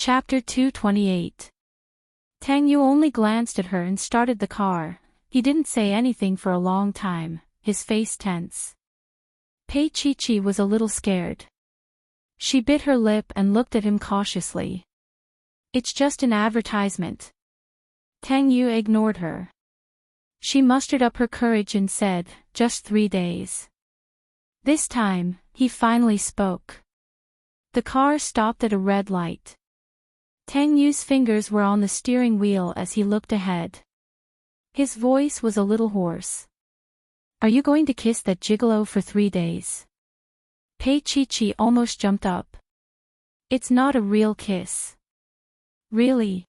Chapter 228. Tang Yu only glanced at her and started the car. He didn't say anything for a long time, his face tense. Pei Chi was a little scared. She bit her lip and looked at him cautiously. It's just an advertisement. Tang Yu ignored her. She mustered up her courage and said, just 3 days. This time, he finally spoke. The car stopped at a red light. Tang Yu's fingers were on the steering wheel as he looked ahead. His voice was a little hoarse. Are you going to kiss that gigolo for 3 days? Pei Chi almost jumped up. It's not a real kiss. Really?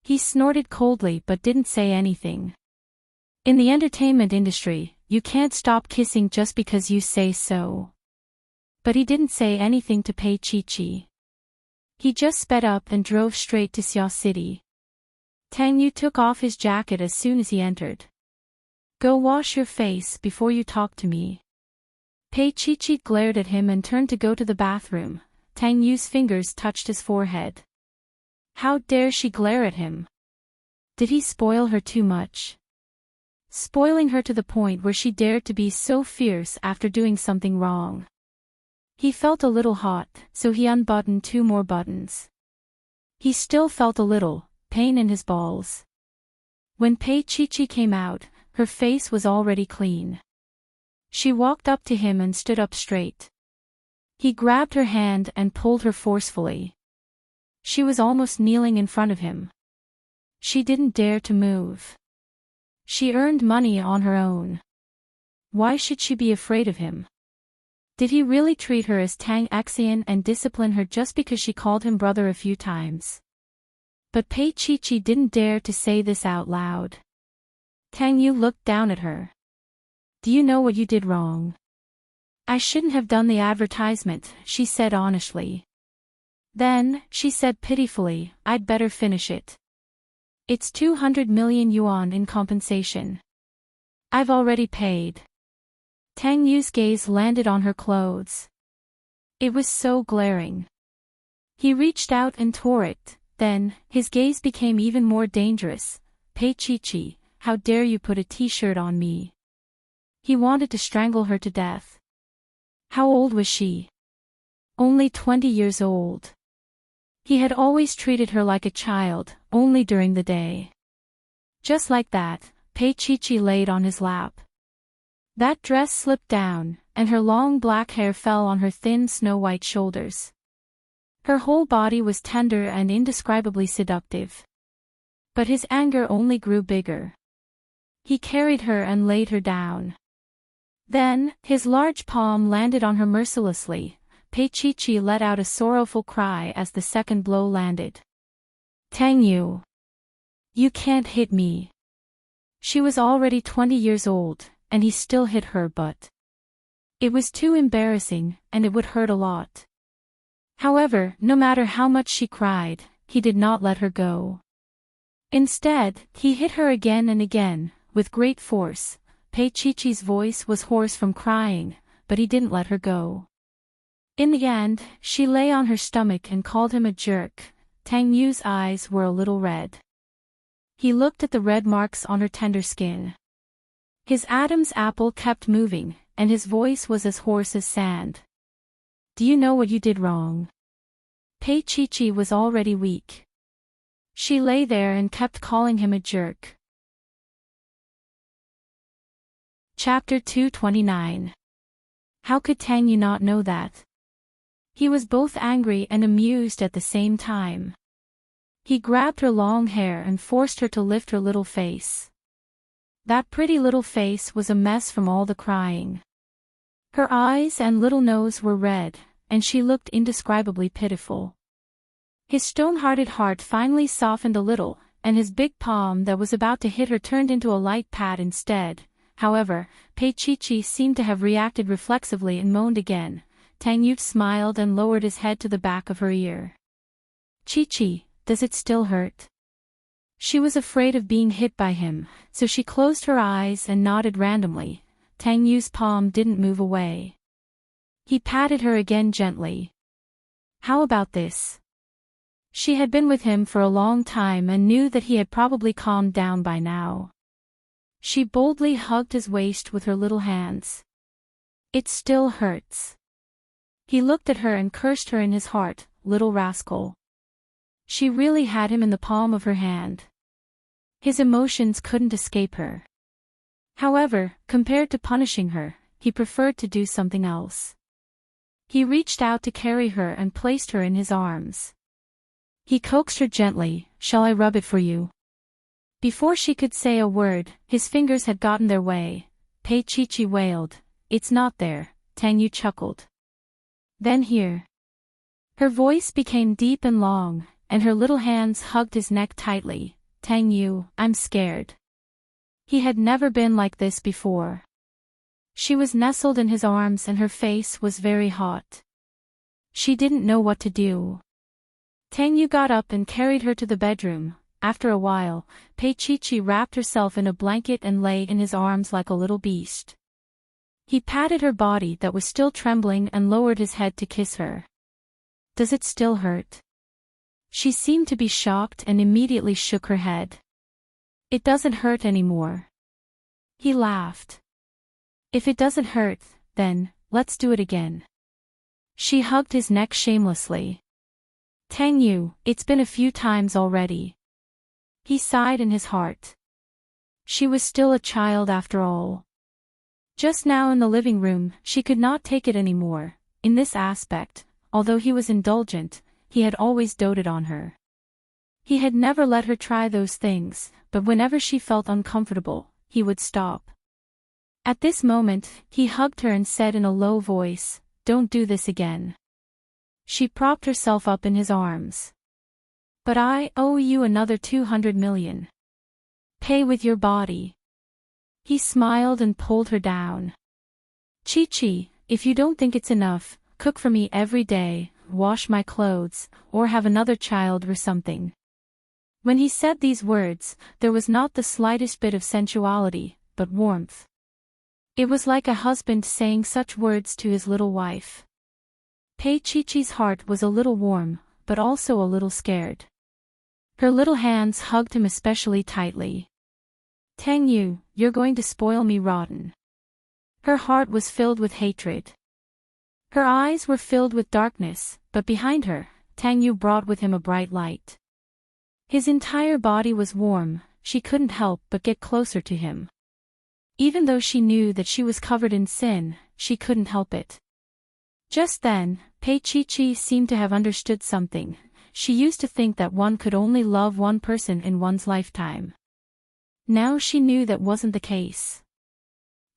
He snorted coldly but didn't say anything. In the entertainment industry, you can't stop kissing just because you say so. But he didn't say anything to Pei Chi. He just sped up and drove straight to Xia City. Tang Yu took off his jacket as soon as he entered. Go wash your face before you talk to me. Pei Chi glared at him and turned to go to the bathroom. Tang Yu's fingers touched his forehead. How dare she glare at him? Did he spoil her too much? Spoiling her to the point where she dared to be so fierce after doing something wrong. He felt a little hot, so he unbuttoned 2 more buttons. He still felt a little pain in his balls. When Pei Chi came out, her face was already clean. She walked up to him and stood up straight. He grabbed her hand and pulled her forcefully. She was almost kneeling in front of him. She didn't dare to move. She earned money on her own. Why should she be afraid of him? Did he really treat her as Tang Xian and discipline her just because she called him brother a few times? But Pei Chi didn't dare to say this out loud. Tang Yu looked down at her. Do you know what you did wrong? I shouldn't have done the advertisement, she said honestly. Then, she said pitifully, I'd better finish it. It's 200 million yuan in compensation. I've already paid. Tang Yu's gaze landed on her clothes. It was so glaring. He reached out and tore it, then, his gaze became even more dangerous. Pei Chi, how dare you put a t-shirt on me? He wanted to strangle her to death. How old was she? Only 20 years old. He had always treated her like a child, only during the day. Just like that, Pei Chi laid on his lap. That dress slipped down, and her long black hair fell on her thin snow-white shoulders. Her whole body was tender and indescribably seductive. But his anger only grew bigger. He carried her and laid her down. Then, his large palm landed on her mercilessly. Pei Chi let out a sorrowful cry as the second blow landed. Tang Yu. You can't hit me. She was already 20 years old. And he still hit her but it was too embarrassing, and it would hurt a lot. However, no matter how much she cried, he did not let her go. Instead, he hit her again and again, with great force. Pei Chi's voice was hoarse from crying, but he didn't let her go. In the end, she lay on her stomach and called him a jerk. Tang Yu's eyes were a little red. He looked at the red marks on her tender skin. His Adam's apple kept moving, and his voice was as hoarse as sand. Do you know what you did wrong? Pei Chi was already weak. She lay there and kept calling him a jerk. Chapter 229. How could Tang Yu not know that? He was both angry and amused at the same time. He grabbed her long hair and forced her to lift her little face. That pretty little face was a mess from all the crying. Her eyes and little nose were red, and she looked indescribably pitiful. His stone-hearted heart finally softened a little, and his big palm that was about to hit her turned into a light pat instead. However, Pei Chi seemed to have reacted reflexively and moaned again. Tang Yu smiled and lowered his head to the back of her ear. Chi, does it still hurt? She was afraid of being hit by him, so she closed her eyes and nodded randomly. Tang Yu's palm didn't move away. He patted her again gently. How about this? She had been with him for a long time and knew that he had probably calmed down by now. She boldly hugged his waist with her little hands. "It still hurts." He looked at her and cursed her in his heart, little rascal. She really had him in the palm of her hand. His emotions couldn't escape her. However, compared to punishing her, he preferred to do something else. He reached out to carry her and placed her in his arms. He coaxed her gently, "Shall I rub it for you?" Before she could say a word, his fingers had gotten their way. Pei Chi wailed, "It's not there," Tang Yu chuckled. "Then here." Her voice became deep and long, and her little hands hugged his neck tightly. "Tang Yu, I'm scared." He had never been like this before. She was nestled in his arms and her face was very hot. She didn't know what to do. Tang Yu got up and carried her to the bedroom. After a while, Pei Chi wrapped herself in a blanket and lay in his arms like a little beast. He patted her body that was still trembling and lowered his head to kiss her. "Does it still hurt?" She seemed to be shocked and immediately shook her head. "It doesn't hurt anymore." He laughed. "If it doesn't hurt, then, let's do it again." She hugged his neck shamelessly. "Tang Yu, it's been a few times already." He sighed in his heart. She was still a child after all. Just now in the living room, she could not take it anymore. In this aspect, although he was indulgent, he had always doted on her. He had never let her try those things, but whenever she felt uncomfortable, he would stop. At this moment, he hugged her and said in a low voice, "Don't do this again." She propped herself up in his arms. "But I owe you another 200 million. Pay with your body." He smiled and pulled her down. "Chi, if you don't think it's enough, cook for me every day, wash my clothes, or have another child or something." When he said these words, there was not the slightest bit of sensuality, but warmth. It was like a husband saying such words to his little wife. Pei Chi's heart was a little warm, but also a little scared. Her little hands hugged him especially tightly. "Tang Yu, you're going to spoil me rotten." Her heart was filled with hatred. Her eyes were filled with darkness, but behind her, Tang Yu brought with him a bright light. His entire body was warm, she couldn't help but get closer to him. Even though she knew that she was covered in sin, she couldn't help it. Just then, Pei Chi seemed to have understood something. She used to think that one could only love one person in one's lifetime. Now she knew that wasn't the case.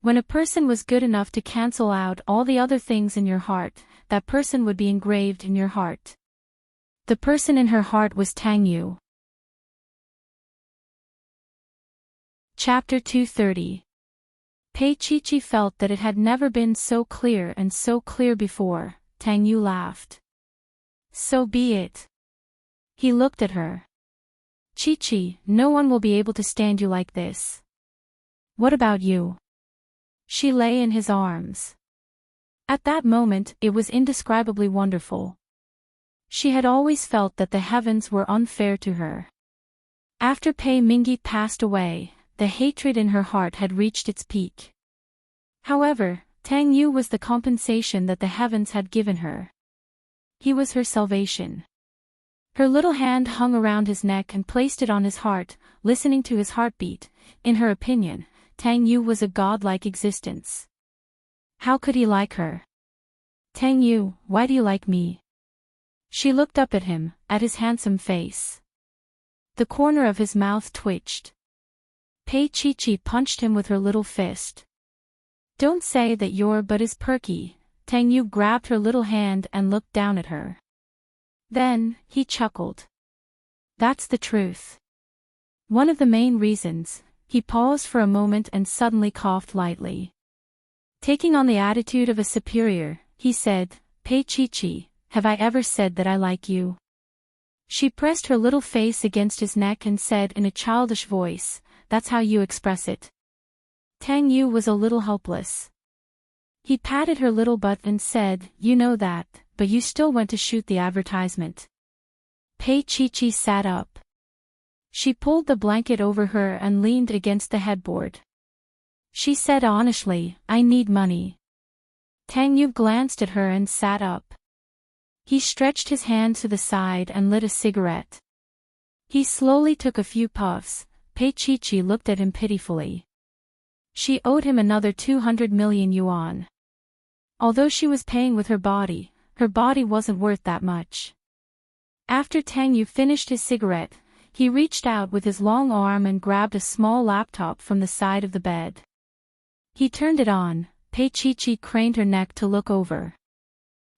When a person was good enough to cancel out all the other things in your heart, that person would be engraved in your heart. The person in her heart was Tang Yu. Chapter 230. Pei Chi felt that it had never been so clear and so clear before. Tang Yu laughed. "So be it." He looked at her. "Chi, no one will be able to stand you like this." "What about you?" She lay in his arms. At that moment, it was indescribably wonderful. She had always felt that the heavens were unfair to her. After Pei Mingyi passed away, the hatred in her heart had reached its peak. However, Tang Yu was the compensation that the heavens had given her. He was her salvation. Her little hand hung around his neck and placed it on his heart, listening to his heartbeat. In her opinion, Tang Yu was a godlike existence. How could he like her? "Tang Yu, why do you like me?" She looked up at him, at his handsome face. The corner of his mouth twitched. Pei Chi punched him with her little fist. "Don't say that your butt is perky." Tang Yu grabbed her little hand and looked down at her. Then, he chuckled. "That's the truth. One of the main reasons." He paused for a moment and suddenly coughed lightly. Taking on the attitude of a superior, he said, "Pei Chi, have I ever said that I like you?" She pressed her little face against his neck and said in a childish voice, "That's how you express it." Tang Yu was a little helpless. He patted her little butt and said, "You know that, but you still went to shoot the advertisement." Pei Chi sat up. She pulled the blanket over her and leaned against the headboard. She said honestly, I need money. Tang Yu glanced at her and sat up. He stretched his hand to the side and lit a cigarette. He slowly took a few puffs. Pei Chi looked at him pitifully. She owed him another 200 million yuan. Although she was paying with her body wasn't worth that much. After Tang Yu finished his cigarette, he reached out with his long arm and grabbed a small laptop from the side of the bed. He turned it on. Pei Chi craned her neck to look over.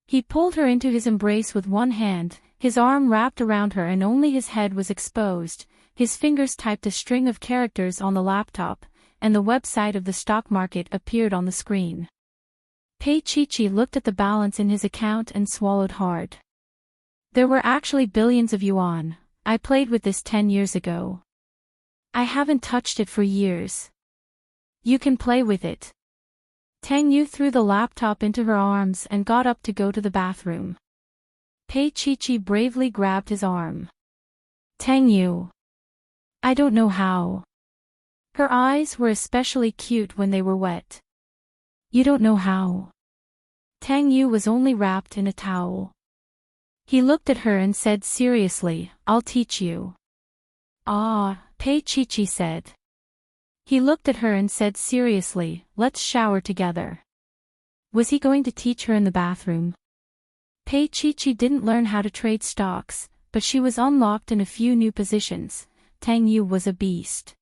He pulled her into his embrace with one hand, his arm wrapped around her and only his head was exposed. His fingers typed a string of characters on the laptop, and the website of the stock market appeared on the screen. Pei Chi looked at the balance in his account and swallowed hard. There were actually billions of yuan. I played with this 10 years ago. I haven't touched it for years. You can play with it. Tang Yu threw the laptop into her arms and got up to go to the bathroom. Pei Chi bravely grabbed his arm. Tang Yu. I don't know how. Her eyes were especially cute when they were wet. You don't know how. Tang Yu was only wrapped in a towel. He looked at her and said seriously, I'll teach you. Ah, Pei Chi said. He looked at her and said seriously, let's shower together. Was he going to teach her in the bathroom? Pei Chi didn't learn how to trade stocks, but she was unlocked in a few new positions. Tang Yu was a beast.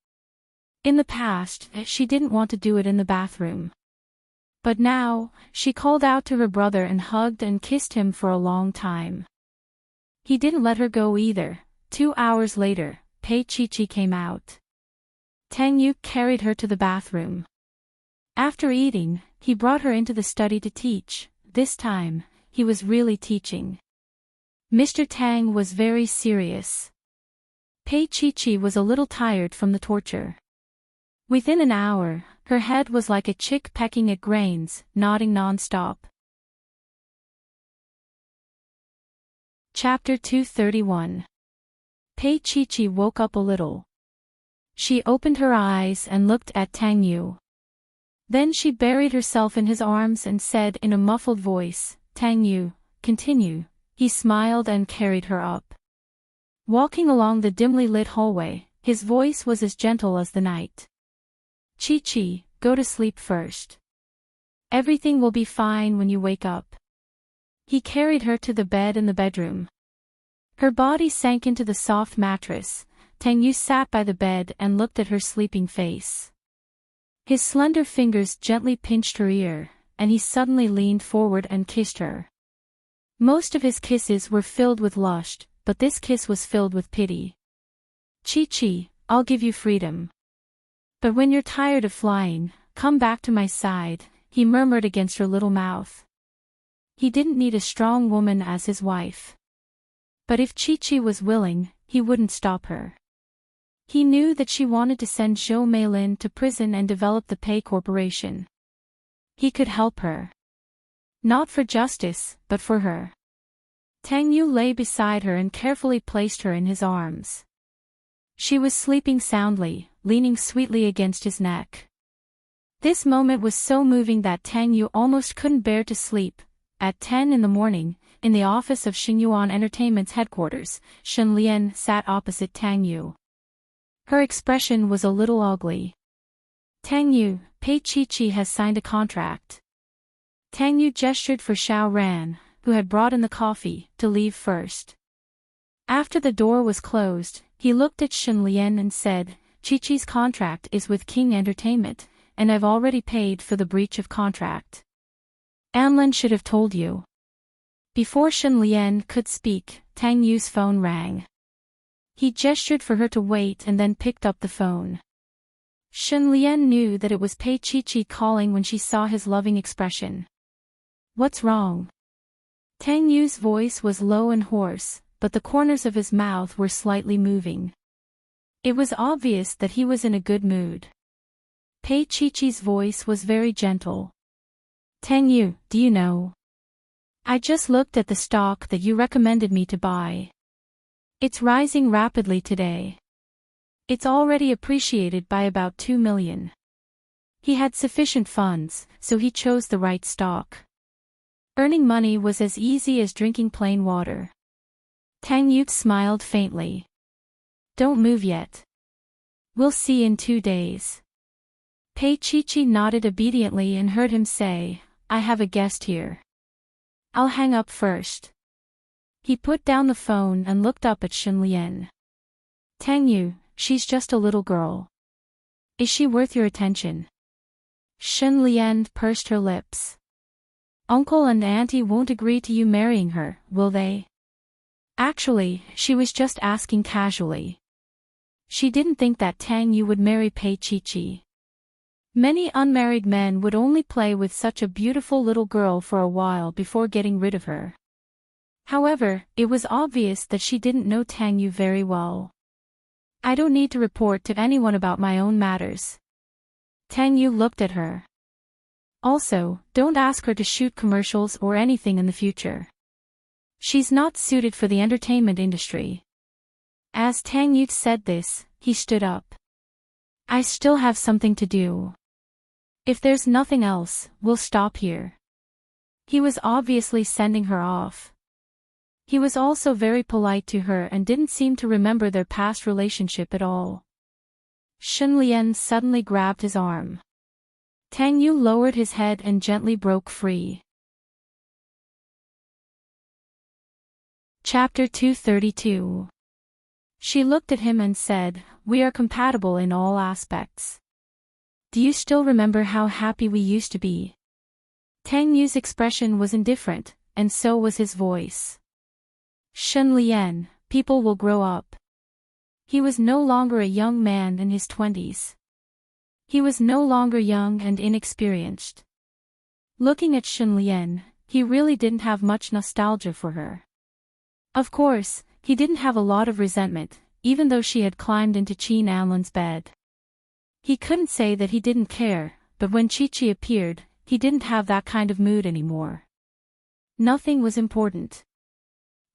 In the past, she didn't want to do it in the bathroom. But now, she called out to her brother and hugged and kissed him for a long time. He didn't let her go either. 2 hours later, Pei Chi came out. Tang Yu carried her to the bathroom. After eating, he brought her into the study to teach. This time, he was really teaching. Mr. Tang was very serious. Pei Chi was a little tired from the torture. Within an hour, her head was like a chick pecking at grains, nodding non-stop. Chapter 231. Pei Chi woke up a little. She opened her eyes and looked at Tang Yu. Then she buried herself in his arms and said in a muffled voice, Tang Yu, continue. He smiled and carried her up. Walking along the dimly lit hallway, his voice was as gentle as the night. Chi, go to sleep first. Everything will be fine when you wake up. He carried her to the bed in the bedroom. Her body sank into the soft mattress. Tang Yu sat by the bed and looked at her sleeping face. His slender fingers gently pinched her ear, and he suddenly leaned forward and kissed her. Most of his kisses were filled with lust, but this kiss was filled with pity. Chi, I'll give you freedom. But when you're tired of flying, come back to my side, he murmured against her little mouth. He didn't need a strong woman as his wife. But if Chi was willing, he wouldn't stop her. He knew that she wanted to send Zhou Meilin to prison and develop the Pei Corporation. He could help her. Not for justice, but for her. Tang Yu lay beside her and carefully placed her in his arms. She was sleeping soundly, leaning sweetly against his neck. This moment was so moving that Tang Yu almost couldn't bear to sleep. At 10 in the morning, in the office of Xingyuan Entertainment's headquarters, Shen Lian sat opposite Tang Yu. Her expression was a little ugly. Tang Yu, Pei Chi has signed a contract. Tang Yu gestured for Xiao Ran, who had brought in the coffee, to leave first. After the door was closed, he looked at Shen Lian and said, Chi-Chi's contract is with King Entertainment, and I've already paid for the breach of contract. Anlin should have told you. Before Shen Lian could speak, Tang Yu's phone rang. He gestured for her to wait and then picked up the phone. Shen Lian knew that it was Pei Chi calling when she saw his loving expression. What's wrong? Tang Yu's voice was low and hoarse, but the corners of his mouth were slightly moving. It was obvious that he was in a good mood. Pei Chi-Chi's voice was very gentle. Tang Yu, do you know? I just looked at the stock that you recommended me to buy. It's rising rapidly today. It's already appreciated by about 2 million. He had sufficient funds, so he chose the right stock. Earning money was as easy as drinking plain water. Tang Yu smiled faintly. Don't move yet. We'll see in 2 days. Pei Chi nodded obediently and heard him say, I have a guest here. I'll hang up first. He put down the phone and looked up at Shen Lian. Tang Yu, she's just a little girl. Is she worth your attention? Shen Lian pursed her lips. Uncle and auntie won't agree to you marrying her, will they? Actually, she was just asking casually. She didn't think that Tang Yu would marry Pei Chi. Many unmarried men would only play with such a beautiful little girl for a while before getting rid of her. However, it was obvious that she didn't know Tang Yu very well. I don't need to report to anyone about my own matters. Tang Yu looked at her. Also, don't ask her to shoot commercials or anything in the future. She's not suited for the entertainment industry. As Tang Yu said this, he stood up. I still have something to do. If there's nothing else, we'll stop here. He was obviously sending her off. He was also very polite to her and didn't seem to remember their past relationship at all. Shen Lian suddenly grabbed his arm. Tang Yu lowered his head and gently broke free. Chapter 232. She looked at him and said, We are compatible in all aspects. Do you still remember how happy we used to be? Tang Yu's expression was indifferent, and so was his voice. Shen Lian, people will grow up. He was no longer a young man in his 20s. He was no longer young and inexperienced. Looking at Shen Lian, he really didn't have much nostalgia for her. Of course, he didn't have a lot of resentment, even though she had climbed into Qin Anlan's bed. He couldn't say that he didn't care, but when Chi appeared, he didn't have that kind of mood anymore. Nothing was important.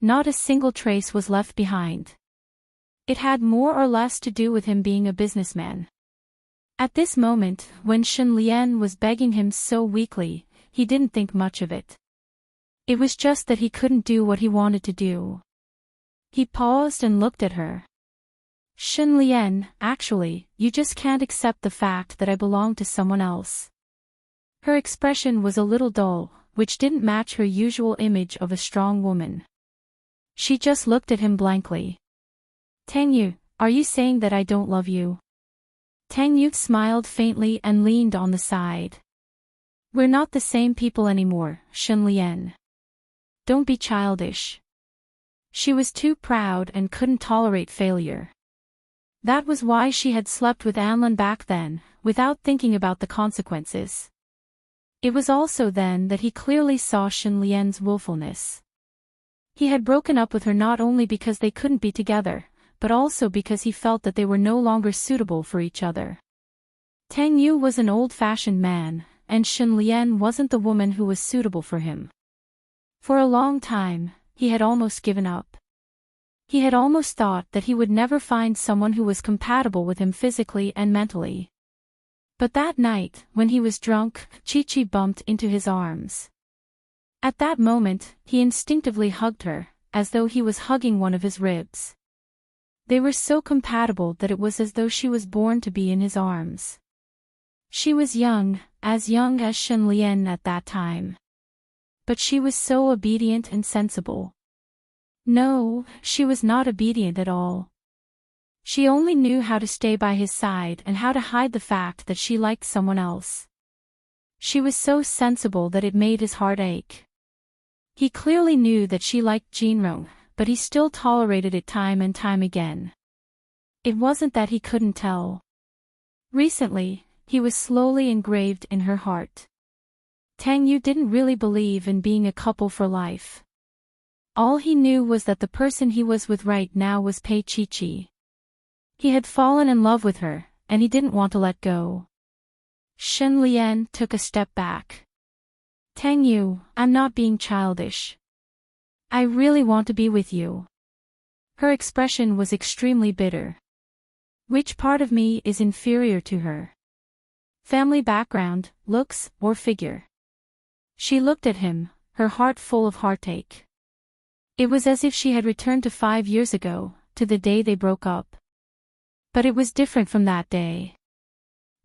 Not a single trace was left behind. It had more or less to do with him being a businessman. At this moment, when Shen Lian was begging him so weakly, he didn't think much of it. It was just that he couldn't do what he wanted to do. He paused and looked at her. Shen Lian, actually, you just can't accept the fact that I belong to someone else. Her expression was a little dull, which didn't match her usual image of a strong woman. She just looked at him blankly. Tang Yu, are you saying that I don't love you? Tang Yu smiled faintly and leaned on the side. We're not the same people anymore, Shen Lian. Don't be childish. She was too proud and couldn't tolerate failure. That was why she had slept with Anlan back then, without thinking about the consequences. It was also then that he clearly saw Shen Lian's willfulness. He had broken up with her not only because they couldn't be together, but also because he felt that they were no longer suitable for each other. Tang Yu was an old-fashioned man, and Shen Lian wasn't the woman who was suitable for him. For a long time, he had almost given up. He had almost thought that he would never find someone who was compatible with him physically and mentally. But that night, when he was drunk, Chi bumped into his arms. At that moment, he instinctively hugged her, as though he was hugging one of his ribs. They were so compatible that it was as though she was born to be in his arms. She was young as Shen Lian at that time. But she was so obedient and sensible. No, she was not obedient at all. She only knew how to stay by his side and how to hide the fact that she liked someone else. She was so sensible that it made his heart ache. He clearly knew that she liked Jinrong, but he still tolerated it time and time again. It wasn't that he couldn't tell. Recently, he was slowly engraved in her heart. Tang Yu didn't really believe in being a couple for life. All he knew was that the person he was with right now was Pei Chi. He had fallen in love with her, and he didn't want to let go. Shen Lian took a step back. Tang Yu, I'm not being childish. I really want to be with you. Her expression was extremely bitter. Which part of me is inferior to her? Family background, looks, or figure? She looked at him, her heart full of heartache. It was as if she had returned to 5 years ago, to the day they broke up. But it was different from that day.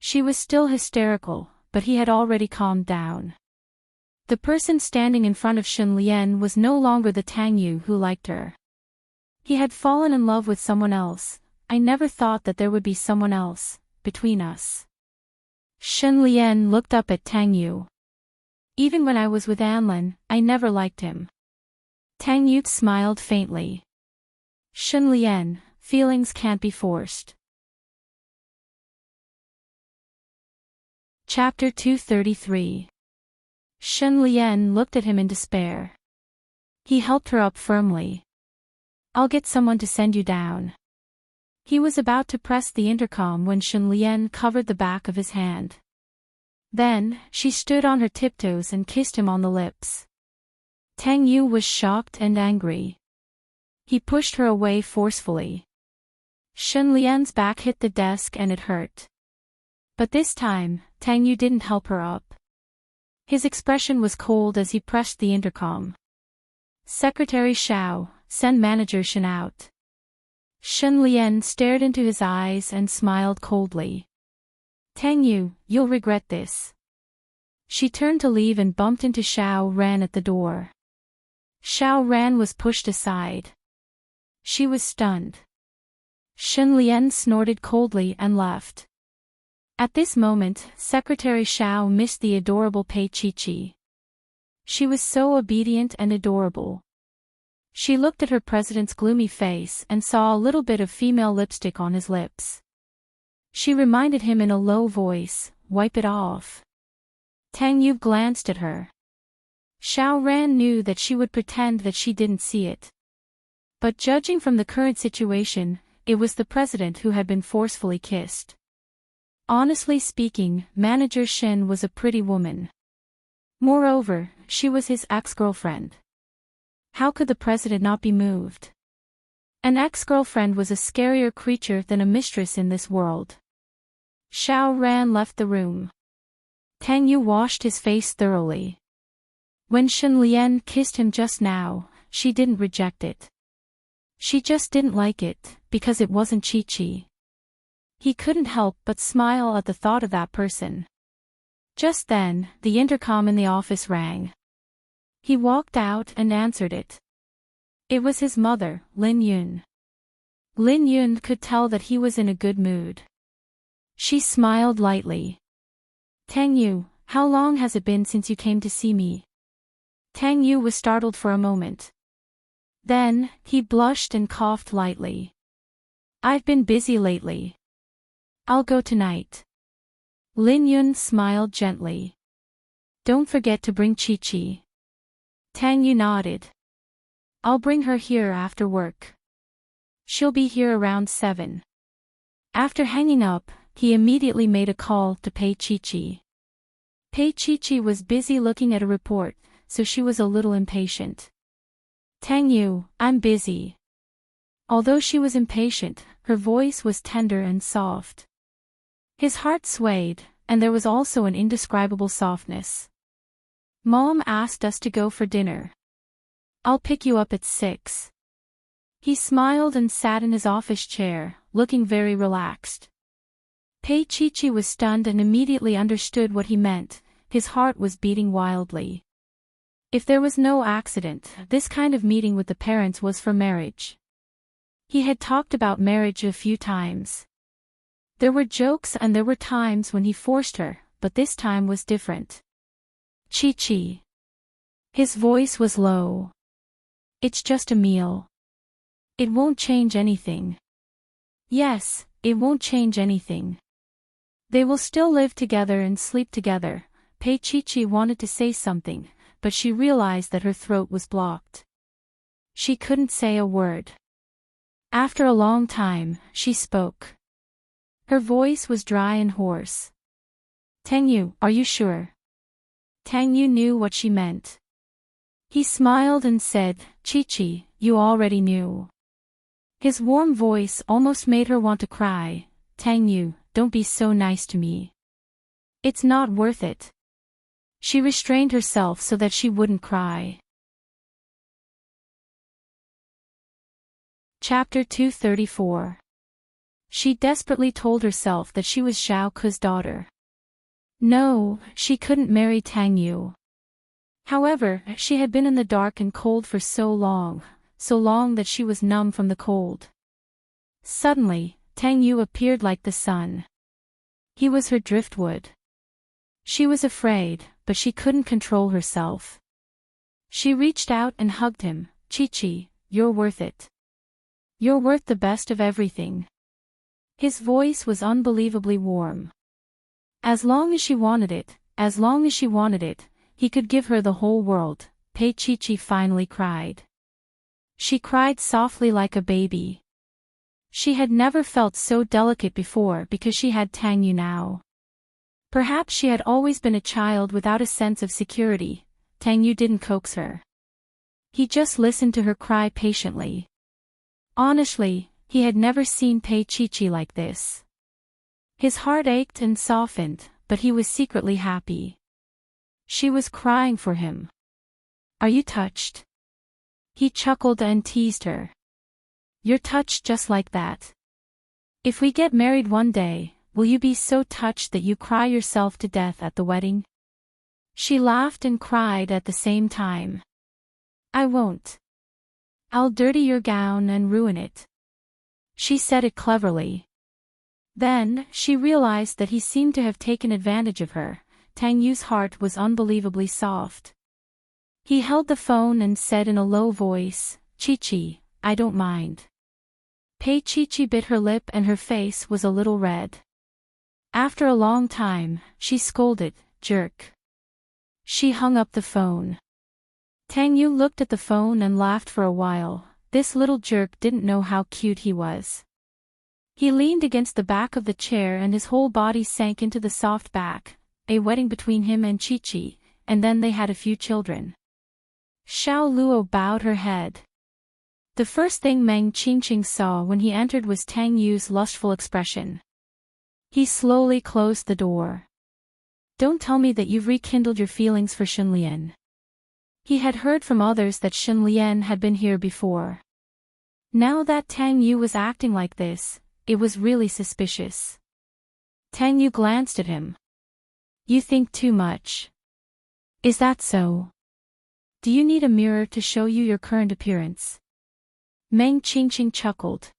She was still hysterical, but he had already calmed down. The person standing in front of Shen Lian was no longer the Tang Yu who liked her. He had fallen in love with someone else. I never thought that there would be someone else between us. Shen Lian looked up at Tang Yu. Even when I was with Anlin, I never liked him. Tang Yu smiled faintly. Shen Lian, feelings can't be forced. Chapter 233. Shen Lian looked at him in despair. He helped her up firmly. I'll get someone to send you down. He was about to press the intercom when Shen Lian covered the back of his hand. Then, she stood on her tiptoes and kissed him on the lips. Tang Yu was shocked and angry. He pushed her away forcefully. Shen Lian's back hit the desk and it hurt. But this time, Tang Yu didn't help her up. His expression was cold as he pressed the intercom. Secretary Xiao, send Manager Shen out. Shen Lian stared into his eyes and smiled coldly. Tang Yu, you'll regret this. She turned to leave and bumped into Xiao Ran at the door. Xiao Ran was pushed aside. She was stunned. Shen Lian snorted coldly and left. At this moment, Secretary Xiao missed the adorable Pei Chi. She was so obedient and adorable. She looked at her president's gloomy face and saw a little bit of female lipstick on his lips. She reminded him in a low voice, wipe it off. Tang Yu glanced at her. Xiao Ran knew that she would pretend that she didn't see it. But judging from the current situation, it was the president who had been forcefully kissed. Honestly speaking, Manager Shen was a pretty woman. Moreover, she was his ex-girlfriend. How could the president not be moved? An ex-girlfriend was a scarier creature than a mistress in this world. Xiao Ran left the room. Tang Yu washed his face thoroughly. When Shen Lian kissed him just now, she didn't reject it. She just didn't like it, because it wasn't Chi. He couldn't help but smile at the thought of that person. Just then, the intercom in the office rang. He walked out and answered it. It was his mother, Lin Yun. Lin Yun could tell that he was in a good mood. She smiled lightly. Tang Yu, how long has it been since you came to see me? Tang Yu was startled for a moment. Then, he blushed and coughed lightly. I've been busy lately. I'll go tonight. Lin Yun smiled gently. Don't forget to bring Chi. Tang Yu nodded. I'll bring her here after work. She'll be here around 7. After hanging up, he immediately made a call to Pei Chi. Pei Chi was busy looking at a report, so she was a little impatient. Tang Yu, I'm busy. Although she was impatient, her voice was tender and soft. His heart swayed, and there was also an indescribable softness. Mom asked us to go for dinner. I'll pick you up at 6. He smiled and sat in his office chair, looking very relaxed. Pei Chi was stunned and immediately understood what he meant. His heart was beating wildly. If there was no accident, this kind of meeting with the parents was for marriage. He had talked about marriage a few times. There were jokes and there were times when he forced her, but this time was different. Chi. His voice was low. It's just a meal. It won't change anything. Yes, it won't change anything. They will still live together and sleep together. Pei Chi wanted to say something, but she realized that her throat was blocked. She couldn't say a word. After a long time, she spoke. Her voice was dry and hoarse. Tang Yu, are you sure? Tang Yu knew what she meant. He smiled and said, Chi, you already knew. His warm voice almost made her want to cry. Tang Yu, don't be so nice to me. It's not worth it. She restrained herself so that she wouldn't cry. Chapter 234. She desperately told herself that she was Xiao Ke's daughter. No, she couldn't marry Tang Yu. However, she had been in the dark and cold for so long that she was numb from the cold. Suddenly, Tang Yu appeared like the sun. He was her driftwood. She was afraid, but she couldn't control herself. She reached out and hugged him. Chi-Chi, you're worth it. You're worth the best of everything. His voice was unbelievably warm. As long as she wanted it, he could give her the whole world. Pei Chi-Chi finally cried. She cried softly like a baby. She had never felt so delicate before because she had Tang Yu now. Perhaps she had always been a child without a sense of security. Tang Yu didn't coax her. He just listened to her cry patiently. Honestly, he had never seen Pei Chi-Chi like this. His heart ached and softened, but he was secretly happy. She was crying for him. Are you touched? He chuckled and teased her. You're touched just like that. If we get married one day, will you be so touched that you cry yourself to death at the wedding? She laughed and cried at the same time. I won't. I'll dirty your gown and ruin it. She said it cleverly. Then, she realized that he seemed to have taken advantage of her. Tang Yu's heart was unbelievably soft. He held the phone and said in a low voice, Chi-Chi, I don't mind. Pei Chi-Chi bit her lip and her face was a little red. After a long time, she scolded, jerk. She hung up the phone. Tang Yu looked at the phone and laughed for a while. This little jerk didn't know how cute he was. He leaned against the back of the chair and his whole body sank into the soft back. A wedding between him and Chi-Chi, and then they had a few children. Xiao Luo bowed her head. The first thing Meng Qingqing saw when he entered was Tang Yu's lustful expression. He slowly closed the door. Don't tell me that you've rekindled your feelings for Xunlian. He had heard from others that Xunlian had been here before. Now that Tang Yu was acting like this, it was really suspicious. Tang Yu glanced at him. You think too much. Is that so? Do you need a mirror to show you your current appearance? Meng Qingqing chuckled.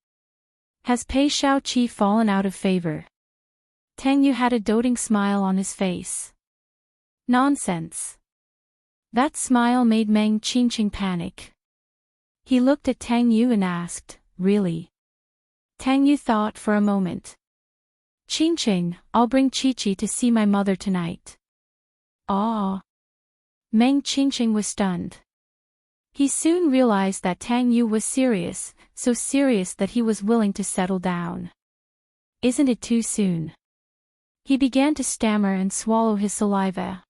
Has Pei Xiaoqi fallen out of favor? Tang Yu had a doting smile on his face. Nonsense. That smile made Meng Qingqing panic. He looked at Tang Yu and asked, really? Tang Yu thought for a moment. Qingqing, I'll bring Chi-Chi to see my mother tonight. Ah. Meng Qingqing was stunned. He soon realized that Tang Yu was serious, so serious that he was willing to settle down. Isn't it too soon? He began to stammer and swallow his saliva.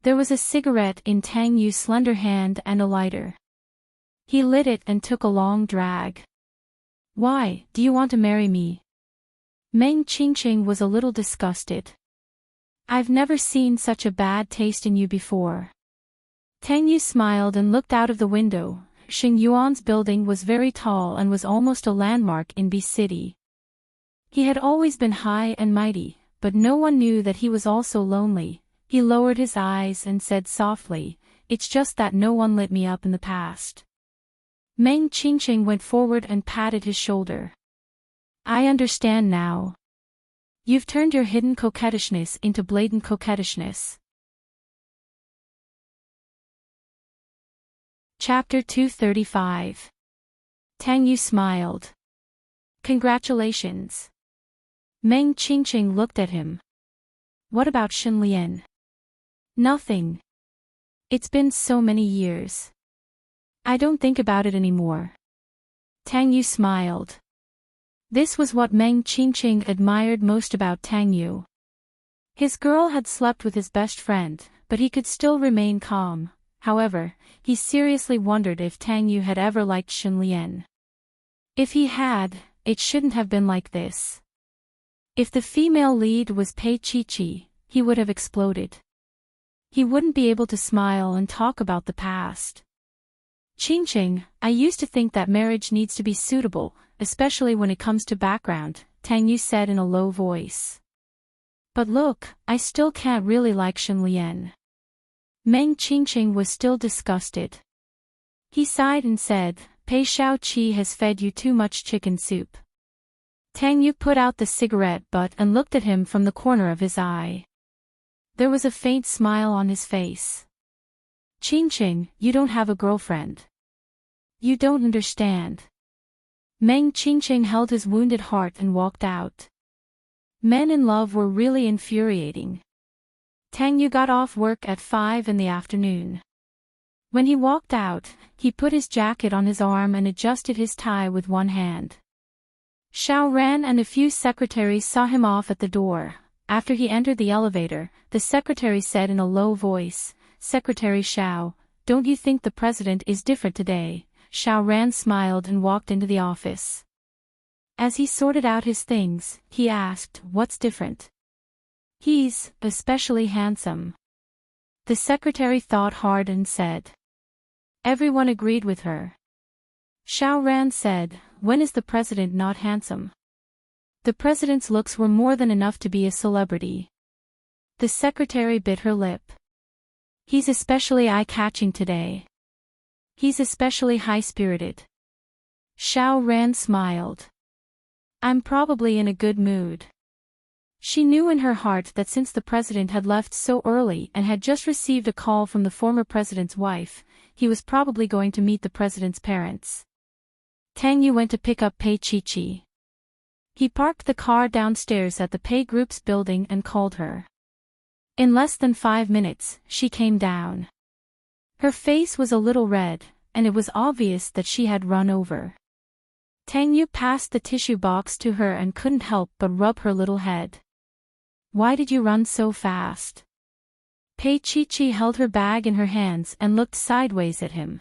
There was a cigarette in Tang Yu's slender hand and a lighter. He lit it and took a long drag. Why, do you want to marry me? Meng Qingqing was a little disgusted. I've never seen such a bad taste in you before. Tang Yu smiled and looked out of the window. Xing Yuan's building was very tall and was almost a landmark in B City. He had always been high and mighty, but no one knew that he was also lonely. He lowered his eyes and said softly, it's just that no one lit me up in the past. Meng Qingqing went forward and patted his shoulder. I understand now. You've turned your hidden coquettishness into blatant coquettishness. Chapter 235. Tang Yu smiled. Congratulations. Meng Qingqing looked at him. What about Xunlian? Nothing. It's been so many years. I don't think about it anymore. Tang Yu smiled. This was what Meng Qingqing admired most about Tang Yu. His girl had slept with his best friend, but he could still remain calm. However, he seriously wondered if Tang Yu had ever liked Xunlian. If he had, it shouldn't have been like this. If the female lead was Pei Chi-Chi, he would have exploded. He wouldn't be able to smile and talk about the past. Ching-Ching, I used to think that marriage needs to be suitable, especially when it comes to background, Tang Yu said in a low voice. But look, I still can't really like Shen Lian. Meng Ching-Ching was still disgusted. He sighed and said, Pei Shao-Chi has fed you too much chicken soup. Tang Yu put out the cigarette butt and looked at him from the corner of his eye. There was a faint smile on his face. Ching-Ching, you don't have a girlfriend. You don't understand. Meng Ching-Ching held his wounded heart and walked out. Men in love were really infuriating. Tang Yu got off work at 5 in the afternoon. When he walked out, he put his jacket on his arm and adjusted his tie with one hand. Xiao Ran and a few secretaries saw him off at the door. After he entered the elevator, the secretary said in a low voice, Secretary Xiao, don't you think the president is different today? Xiao Ran smiled and walked into the office. As he sorted out his things, he asked, what's different? He's especially handsome. The secretary thought hard and said. Everyone agreed with her. Xiao Ran said, when is the president not handsome? The president's looks were more than enough to be a celebrity. The secretary bit her lip. He's especially eye-catching today. He's especially high-spirited. Xiao Ran smiled. I'm probably in a good mood. She knew in her heart that since the president had left so early and had just received a call from the former president's wife, he was probably going to meet the president's parents. Tang Yu went to pick up Pei Chi-Chi. He parked the car downstairs at the Pei Group's building and called her. In less than 5 minutes, she came down. Her face was a little red, and it was obvious that she had run over. Tang Yu passed the tissue box to her and couldn't help but rub her little head. Why did you run so fast? Pei Chi-Chi held her bag in her hands and looked sideways at him.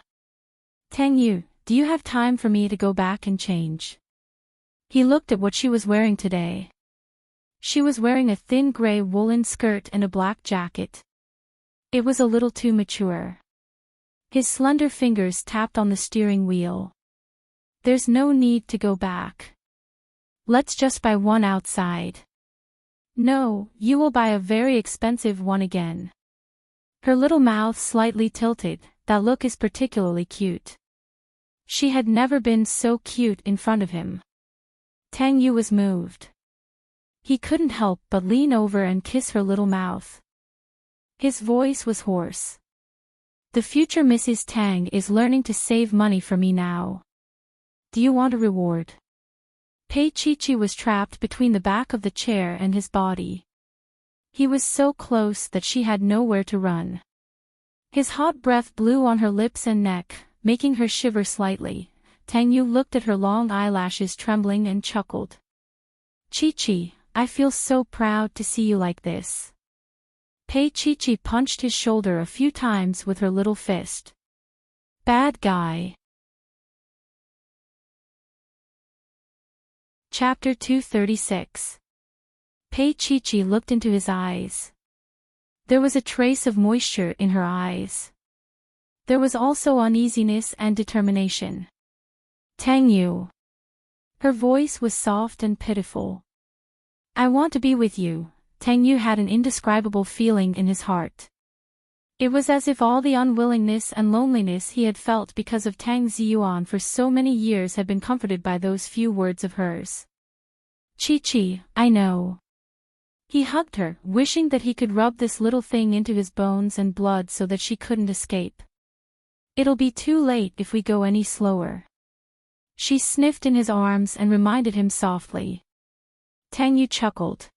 Tang Yu, do you have time for me to go back and change? He looked at what she was wearing today. She was wearing a thin gray woolen skirt and a black jacket. It was a little too mature. His slender fingers tapped on the steering wheel. There's no need to go back. Let's just buy one outside. No, you will buy a very expensive one again. Her little mouth slightly tilted, that look is particularly cute. She had never been so cute in front of him. Tang Yu was moved. He couldn't help but lean over and kiss her little mouth. His voice was hoarse. The future Mrs. Tang is learning to save money for me now. Do you want a reward? Pei Chi-Chi was trapped between the back of the chair and his body. He was so close that she had nowhere to run. His hot breath blew on her lips and neck, making her shiver slightly. Tang Yu looked at her long eyelashes trembling and chuckled. Chi-Chi, I feel so proud to see you like this. Pei Chi-Chi punched his shoulder a few times with her little fist. Bad guy. Chapter 236. Pei Chi-Chi looked into his eyes. There was a trace of moisture in her eyes. There was also uneasiness and determination. Tang Yu. Her voice was soft and pitiful. I want to be with you. Tang Yu had an indescribable feeling in his heart. It was as if all the unwillingness and loneliness he had felt because of Tang Ziyuan for so many years had been comforted by those few words of hers. Chi-Chi, I know. He hugged her, wishing that he could rub this little thing into his bones and blood so that she couldn't escape. It'll be too late if we go any slower. She sniffed in his arms and reminded him softly. Tang Yu chuckled.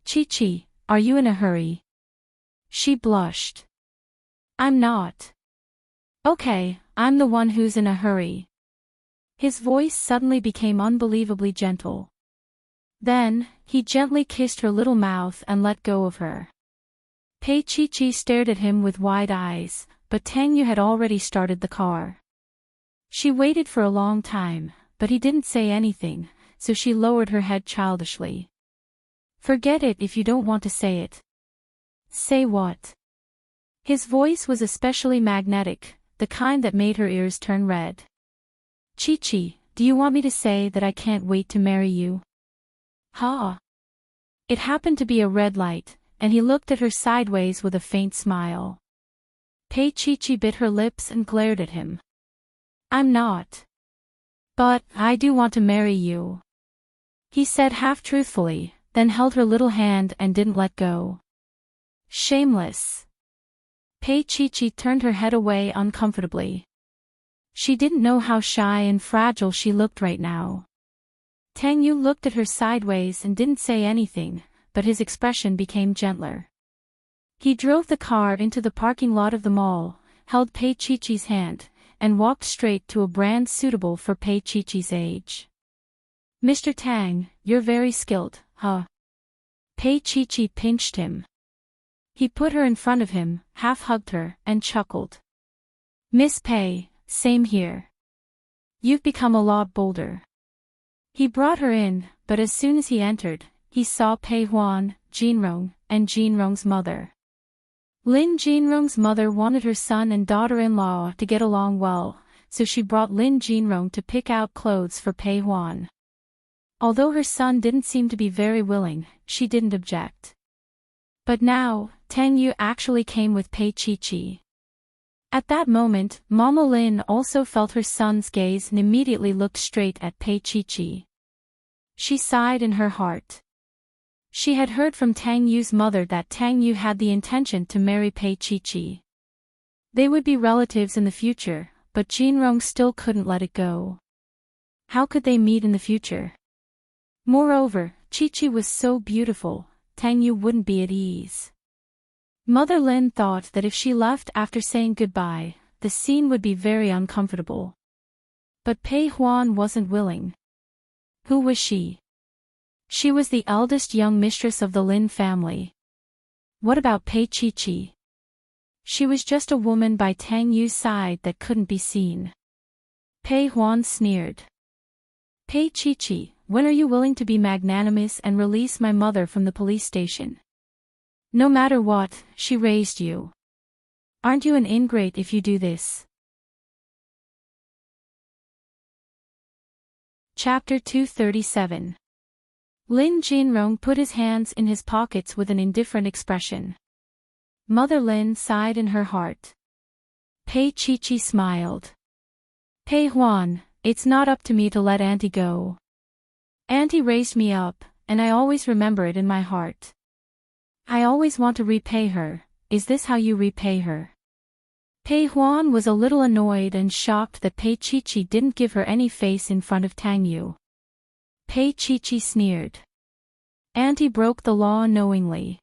Chi-Chi, are you in a hurry? She blushed. I'm not. Okay, I'm the one who's in a hurry. His voice suddenly became unbelievably gentle. Then, he gently kissed her little mouth and let go of her. Pei Chi-Chi stared at him with wide eyes, but Tang Yu had already started the car. She waited for a long time, but he didn't say anything, so she lowered her head childishly. Forget it if you don't want to say it. Say what? His voice was especially magnetic, the kind that made her ears turn red. Chi-Chi, do you want me to say that I can't wait to marry you? Ha! It happened to be a red light, and he looked at her sideways with a faint smile. Pei Chi-Chi bit her lips and glared at him. I'm not. But, I do want to marry you. He said half-truthfully, then held her little hand and didn't let go. Shameless. Pei Chi-Chi turned her head away uncomfortably. She didn't know how shy and fragile she looked right now. Tang Yu looked at her sideways and didn't say anything, but his expression became gentler. He drove the car into the parking lot of the mall, held Pei Chi-Chi's hand, and walked straight to a brand suitable for Pei Chi-Chi's age. Mr. Tang, you're very skilled, huh? Pei Chi-Chi pinched him. He put her in front of him, half-hugged her, and chuckled. Miss Pei, same here. You've become a lot bolder. He brought her in, but as soon as he entered, he saw Pei Huan, Jinrong, and Jinrong's mother. Lin Jinrong's mother wanted her son and daughter-in-law to get along well, so she brought Lin Jinrong to pick out clothes for Pei Huan. Although her son didn't seem to be very willing, she didn't object. But now, Tang Yu actually came with Pei Chi-Chi. At that moment, Mama Lin also felt her son's gaze and immediately looked straight at Pei Chi-Chi. She sighed in her heart. She had heard from Tang Yu's mother that Tang Yu had the intention to marry Pei Chi-Chi. They would be relatives in the future, but Jinrong still couldn't let it go. How could they meet in the future? Moreover, Chi-Chi was so beautiful, Tang Yu wouldn't be at ease. Mother Lin thought that if she left after saying goodbye, the scene would be very uncomfortable. But Pei Huan wasn't willing. Who was she? She was the eldest young mistress of the Lin family. What about Pei Chi-Chi? She was just a woman by Tang Yu's side that couldn't be seen. Pei Huan sneered. Pei Chi-Chi, when are you willing to be magnanimous and release my mother from the police station? No matter what, she raised you. Aren't you an ingrate if you do this? Chapter 237. Lin Jinrong put his hands in his pockets with an indifferent expression. Mother Lin sighed in her heart. Pei Chi-Chi smiled. Pei Huan, it's not up to me to let Auntie go. Auntie raised me up, and I always remember it in my heart. I always want to repay her. Is this how you repay her? Pei Huan was a little annoyed and shocked that Pei Chi-Chi didn't give her any face in front of Tang Yu. Pei Chi-Chi sneered. Auntie broke the law knowingly.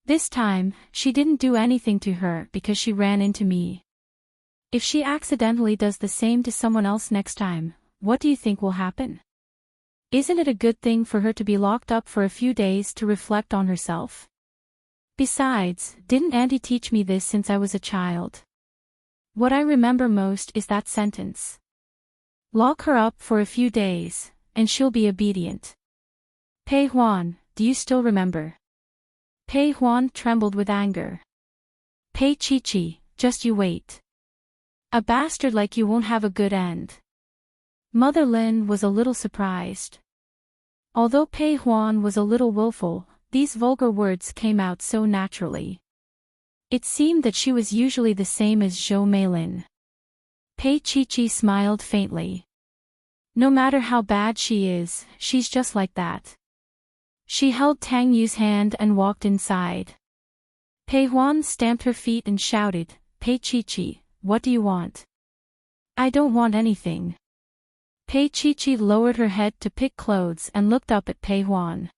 This time, she didn't do anything to her because she ran into me. If she accidentally does the same to someone else next time, what do you think will happen? Isn't it a good thing for her to be locked up for a few days to reflect on herself? Besides, didn't Auntie teach me this since I was a child? What I remember most is that sentence. Lock her up for a few days, and she'll be obedient. Pei Huan, do you still remember? Pei Huan trembled with anger. Pei Chi-Chi, just you wait. A bastard like you won't have a good end. Mother Lin was a little surprised. Although Pei Huan was a little willful, these vulgar words came out so naturally. It seemed that she was usually the same as Zhou Meilin. Pei Chi-Chi smiled faintly. No matter how bad she is, she's just like that. She held Tang Yu's hand and walked inside. Pei Huan stamped her feet and shouted, Pei Chi-Chi, what do you want? I don't want anything. Pei Chi-Chi lowered her head to pick clothes and looked up at Pei Huan.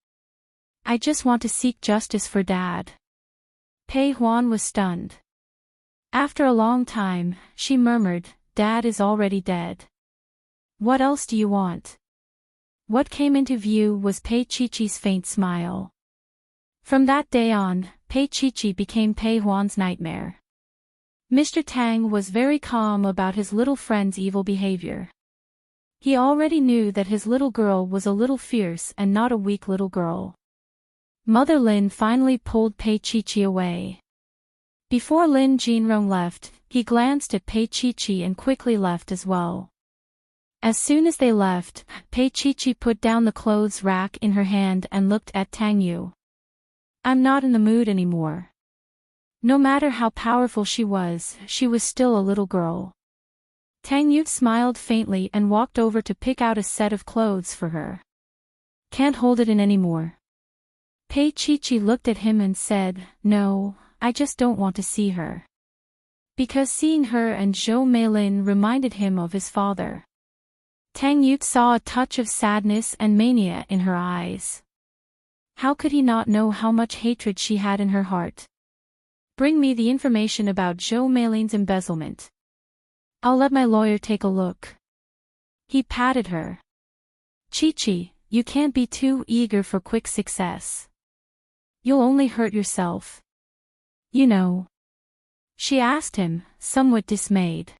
I just want to seek justice for Dad. Pei Huan was stunned. After a long time, she murmured, Dad is already dead. What else do you want? What came into view was Pei Chi-Chi's faint smile. From that day on, Pei Chi-Chi became Pei Huan's nightmare. Mr. Tang was very calm about his little friend's evil behavior. He already knew that his little girl was a little fierce and not a weak little girl. Mother Lin finally pulled Pei Chi away. Before Lin Jinrong left, he glanced at Pei Chi and quickly left as well. As soon as they left, Pei Chi put down the clothes rack in her hand and looked at Tang Yu. I'm not in the mood anymore. No matter how powerful she was still a little girl. Tang Yu smiled faintly and walked over to pick out a set of clothes for her. Can't hold it in anymore. Pei Chi looked at him and said, No, I just don't want to see her. Because seeing her and Zhou Meilin reminded him of his father. Tang Yu saw a touch of sadness and mania in her eyes. How could he not know how much hatred she had in her heart? Bring me the information about Zhou Meilin's embezzlement. I'll let my lawyer take a look. He patted her. Chi, you can't be too eager for quick success. You'll only hurt yourself. You know. She asked him, somewhat dismayed.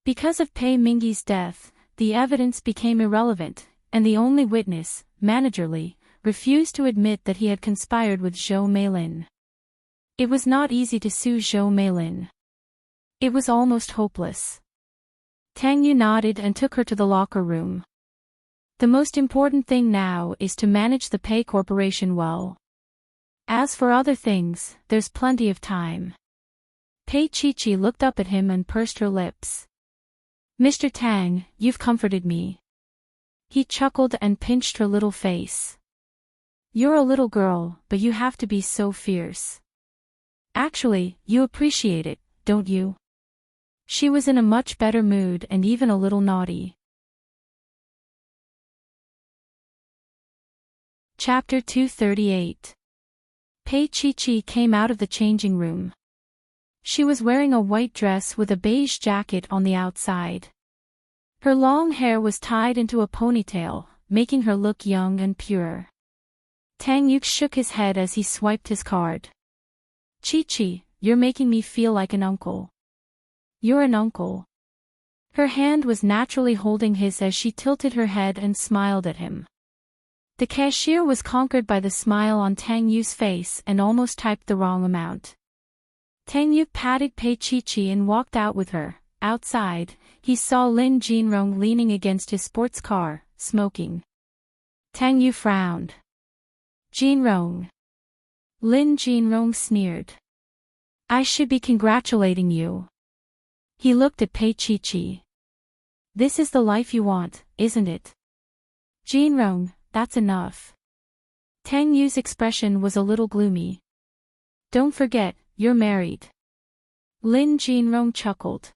Because of Pei Mingyi's death, the evidence became irrelevant, and the only witness, Manager Li, refused to admit that he had conspired with Zhou Meilin. It was not easy to sue Zhou Meilin. It was almost hopeless. Tang Yu nodded and took her to the locker room. The most important thing now is to manage the Pei Corporation well. As for other things, there's plenty of time. Pei Chi looked up at him and pursed her lips. Mr. Tang, you've comforted me. He chuckled and pinched her little face. You're a little girl, but you have to be so fierce. Actually, you appreciate it, don't you? She was in a much better mood and even a little naughty. Chapter 238. Pei Chi came out of the changing room. She was wearing a white dress with a beige jacket on the outside. Her long hair was tied into a ponytail, making her look young and pure. Tang Yu shook his head as he swiped his card. Chi, you're making me feel like an uncle. You're an uncle. Her hand was naturally holding his as she tilted her head and smiled at him. The cashier was conquered by the smile on Tang Yu's face and almost typed the wrong amount. Tang Yu patted Pei Chi and walked out with her. Outside, he saw Lin Jinrong leaning against his sports car, smoking. Tang Yu frowned. Jinrong. Lin Jinrong sneered. I should be congratulating you. He looked at Pei Chi. This is the life you want, isn't it? Jinrong, that's enough. Tang Yu's expression was a little gloomy. Don't forget, you're married. Lin Jinrong chuckled.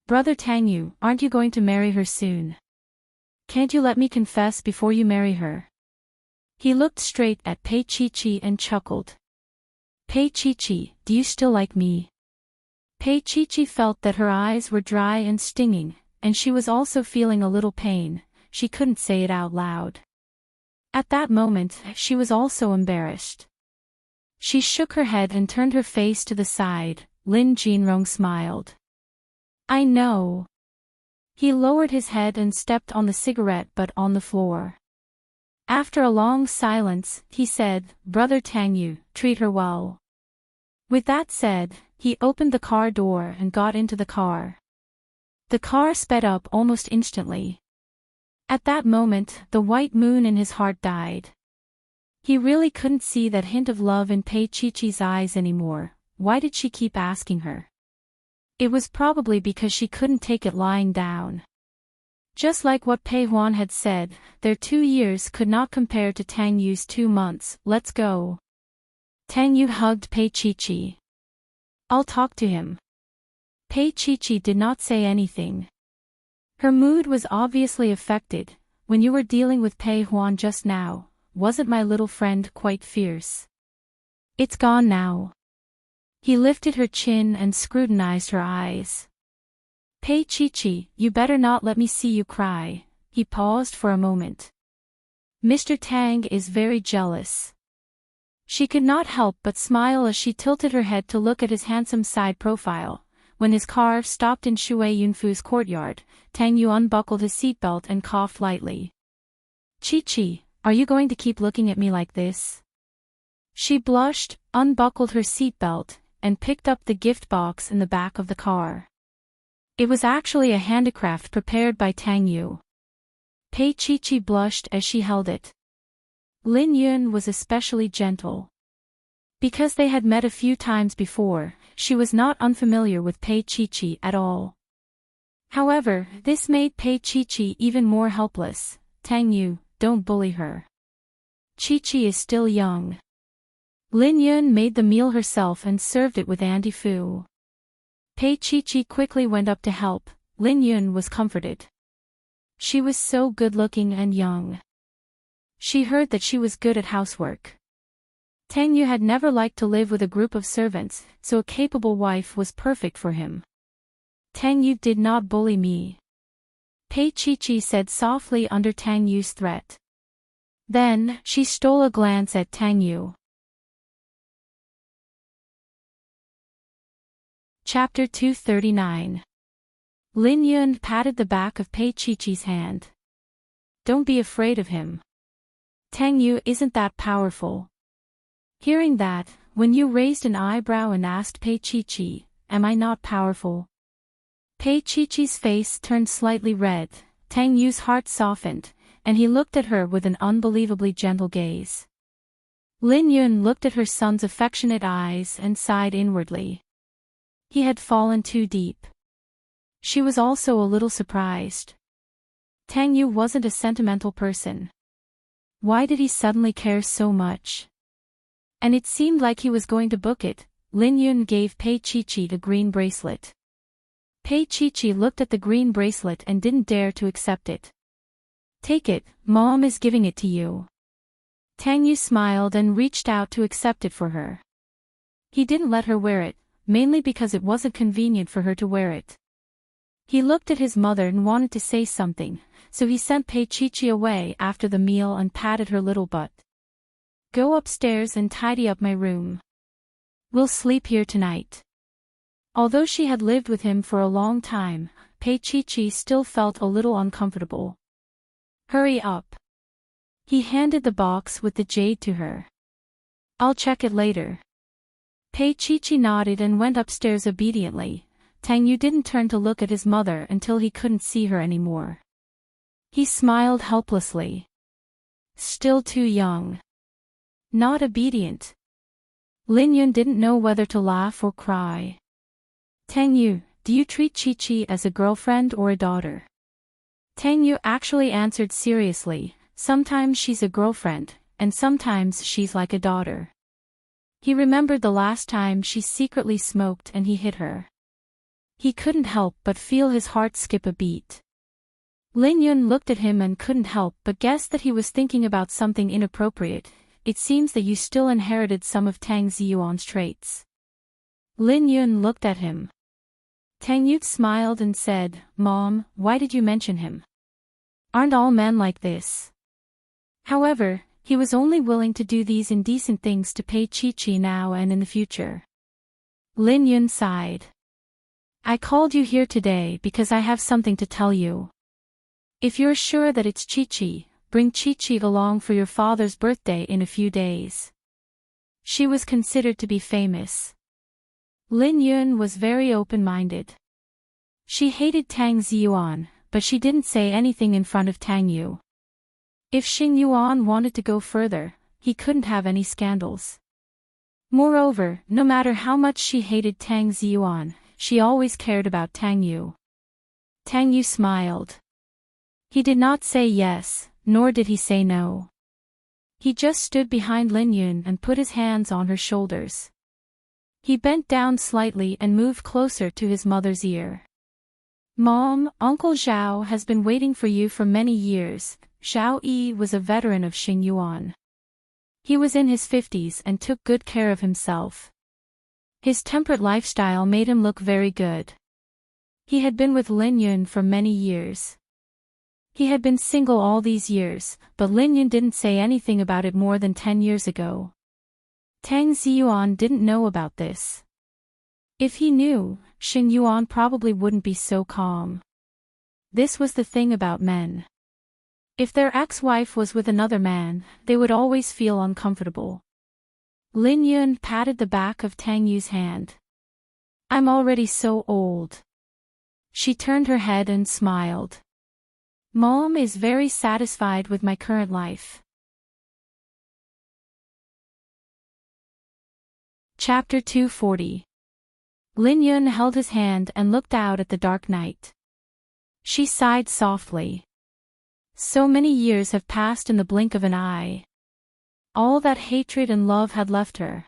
Brother Tang Yu, aren't you going to marry her soon? Can't you let me confess before you marry her? He looked straight at Pei Chi and chuckled. Pei Chi, do you still like me? Pei Chi felt that her eyes were dry and stinging, and she was also feeling a little pain. She couldn't say it out loud. At that moment, she was also embarrassed. She shook her head and turned her face to the side. Lin Jinrong smiled. I know. He lowered his head and stepped on the cigarette butt on the floor. After a long silence, he said, Brother Tang Yu, treat her well. With that said, he opened the car door and got into the car. The car sped up almost instantly. At that moment, the white moon in his heart died. He really couldn't see that hint of love in Pei Chi's eyes anymore. Why did she keep asking her? It was probably because she couldn't take it lying down. Just like what Pei Huan had said, their 2 years could not compare to Tang Yu's 2 months. Let's go. Tang Yu hugged Pei Chi. I'll talk to him. Pei Chi did not say anything. Her mood was obviously affected. When you were dealing with Pei Huan just now, wasn't my little friend quite fierce? It's gone now. He lifted her chin and scrutinized her eyes. Pei Chi, you better not let me see you cry. He paused for a moment. Mr. Tang is very jealous. She could not help but smile as she tilted her head to look at his handsome side profile. when his car stopped in Shui Yunfu's courtyard, Tang Yu unbuckled his seatbelt and coughed lightly. "Chi-Chi, are you going to keep looking at me like this?" She blushed, unbuckled her seatbelt, and picked up the gift box in the back of the car. It was actually a handicraft prepared by Tang Yu. Pei Chi-Chi blushed as she held it. Lin Yun was especially gentle. Because they had met a few times before, she was not unfamiliar with Pei Chi-Chi at all. However, this made Pei Chi-Chi even more helpless. "Tang Yu, don't bully her. Chi-Chi is still young." Lin Yun made the meal herself and served it with Auntie Fu. Pei Chi-Chi quickly went up to help. Lin Yun was comforted. She was so good-looking and young. She heard that she was good at housework. Tang Yu had never liked to live with a group of servants, so a capable wife was perfect for him. "Tang Yu did not bully me," Pei Chi-Chi said softly under Tang Yu's threat. Then, she stole a glance at Tang Yu. Chapter 239. Lin Yun patted the back of Pei Chi-Chi's hand. "Don't be afraid of him. Tang Yu isn't that powerful." Hearing that, Wen Yu raised an eyebrow and asked Pei Chi-Chi, "Am I not powerful?" Pei Chi-Chi's face turned slightly red, Tang Yu's heart softened, and he looked at her with an unbelievably gentle gaze. Lin Yun looked at her son's affectionate eyes and sighed inwardly. He had fallen too deep. She was also a little surprised. Tang Yu wasn't a sentimental person. Why did he suddenly care so much? And it seemed like he was going to book it. Lin Yun gave Pei Chi-Chi the green bracelet. Pei Chi-Chi looked at the green bracelet and didn't dare to accept it. "Take it, Mom is giving it to you." Tang Yu smiled and reached out to accept it for her. He didn't let her wear it, mainly because it wasn't convenient for her to wear it. He looked at his mother and wanted to say something, so he sent Pei Chi-Chi away after the meal and patted her little butt. "Go upstairs and tidy up my room. We'll sleep here tonight." Although she had lived with him for a long time, Pei Chi-Chi still felt a little uncomfortable. "Hurry up." He handed the box with the jade to her. "I'll check it later." Pei Chi-Chi nodded and went upstairs obediently. Tang Yu didn't turn to look at his mother until he couldn't see her anymore. He smiled helplessly. Still too young. Not obedient. Lin Yun didn't know whether to laugh or cry. "Tang Yu, do you treat Chi-Chi as a girlfriend or a daughter?" Tang Yu actually answered seriously, "Sometimes she's a girlfriend, and sometimes she's like a daughter." He remembered the last time she secretly smoked and he hit her. He couldn't help but feel his heart skip a beat. Lin Yun looked at him and couldn't help but guess that he was thinking about something inappropriate. "It seems that you still inherited some of Tang Ziyuan's traits." Lin Yun looked at him. Tang Yu smiled and said, "Mom, why did you mention him? Aren't all men like this?" However, he was only willing to do these indecent things to Pei Chi-Chi now and in the future. Lin Yun sighed. "I called you here today because I have something to tell you. If you're sure that it's Chi-Chi, bring Chi-Chi along for your father's birthday in a few days." She was considered to be famous. Lin Yun was very open-minded. She hated Tang Ziyuan, but she didn't say anything in front of Tang Yu. If Xing Yuan wanted to go further, he couldn't have any scandals. Moreover, no matter how much she hated Tang Ziyuan, she always cared about Tang Yu. Tang Yu smiled. He did not say yes, nor did he say no. He just stood behind Lin Yun and put his hands on her shoulders. He bent down slightly and moved closer to his mother's ear. "Mom, Uncle Zhao has been waiting for you for many years." Zhao Yi was a veteran of Xing Yuan. He was in his 50s and took good care of himself. His temperate lifestyle made him look very good. He had been with Lin Yun for many years. He had been single all these years, but Lin Yun didn't say anything about it more than 10 years ago. Tang Ziyuan didn't know about this. If he knew, Xing Yuan probably wouldn't be so calm. This was the thing about men. If their ex-wife was with another man, they would always feel uncomfortable. Lin Yun patted the back of Tang Yu's hand. I'm already so old. She turned her head and smiled. Mom is very satisfied with my current life. Chapter 240. Lin Yun held his hand and looked out at the dark night. She sighed softly. So many years have passed in the blink of an eye. All that hatred and love had left her.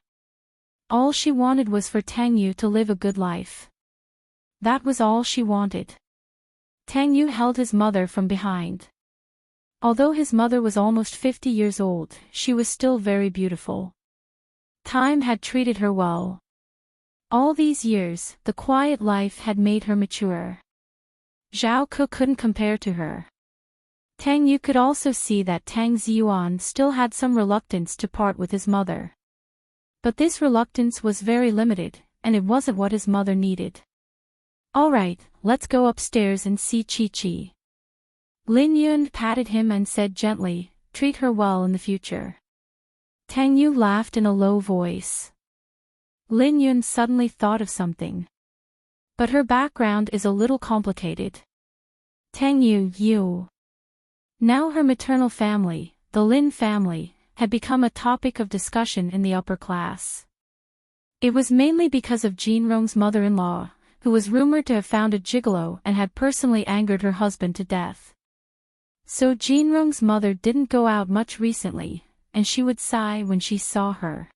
All she wanted was for Tang Yu to live a good life. That was all she wanted. Tang Yu held his mother from behind. Although his mother was almost 50 years old, she was still very beautiful. Time had treated her well. All these years, the quiet life had made her mature. Zhao Ke couldn't compare to her. Tang Yu could also see that Tang Ziyuan still had some reluctance to part with his mother. But this reluctance was very limited, and it wasn't what his mother needed. All right, let's go upstairs and see Chi-Chi. Lin Yun patted him and said gently, treat her well in the future. Tang Yu laughed in a low voice. Lin Yun suddenly thought of something. But her background is a little complicated. Tang Yu. Now her maternal family, the Lin family, had become a topic of discussion in the upper class. It was mainly because of Jin Rong's mother-in-law, who was rumored to have found a gigolo and had personally angered her husband to death. So Jin Rong's mother didn't go out much recently, and she would sigh when she saw her.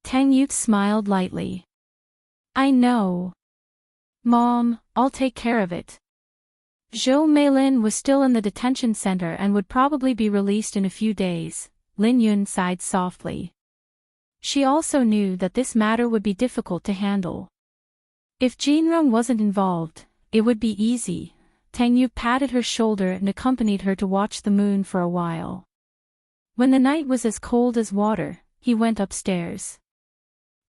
Tang Yu smiled lightly. I know. Mom, I'll take care of it. Zhou Meilin was still in the detention center and would probably be released in a few days. Lin Yun sighed softly. She also knew that this matter would be difficult to handle. If Jinrong wasn't involved, it would be easy. Tang Yu patted her shoulder and accompanied her to watch the moon for a while. When the night was as cold as water, he went upstairs.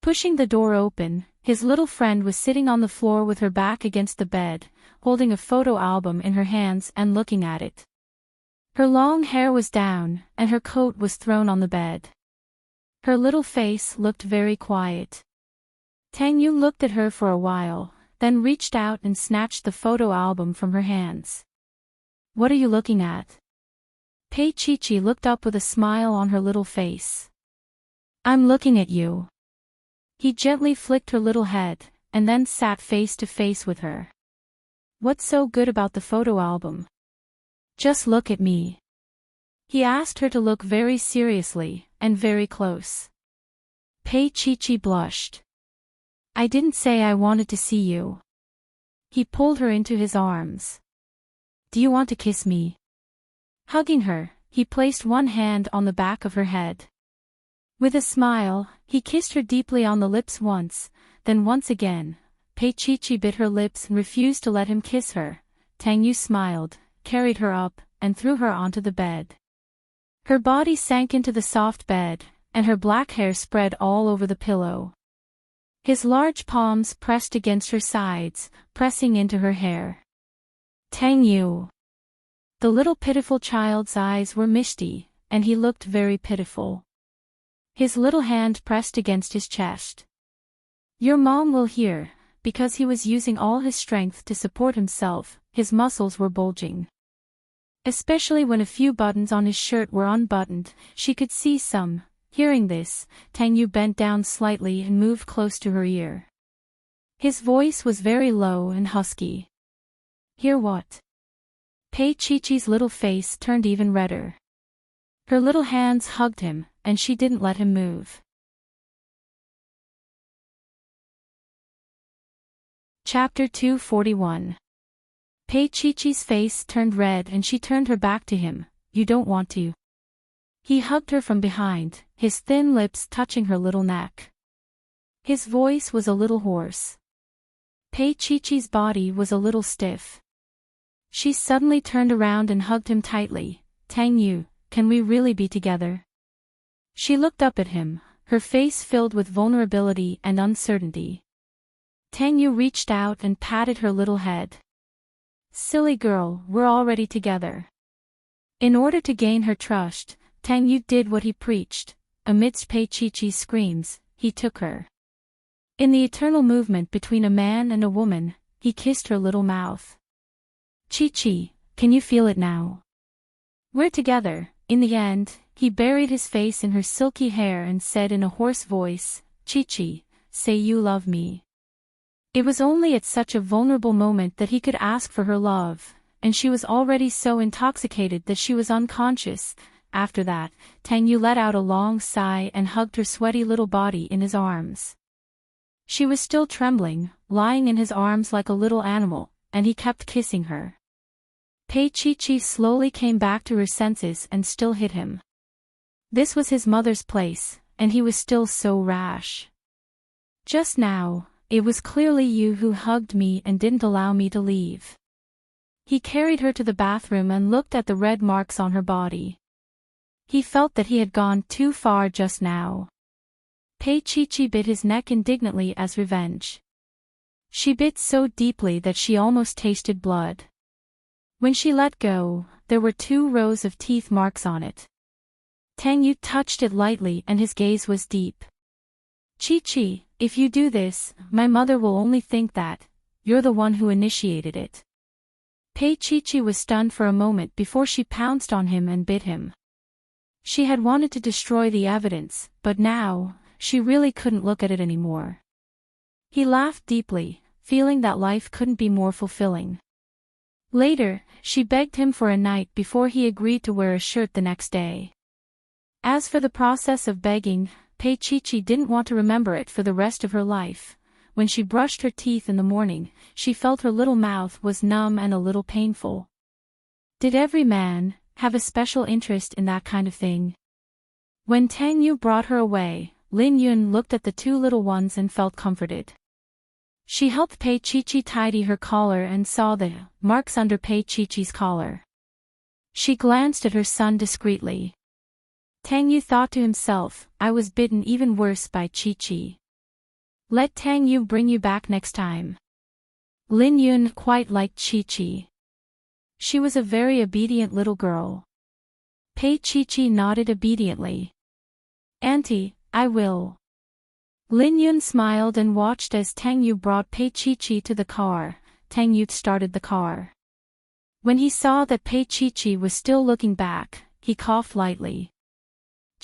Pushing the door open, his little friend was sitting on the floor with her back against the bed, holding a photo album in her hands and looking at it. Her long hair was down, and her coat was thrown on the bed. Her little face looked very quiet. Tang Yu looked at her for a while, then reached out and snatched the photo album from her hands. What are you looking at? Pei Chi-Chi looked up with a smile on her little face. I'm looking at you. He gently flicked her little head, and then sat face to face with her. What's so good about the photo album? Just look at me. He asked her to look very seriously, and very close. Pei Chi-Chi blushed. I didn't say I wanted to see you. He pulled her into his arms. Do you want to kiss me? Hugging her, he placed one hand on the back of her head. With a smile, he kissed her deeply on the lips once, then once again. Pei Chi-Chi bit her lips and refused to let him kiss her. Tang Yu smiled, carried her up, and threw her onto the bed. Her body sank into the soft bed, and her black hair spread all over the pillow. His large palms pressed against her sides, pressing into her hair. Tang Yu. The little pitiful child's eyes were misty, and he looked very pitiful. His little hand pressed against his chest. Your mom will hear. Because he was using all his strength to support himself, his muscles were bulging. Especially when a few buttons on his shirt were unbuttoned, she could see some. Hearing this, Tang Yu bent down slightly and moved close to her ear. His voice was very low and husky. Hear what? Pei Chi-Chi's little face turned even redder. Her little hands hugged him, and she didn't let him move. Chapter 241. Pei Chi-Chi's face turned red and she turned her back to him. You don't want to. He hugged her from behind, his thin lips touching her little neck. His voice was a little hoarse. Pei Chi-Chi's body was a little stiff. She suddenly turned around and hugged him tightly. Tang Yu, can we really be together? She looked up at him, her face filled with vulnerability and uncertainty. Tang Yu reached out and patted her little head. Silly girl, we're already together. In order to gain her trust, Tang Yu did what he preached. Amidst Pei Chi-Chi's screams, he took her. In the eternal movement between a man and a woman, he kissed her little mouth. Chi-Chi, can you feel it now? We're together. In the end, he buried his face in her silky hair and said in a hoarse voice, Chi-Chi, say you love me. It was only at such a vulnerable moment that he could ask for her love, and she was already so intoxicated that she was unconscious. After that, Tang Yu let out a long sigh and hugged her sweaty little body in his arms. She was still trembling, lying in his arms like a little animal, and he kept kissing her. Pei Chi-Chi slowly came back to her senses and still hit him. This was his mother's place, and he was still so rash. Just now, it was clearly you who hugged me and didn't allow me to leave. He carried her to the bathroom and looked at the red marks on her body. He felt that he had gone too far just now. Pei Chi-Chi bit his neck indignantly as revenge. She bit so deeply that she almost tasted blood. When she let go, there were 2 rows of teeth marks on it. Tang Yu touched it lightly and his gaze was deep. Chi-Chi, if you do this, my mother will only think that you're the one who initiated it. Pei Chi-Chi was stunned for a moment before she pounced on him and bit him. She had wanted to destroy the evidence, but now, she really couldn't look at it anymore. He laughed deeply, feeling that life couldn't be more fulfilling. Later, she begged him for a night before he agreed to wear a shirt the next day. As for the process of begging, Pei Chi-Chi didn't want to remember it for the rest of her life. When she brushed her teeth in the morning, she felt her little mouth was numb and a little painful. Did every man have a special interest in that kind of thing? When Tang Yu brought her away, Lin Yun looked at the 2 little ones and felt comforted. She helped Pei Chi-Chi tidy her collar and saw the marks under Pei Chi-Chi's collar. She glanced at her son discreetly. Tang Yu thought to himself, I was bitten even worse by Chi-Chi. Let Tang Yu bring you back next time. Lin Yun quite liked Chi-Chi. She was a very obedient little girl. Pei Chi-Chi nodded obediently. Auntie, I will. Lin Yun smiled and watched as Tang Yu brought Pei Chi-Chi to the car. Tang Yu started the car. When he saw that Pei Chi-Chi was still looking back, he coughed lightly.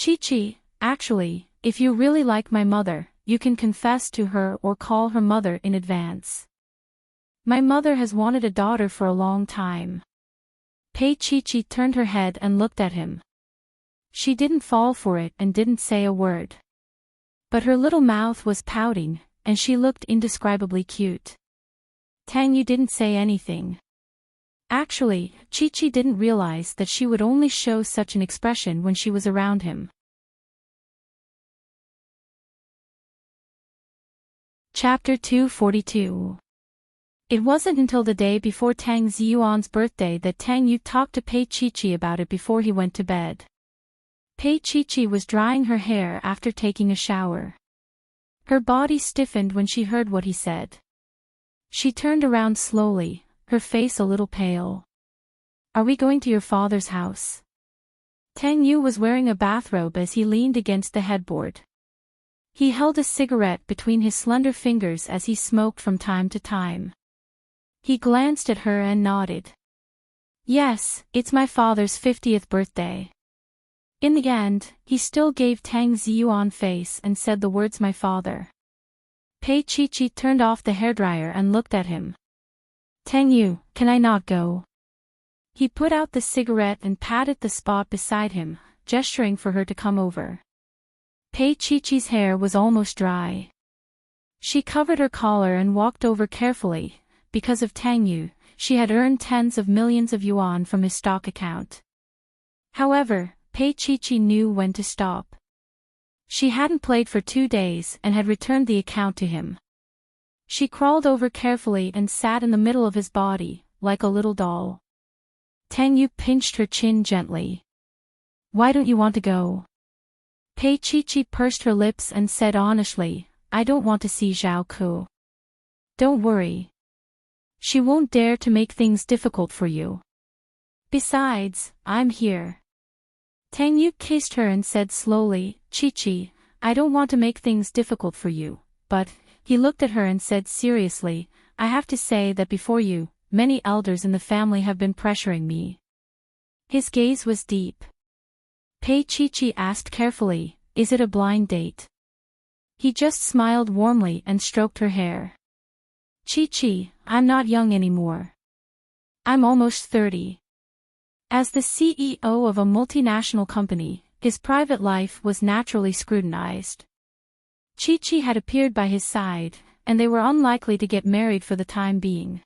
Chi-Chi, actually, if you really like my mother, you can confess to her or call her mother in advance. My mother has wanted a daughter for a long time. Pei Chi-Chi turned her head and looked at him. She didn't fall for it and didn't say a word. But her little mouth was pouting, and she looked indescribably cute. Tang Yu didn't say anything. Actually, Chi-Chi didn't realize that she would only show such an expression when she was around him. Chapter 242. It wasn't until the day before Tang Ziyuan's birthday that Tang Yu talked to Pei Chi-Chi about it before he went to bed. Pei Chi-Chi was drying her hair after taking a shower. Her body stiffened when she heard what he said. She turned around slowly, her face a little pale. Are we going to your father's house? Tang Yu was wearing a bathrobe as he leaned against the headboard. He held a cigarette between his slender fingers as he smoked from time to time. He glanced at her and nodded. Yes, it's my father's 50th birthday. In the end, he still gave Tang Ziyuan face and said the words my father. Pei Chi-Chi turned off the hairdryer and looked at him. Tang Yu, can I not go? He put out the cigarette and patted the spot beside him, gesturing for her to come over. Pei Chi-Chi's hair was almost dry. She covered her collar and walked over carefully. Because of Tang Yu, she had earned tens of millions of yuan from his stock account. However, Pei Chi-Chi knew when to stop. She hadn't played for 2 days and had returned the account to him. She crawled over carefully and sat in the middle of his body, like a little doll. Tang Yu pinched her chin gently. Why don't you want to go? Pei Chi-Chi pursed her lips and said honestly, I don't want to see Zhao Ku. Don't worry. She won't dare to make things difficult for you. Besides, I'm here. Tang Yu kissed her and said slowly, Chi-Chi, I don't want to make things difficult for you, but, he looked at her and said seriously, I have to say that before you, many elders in the family have been pressuring me. His gaze was deep. Pei Chi-Chi asked carefully, is it a blind date? He just smiled warmly and stroked her hair. Chi-Chi, I'm not young anymore. I'm almost 30. As the CEO of a multinational company, his private life was naturally scrutinized. Chi-Chi had appeared by his side, and they were unlikely to get married for the time being.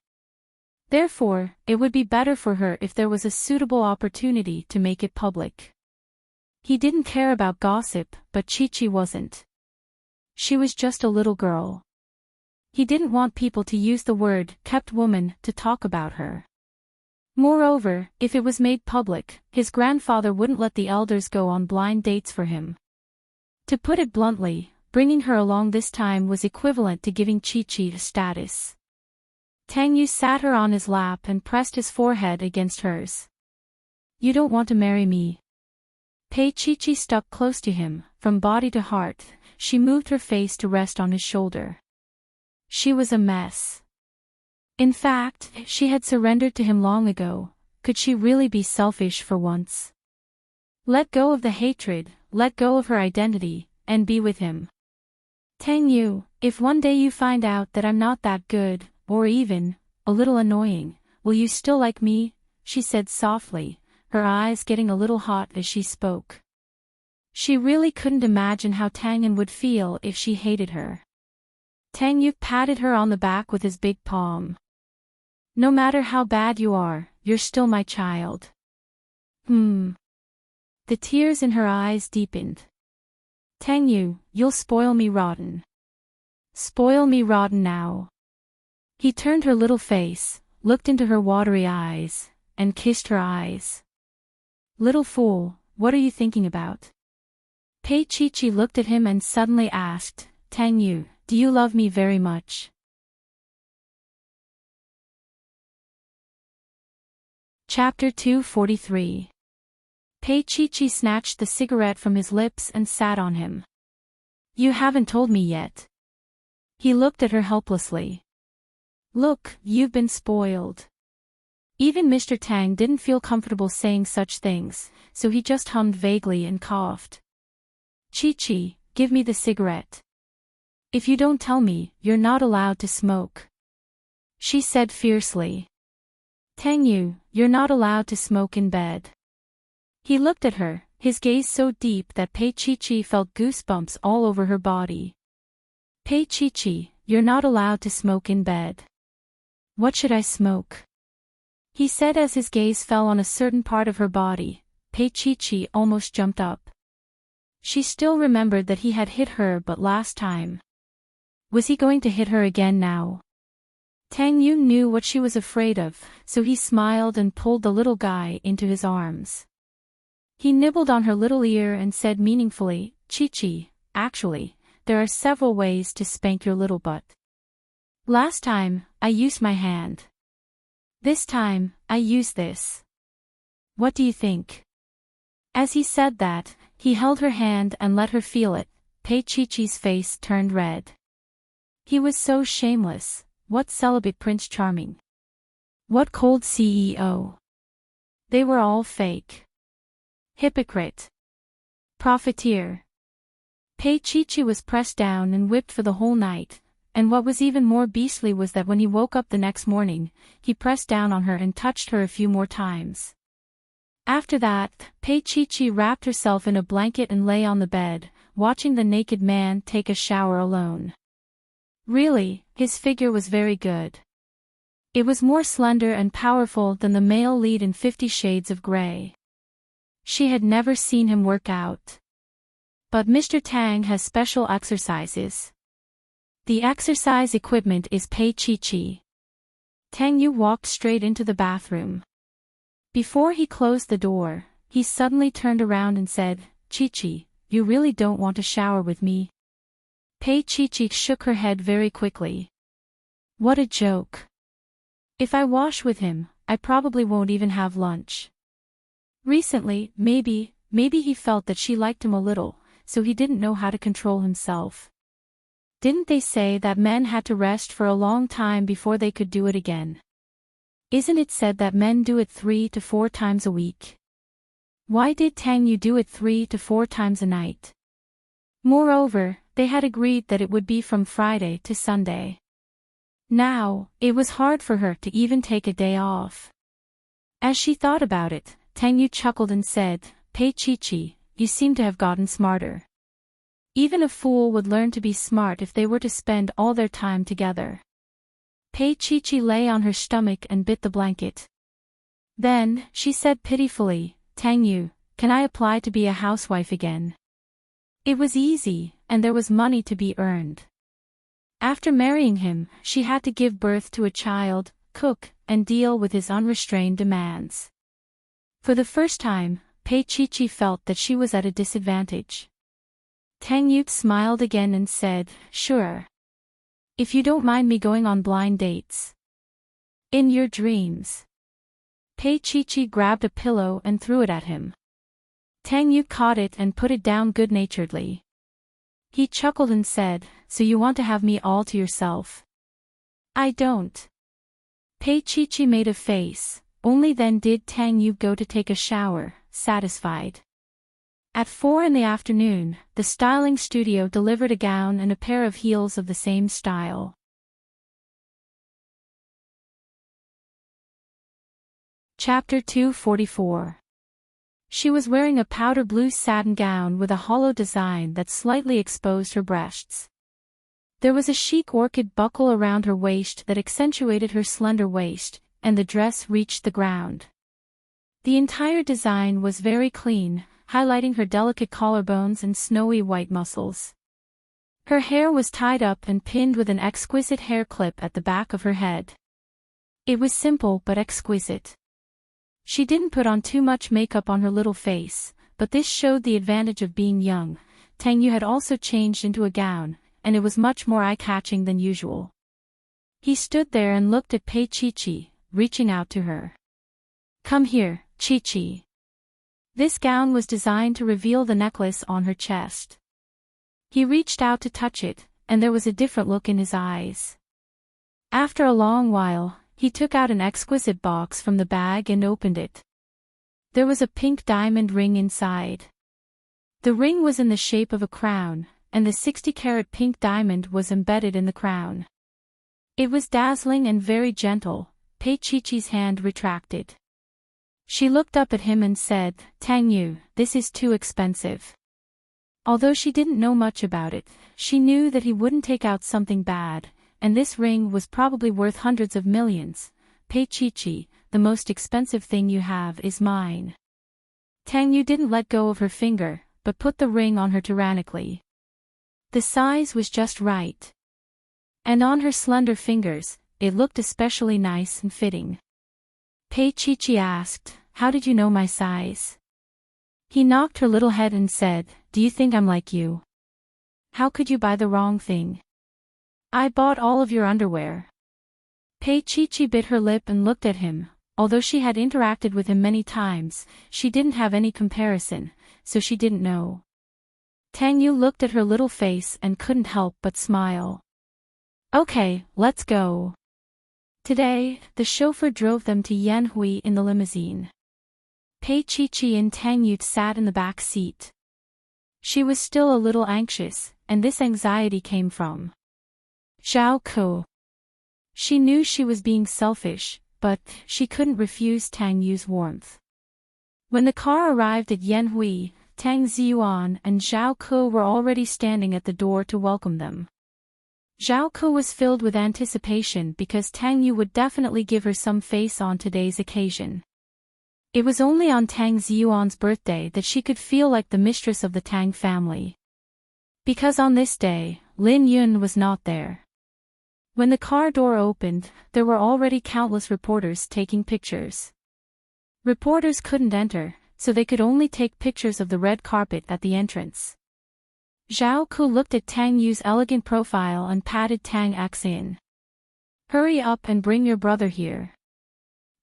Therefore, it would be better for her if there was a suitable opportunity to make it public. He didn't care about gossip, but Chi-Chi wasn't. She was just a little girl. He didn't want people to use the word kept woman to talk about her. Moreover, if it was made public, his grandfather wouldn't let the elders go on blind dates for him. To put it bluntly, bringing her along this time was equivalent to giving Chi-Chi a status. Tang Yu sat her on his lap and pressed his forehead against hers. You don't want to marry me. Pei Chi-Chi stuck close to him, from body to heart, she moved her face to rest on his shoulder. She was a mess. In fact, she had surrendered to him long ago. Could she really be selfish for once? Let go of the hatred, let go of her identity, and be with him. Tang Yu, if one day you find out that I'm not that good, or even, a little annoying, will you still like me? She said softly, her eyes getting a little hot as she spoke. She really couldn't imagine how Tang Yin would feel if she hated her. Tang Yu patted her on the back with his big palm. No matter how bad you are, you're still my child. The tears in her eyes deepened. Tang Yu, you'll spoil me rotten. Spoil me rotten now. He turned her little face, looked into her watery eyes, and kissed her eyes. Little fool, what are you thinking about? Pei Chi-Chi looked at him and suddenly asked, Tang Yu, do you love me very much? Chapter 243. Pei Chi-Chi snatched the cigarette from his lips and sat on him. You haven't told me yet. He looked at her helplessly. Look, you've been spoiled. Even Mr. Tang didn't feel comfortable saying such things, so he just hummed vaguely and coughed. Chi-Chi, give me the cigarette. If you don't tell me, you're not allowed to smoke. She said fiercely. Tang Yu, you're not allowed to smoke in bed. He looked at her, his gaze so deep that Pei Chi-Chi felt goosebumps all over her body. Pei Chi-Chi, you're not allowed to smoke in bed. What should I smoke? He said as his gaze fell on a certain part of her body. Pei Chi-Chi almost jumped up. She still remembered that he had hit her but last time. Was he going to hit her again now? Tang Yu knew what she was afraid of, so he smiled and pulled the little guy into his arms. He nibbled on her little ear and said meaningfully, Chi-Chi, actually, there are several ways to spank your little butt. Last time, I used my hand. This time, I use this. What do you think? As he said that, he held her hand and let her feel it. Pei Chi-Chi's face turned red. He was so shameless. What celibate Prince Charming? What cold CEO? They were all fake. Hypocrite. Profiteer. Pei Chi-Chi was pressed down and whipped for the whole night, and what was even more beastly was that when he woke up the next morning, he pressed down on her and touched her a few more times. After that, Pei Chi-Chi wrapped herself in a blanket and lay on the bed, watching the naked man take a shower alone. Really, his figure was very good. It was more slender and powerful than the male lead in 50 Shades of Grey. She had never seen him work out. But Mr. Tang has special exercises. The exercise equipment is Pei Chi-Chi. Tang Yu walked straight into the bathroom. Before he closed the door, he suddenly turned around and said, Chi-Chi, you really don't want to shower with me? Pei Chi-Chi shook her head very quickly. What a joke. If I wash with him, I probably won't even have lunch. Recently, maybe he felt that she liked him a little, so he didn't know how to control himself. Didn't they say that men had to rest for a long time before they could do it again? Isn't it said that men do it 3 to 4 times a week? Why did Tang Yu do it 3 to 4 times a night? Moreover, they had agreed that it would be from Friday to Sunday. Now, it was hard for her to even take a day off. As she thought about it, Tang Yu chuckled and said, "Pei Chi-Chi, you seem to have gotten smarter. Even a fool would learn to be smart if they were to spend all their time together." Pei Chi-Chi lay on her stomach and bit the blanket. Then, she said pitifully, "Tang Yu, can I apply to be a housewife again?" It was easy, and there was money to be earned. After marrying him, she had to give birth to a child, cook, and deal with his unrestrained demands. For the first time, Pei Chi-Chi felt that she was at a disadvantage. Tang Yu smiled again and said, "Sure. If you don't mind me going on blind dates. In your dreams." Pei Chi-Chi grabbed a pillow and threw it at him. Tang Yu caught it and put it down good-naturedly. He chuckled and said, "So you want to have me all to yourself?" "I don't." Pei Chi-Chi made a face. Only then did Tang Yu go to take a shower, satisfied. At 4 in the afternoon, the styling studio delivered a gown and a pair of heels of the same style. Chapter 244. She was wearing a powder blue satin gown with a hollow design that slightly exposed her breasts. There was a chic orchid buckle around her waist that accentuated her slender waist, and the dress reached the ground. The entire design was very clean, highlighting her delicate collarbones and snowy white muscles. Her hair was tied up and pinned with an exquisite hair clip at the back of her head. It was simple but exquisite. She didn't put on too much makeup on her little face, but this showed the advantage of being young. Tang Yu had also changed into a gown, and it was much more eye-catching than usual. He stood there and looked at Pei Chi-Chi, reaching out to her. "Come here, Chi-Chi." This gown was designed to reveal the necklace on her chest. He reached out to touch it, and there was a different look in his eyes. After a long while, he took out an exquisite box from the bag and opened it. There was a pink diamond ring inside. The ring was in the shape of a crown, and the 60-carat pink diamond was embedded in the crown. It was dazzling and very gentle. Pei Chi-Chi's hand retracted. She looked up at him and said, "Tang Yu, this is too expensive." Although she didn't know much about it, she knew that he wouldn't take out something bad, and this ring was probably worth hundreds of millions. "Pei Chi-Chi, the most expensive thing you have is mine." Tang Yu didn't let go of her finger, but put the ring on her tyrannically. The size was just right. And on her slender fingers, it looked especially nice and fitting. Pei Chi-Chi asked, "How did you know my size?" He knocked her little head and said, "Do you think I'm like you? How could you buy the wrong thing? I bought all of your underwear." Pei Chi-Chi bit her lip and looked at him. Although she had interacted with him many times, she didn't have any comparison, so she didn't know. Tang Yu looked at her little face and couldn't help but smile. "Okay, let's go." Today, the chauffeur drove them to Yanhui in the limousine. Pei Chi-Chi and Tang Yu sat in the back seat. She was still a little anxious, and this anxiety came from Zhao Ke. She knew she was being selfish, but she couldn't refuse Tang Yu's warmth. When the car arrived at Yanhui, Tang Ziyuan and Zhao Ke were already standing at the door to welcome them. Zhao Ke was filled with anticipation because Tang Yu would definitely give her some face on today's occasion. It was only on Tang Ziyuan's birthday that she could feel like the mistress of the Tang family. Because on this day, Lin Yun was not there. When the car door opened, there were already countless reporters taking pictures. Reporters couldn't enter, so they could only take pictures of the red carpet at the entrance. Zhao Ke looked at Tang Yu's elegant profile and patted Tang X in. Hurry up and bring your brother here.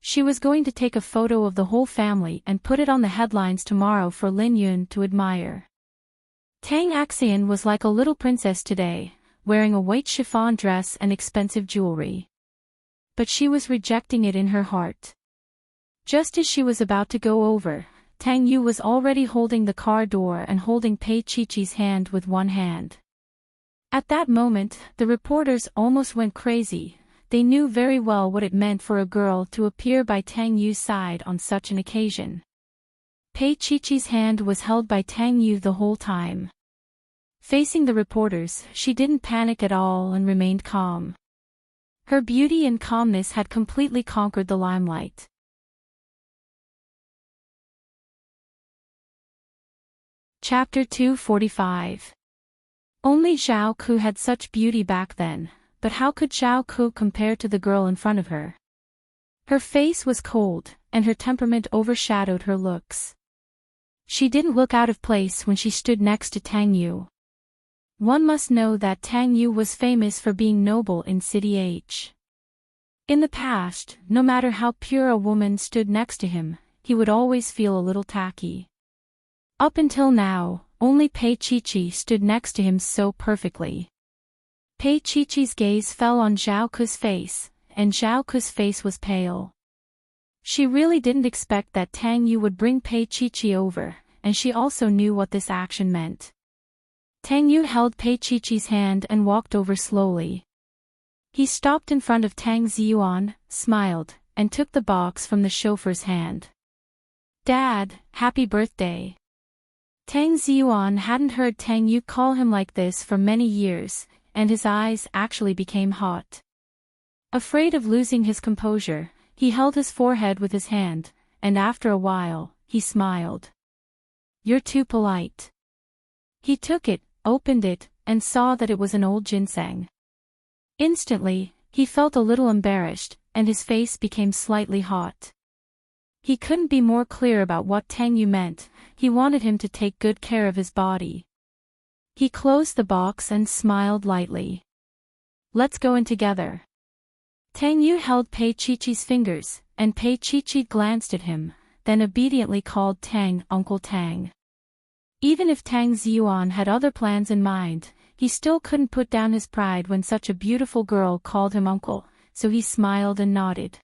She was going to take a photo of the whole family and put it on the headlines tomorrow for Lin Yun to admire. Tang Axian was like a little princess today, wearing a white chiffon dress and expensive jewelry. But she was rejecting it in her heart. Just as she was about to go over, Tang Yu was already holding the car door and holding Pei Chi-Chi's hand with one hand. At that moment, the reporters almost went crazy. They knew very well what it meant for a girl to appear by Tang Yu's side on such an occasion. Pei Chi-Chi's hand was held by Tang Yu the whole time. Facing the reporters, she didn't panic at all and remained calm. Her beauty and calmness had completely conquered the limelight. Chapter 245. Only Zhao Ku had such beauty back then, but how could Zhao Ku compare to the girl in front of her? Her face was cold, and her temperament overshadowed her looks. She didn't look out of place when she stood next to Tang Yu. One must know that Tang Yu was famous for being noble in City H. In the past, no matter how pure a woman stood next to him, he would always feel a little tacky. Up until now, only Pei Chi-Chi stood next to him so perfectly. Pei Chi-Chi's gaze fell on Zhao Ku's face, and Zhao Ku's face was pale. She really didn't expect that Tang Yu would bring Pei Chi-Chi over, and she also knew what this action meant. Tang Yu held Pei Chi-Chi's hand and walked over slowly. He stopped in front of Tang Ziyuan, smiled, and took the box from the chauffeur's hand. "Dad, happy birthday." Tang Ziyuan hadn't heard Tang Yu call him like this for many years, and his eyes actually became hot. Afraid of losing his composure, he held his forehead with his hand, and after a while, he smiled. "You're too polite." He took it, opened it, and saw that it was an old ginseng. Instantly, he felt a little embarrassed, and his face became slightly hot. He couldn't be more clear about what Tang Yu meant. He wanted him to take good care of his body. He closed the box and smiled lightly. "Let's go in together." Tang Yu held Pei Chi-Chi's fingers, and Pei Chi-Chi glanced at him, then obediently called Tang Uncle Tang. Even if Tang Ziyuan had other plans in mind, he still couldn't put down his pride when such a beautiful girl called him uncle, so he smiled and nodded.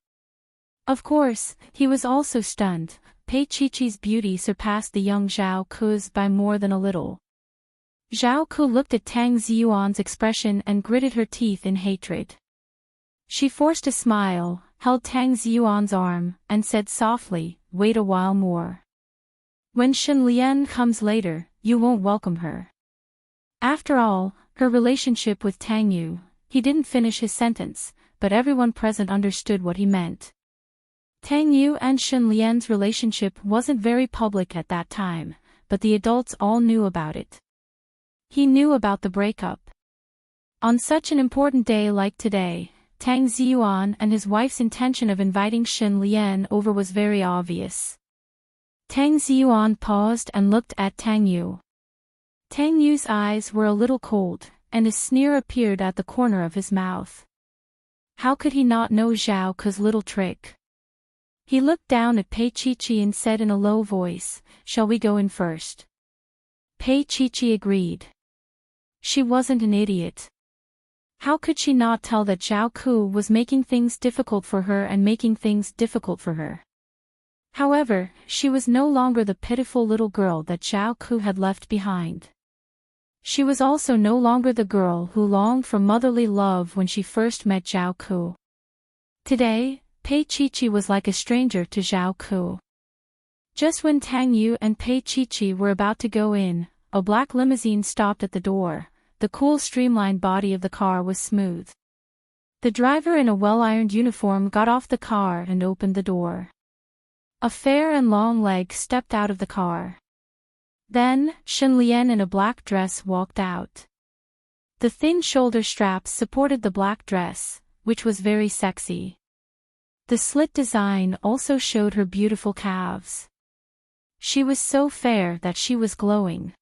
Of course, he was also stunned. Pei Chi-Chi's beauty surpassed the young Zhao Ku's by more than a little. Zhao Ku looked at Tang Ziyuan's expression and gritted her teeth in hatred. She forced a smile, held Tang Ziyuan's arm, and said softly, "Wait a while more. When Shen Lian comes later, you won't welcome her." After all, her relationship with Tang Yu, he didn't finish his sentence, but everyone present understood what he meant. Tang Yu and Shen Lian's relationship wasn't very public at that time, but the adults all knew about it. He knew about the breakup. On such an important day like today, Tang Ziyuan and his wife's intention of inviting Shen Lian over was very obvious. Tang Ziyuan paused and looked at Tang Yu. Tang Yu's eyes were a little cold, and a sneer appeared at the corner of his mouth. How could he not know Zhao Ku's little trick? He looked down at Pei Chi-Chi and said in a low voice, "Shall we go in first?" Pei Chi-Chi agreed. She wasn't an idiot. How could she not tell that Zhao Ku was making things difficult for her and making things difficult for her? However, she was no longer the pitiful little girl that Zhao Ku had left behind. She was also no longer the girl who longed for motherly love when she first met Zhao Ku. Today, Pei Chi-Chi was like a stranger to Zhao Ku. Just when Tang Yu and Pei Chi-Chi were about to go in, a black limousine stopped at the door. The cool streamlined body of the car was smooth. The driver in a well-ironed uniform got off the car and opened the door. A fair and long leg stepped out of the car. Then, Shen Lian in a black dress walked out. The thin shoulder straps supported the black dress, which was very sexy. The slit design also showed her beautiful calves. She was so fair that she was glowing.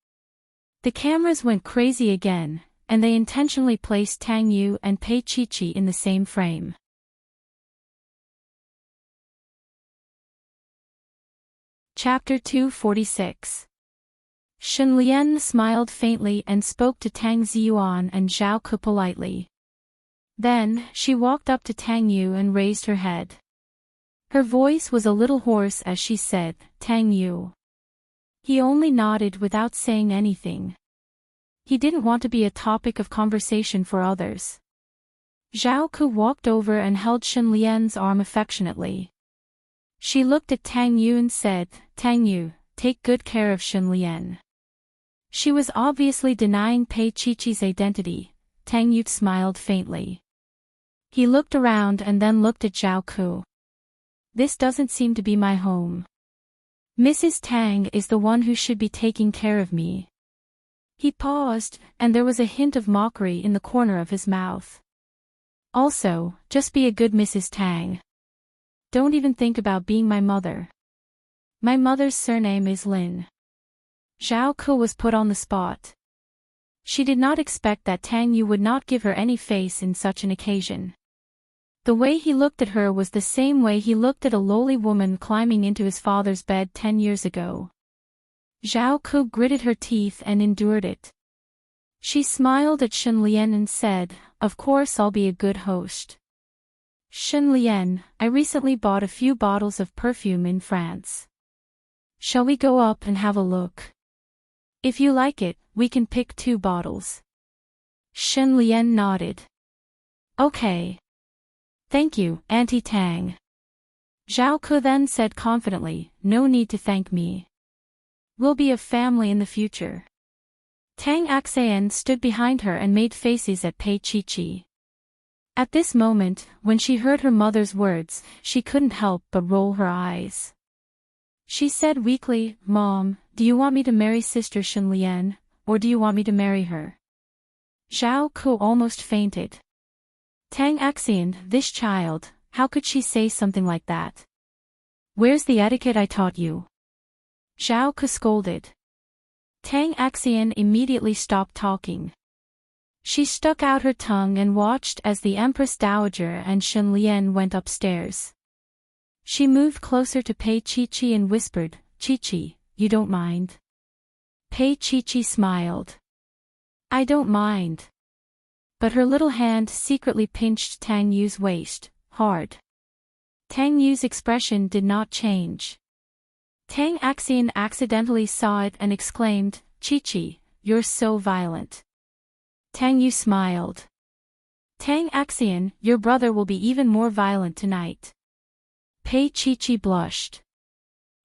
The cameras went crazy again, and they intentionally placed Tang Yu and Pei Chi-Chi in the same frame. Chapter 246. Shen Lian smiled faintly and spoke to Tang Ziyuan and Zhao Ke politely. Then, she walked up to Tang Yu and raised her head. Her voice was a little hoarse as she said, "Tang Yu." He only nodded without saying anything. He didn't want to be a topic of conversation for others. Zhao Ke walked over and held Shen Lian's arm affectionately. She looked at Tang Yu and said, "Tang Yu, take good care of Shen Lian." She was obviously denying Pei Chi-Chi's identity. Tang Yu smiled faintly. He looked around and then looked at Zhao Ke. "This doesn't seem to be my home. Mrs. Tang is the one who should be taking care of me." He paused, and there was a hint of mockery in the corner of his mouth. "Also, just be a good Mrs. Tang. Don't even think about being my mother. My mother's surname is Lin." Zhao Ke was put on the spot. She did not expect that Tang Yu would not give her any face in such an occasion. The way he looked at her was the same way he looked at a lowly woman climbing into his father's bed 10 years ago. Zhao Ke gritted her teeth and endured it. She smiled at Shen Lian and said, "Of course I'll be a good host. Shen Lian, I recently bought a few bottles of perfume in France. Shall we go up and have a look? If you like it, we can pick 2 bottles." Shen Lian nodded. "Okay. Thank you, Auntie Tang." Zhao Ke then said confidently, "No need to thank me. We'll be a family in the future." Tang Xian stood behind her and made faces at Pei Chi-Chi. At this moment, when she heard her mother's words, she couldn't help but roll her eyes. She said weakly, "Mom, do you want me to marry Sister Shen Lian, or do you want me to marry her?" Zhao Ke almost fainted. Tang Xian, this child, how could she say something like that? "Where's the etiquette I taught you?" Zhao Ke scolded. Tang Xian immediately stopped talking. She stuck out her tongue and watched as the Empress Dowager and Shen Lian went upstairs. She moved closer to Pei Chi-Chi and whispered, "Chi-Chi, you don't mind?" Pei Chi-Chi smiled. "I don't mind." But her little hand secretly pinched Tang Yu's waist, hard. Tang Yu's expression did not change. Tang Xian accidentally saw it and exclaimed, "Chi-Chi, you're so violent." Tang Yu smiled. "Tang Xian, your brother will be even more violent tonight." Pei Chi-Chi blushed.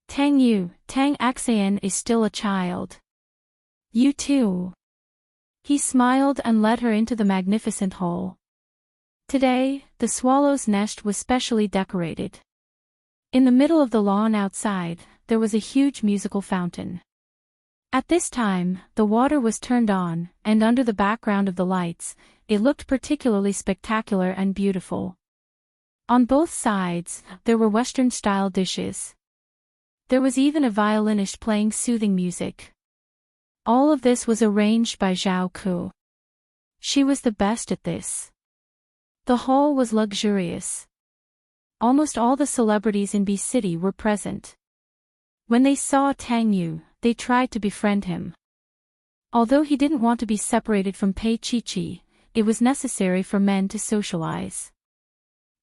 Tang Xian is still a child. You too." He smiled and led her into the magnificent hall. Today, the swallow's nest was specially decorated. In the middle of the lawn outside, there was a huge musical fountain. At this time, the water was turned on, and under the background of the lights, it looked particularly spectacular and beautiful. On both sides, there were Western-style dishes. There was even a violinist playing soothing music. All of this was arranged by Zhao Ke. She was the best at this. The hall was luxurious. Almost all the celebrities in B City were present. When they saw Tang Yu, they tried to befriend him. Although he didn't want to be separated from Pei Chi-Chi, it was necessary for men to socialize.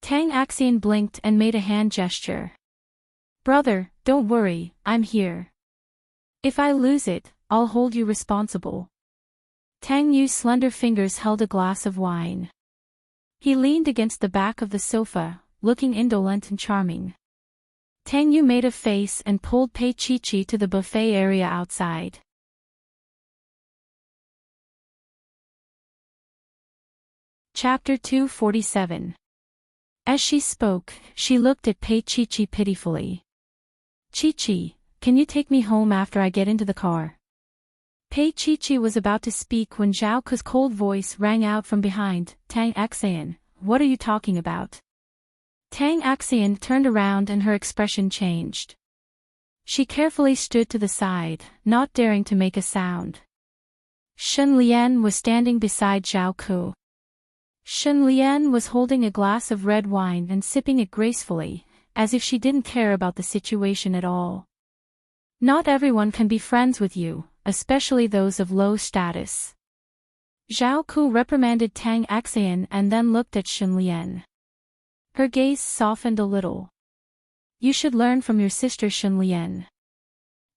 Tang Xian blinked and made a hand gesture. "Brother, don't worry, I'm here. If I lose it, I'll hold you responsible." Tang Yu's slender fingers held a glass of wine. He leaned against the back of the sofa, looking indolent and charming. Tang Yu made a face and pulled Pei Chi-Chi to the buffet area outside. Chapter 247. As she spoke, she looked at Pei Chi-Chi pitifully. "Chi-Chi, can you take me home after I get into the car?" Pei Chi-Chi was about to speak when Zhao Ke's cold voice rang out from behind, "Tang Xian, what are you talking about?" Tang Xian turned around and her expression changed. She carefully stood to the side, not daring to make a sound. Shen Lian was standing beside Zhao Ku. Shen Lian was holding a glass of red wine and sipping it gracefully, as if she didn't care about the situation at all. Not everyone can be friends with you, especially those of low status. Zhao Ku reprimanded Tang Xian and then looked at Shen Lian. Her gaze softened a little. You should learn from your sister Shen Lian.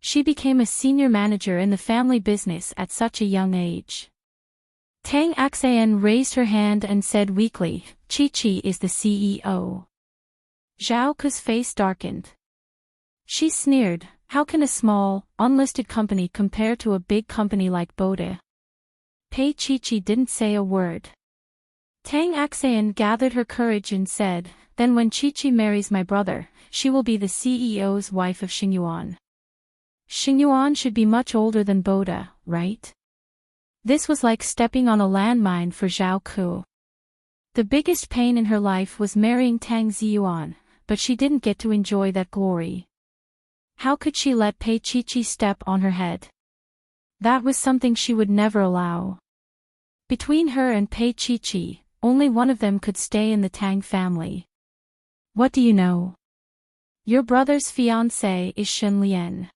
She became a senior manager in the family business at such a young age. Tang Xian raised her hand and said weakly, Chi-Chi is the CEO. Zhao Ku's face darkened. She sneered, how can a small, unlisted company compare to a big company like Boda? Pei Chi-Chi didn't say a word. Tang Xian gathered her courage and said, then when Chi-Chi marries my brother, she will be the CEO's wife of Xingyuan. Xingyuan should be much older than Boda, right? This was like stepping on a landmine for Zhao Ku. The biggest pain in her life was marrying Tang Ziyuan, but she didn't get to enjoy that glory. How could she let Pei Chi-Chi step on her head? That was something she would never allow. Between her and Pei Chi-Chi, only one of them could stay in the Tang family. What do you know? Your brother's fiancée is Shen Lian.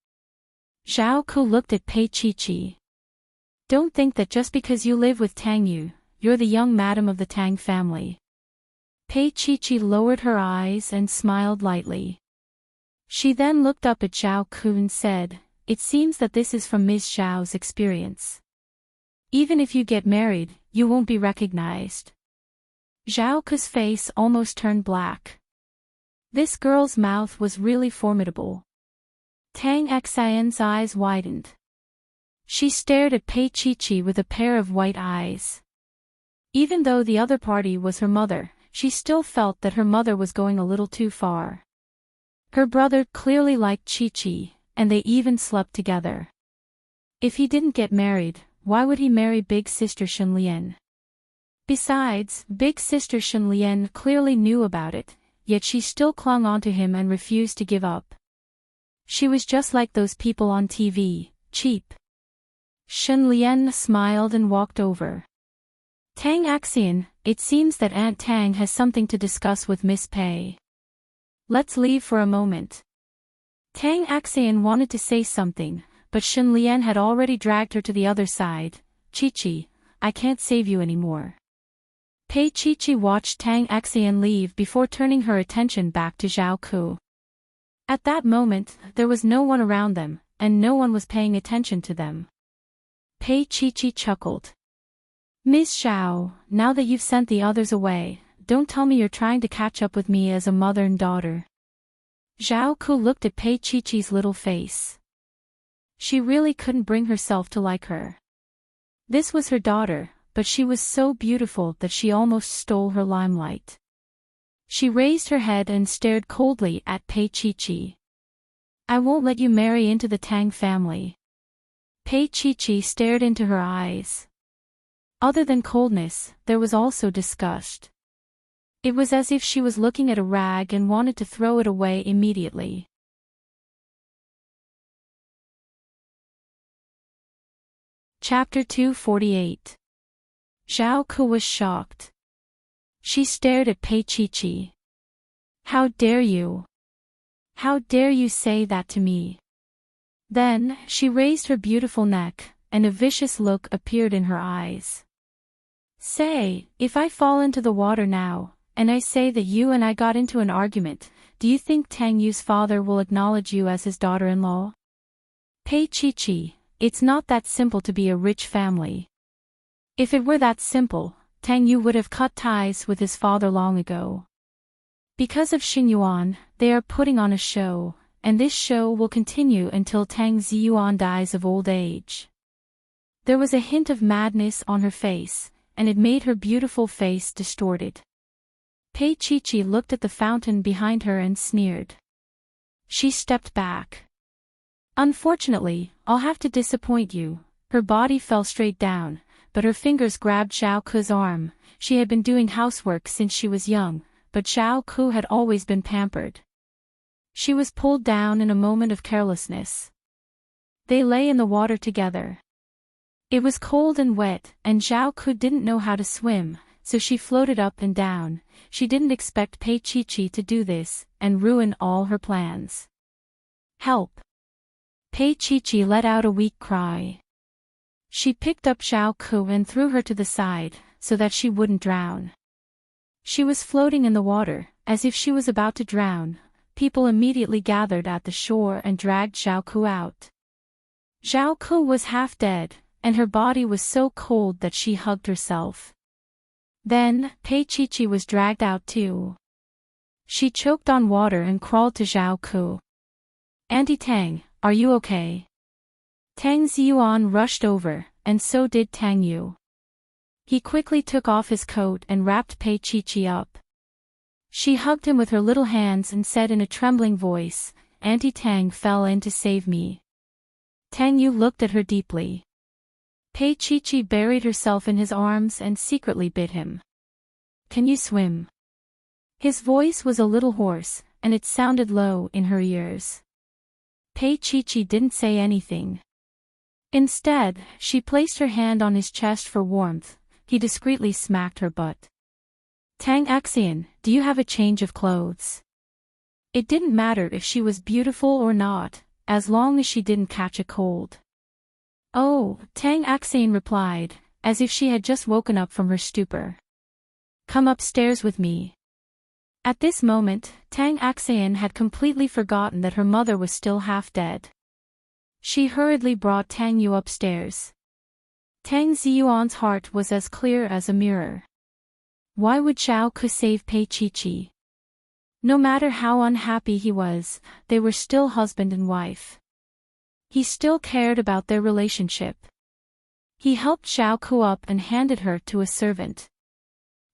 Zhao Ku looked at Pei Chi-Chi. Don't think that just because you live with Tang Yu, you're the young madam of the Tang family. Pei Chi-Chi lowered her eyes and smiled lightly. She then looked up at Zhao Ku and said, it seems that this is from Ms. Zhao's experience. Even if you get married, you won't be recognized. Zhao Ku's face almost turned black. This girl's mouth was really formidable. Tang Xian's eyes widened. She stared at Pei Chi-Chi with a pair of white eyes. Even though the other party was her mother, she still felt that her mother was going a little too far. Her brother clearly liked Chi-Chi, and they even slept together. If he didn't get married, why would he marry big sister Shen Lian? Besides, big sister Shen Lian clearly knew about it, yet she still clung onto him and refused to give up. She was just like those people on TV, cheap. Shen Lian smiled and walked over. Tang Xian, it seems that Aunt Tang has something to discuss with Miss Pei. Let's leave for a moment. Tang Xian wanted to say something, but Shen Lian had already dragged her to the other side. Chi-Chi, I can't save you anymore. Pei Chi-Chi watched Tang Xian leave before turning her attention back to Zhao Ku. At that moment, there was no one around them, and no one was paying attention to them. Pei Chi-Chi chuckled. Ms. Zhao, now that you've sent the others away, don't tell me you're trying to catch up with me as a mother and daughter. Zhao Ku looked at Pei Chi-Chi's little face. She really couldn't bring herself to like her. This was her daughter, but she was so beautiful that she almost stole her limelight. She raised her head and stared coldly at Pei Chi-Chi. I won't let you marry into the Tang family. Pei Chi-Chi stared into her eyes. Other than coldness, there was also disgust. It was as if she was looking at a rag and wanted to throw it away immediately. Chapter 248. Zhao Ku was shocked. She stared at Pei Chi-Chi. How dare you? How dare you say that to me? Then, she raised her beautiful neck, and a vicious look appeared in her eyes. Say, if I fall into the water now, and I say that you and I got into an argument, do you think Tang Yu's father will acknowledge you as his daughter-in-law? Pei Chi-Chi, it's not that simple to be a rich family. If it were that simple, Tang Yu would have cut ties with his father long ago. Because of Xingyuan, they are putting on a show, and this show will continue until Tang Ziyuan dies of old age. There was a hint of madness on her face, and it made her beautiful face distorted. Pei Chi-Chi looked at the fountain behind her and sneered. She stepped back. Unfortunately, I'll have to disappoint you. Her body fell straight down, but her fingers grabbed Zhao Ku's arm. She had been doing housework since she was young, but Zhao Ku had always been pampered. She was pulled down in a moment of carelessness. They lay in the water together. It was cold and wet, and Zhao Ku didn't know how to swim, so she floated up and down. She didn't expect Pei Chi-Chi to do this, and ruin all her plans. Help! Pei Chi-Chi let out a weak cry. She picked up Zhao Ku and threw her to the side, so that she wouldn't drown. She was floating in the water, as if she was about to drown. People immediately gathered at the shore and dragged Zhao Ku out. Zhao Ku was half dead, and her body was so cold that she hugged herself. Then, Pei Chi-Chi was dragged out too. She choked on water and crawled to Zhao Ku. "Auntie Tang, are you okay?" Tang Ziyuan rushed over, and so did Tang Yu. He quickly took off his coat and wrapped Pei Chi-Chi up. She hugged him with her little hands and said in a trembling voice, "Auntie Tang fell in to save me." Tang Yu looked at her deeply. Pei Chi-Chi buried herself in his arms and secretly bit him. "Can you swim?" His voice was a little hoarse, and it sounded low in her ears. Pei Chi-Chi didn't say anything. Instead, she placed her hand on his chest for warmth. He discreetly smacked her butt. "Tang Axian, do you have a change of clothes?" It didn't matter if she was beautiful or not, as long as she didn't catch a cold. "Oh," Tang Axian replied, as if she had just woken up from her stupor. "Come upstairs with me." At this moment, Tang Axian had completely forgotten that her mother was still half dead. She hurriedly brought Tang Yu upstairs. Tang Ziyuan's heart was as clear as a mirror. Why would Zhao Ku save Pei Chi-Chi? No matter how unhappy he was, they were still husband and wife. He still cared about their relationship. He helped Zhao Ku up and handed her to a servant.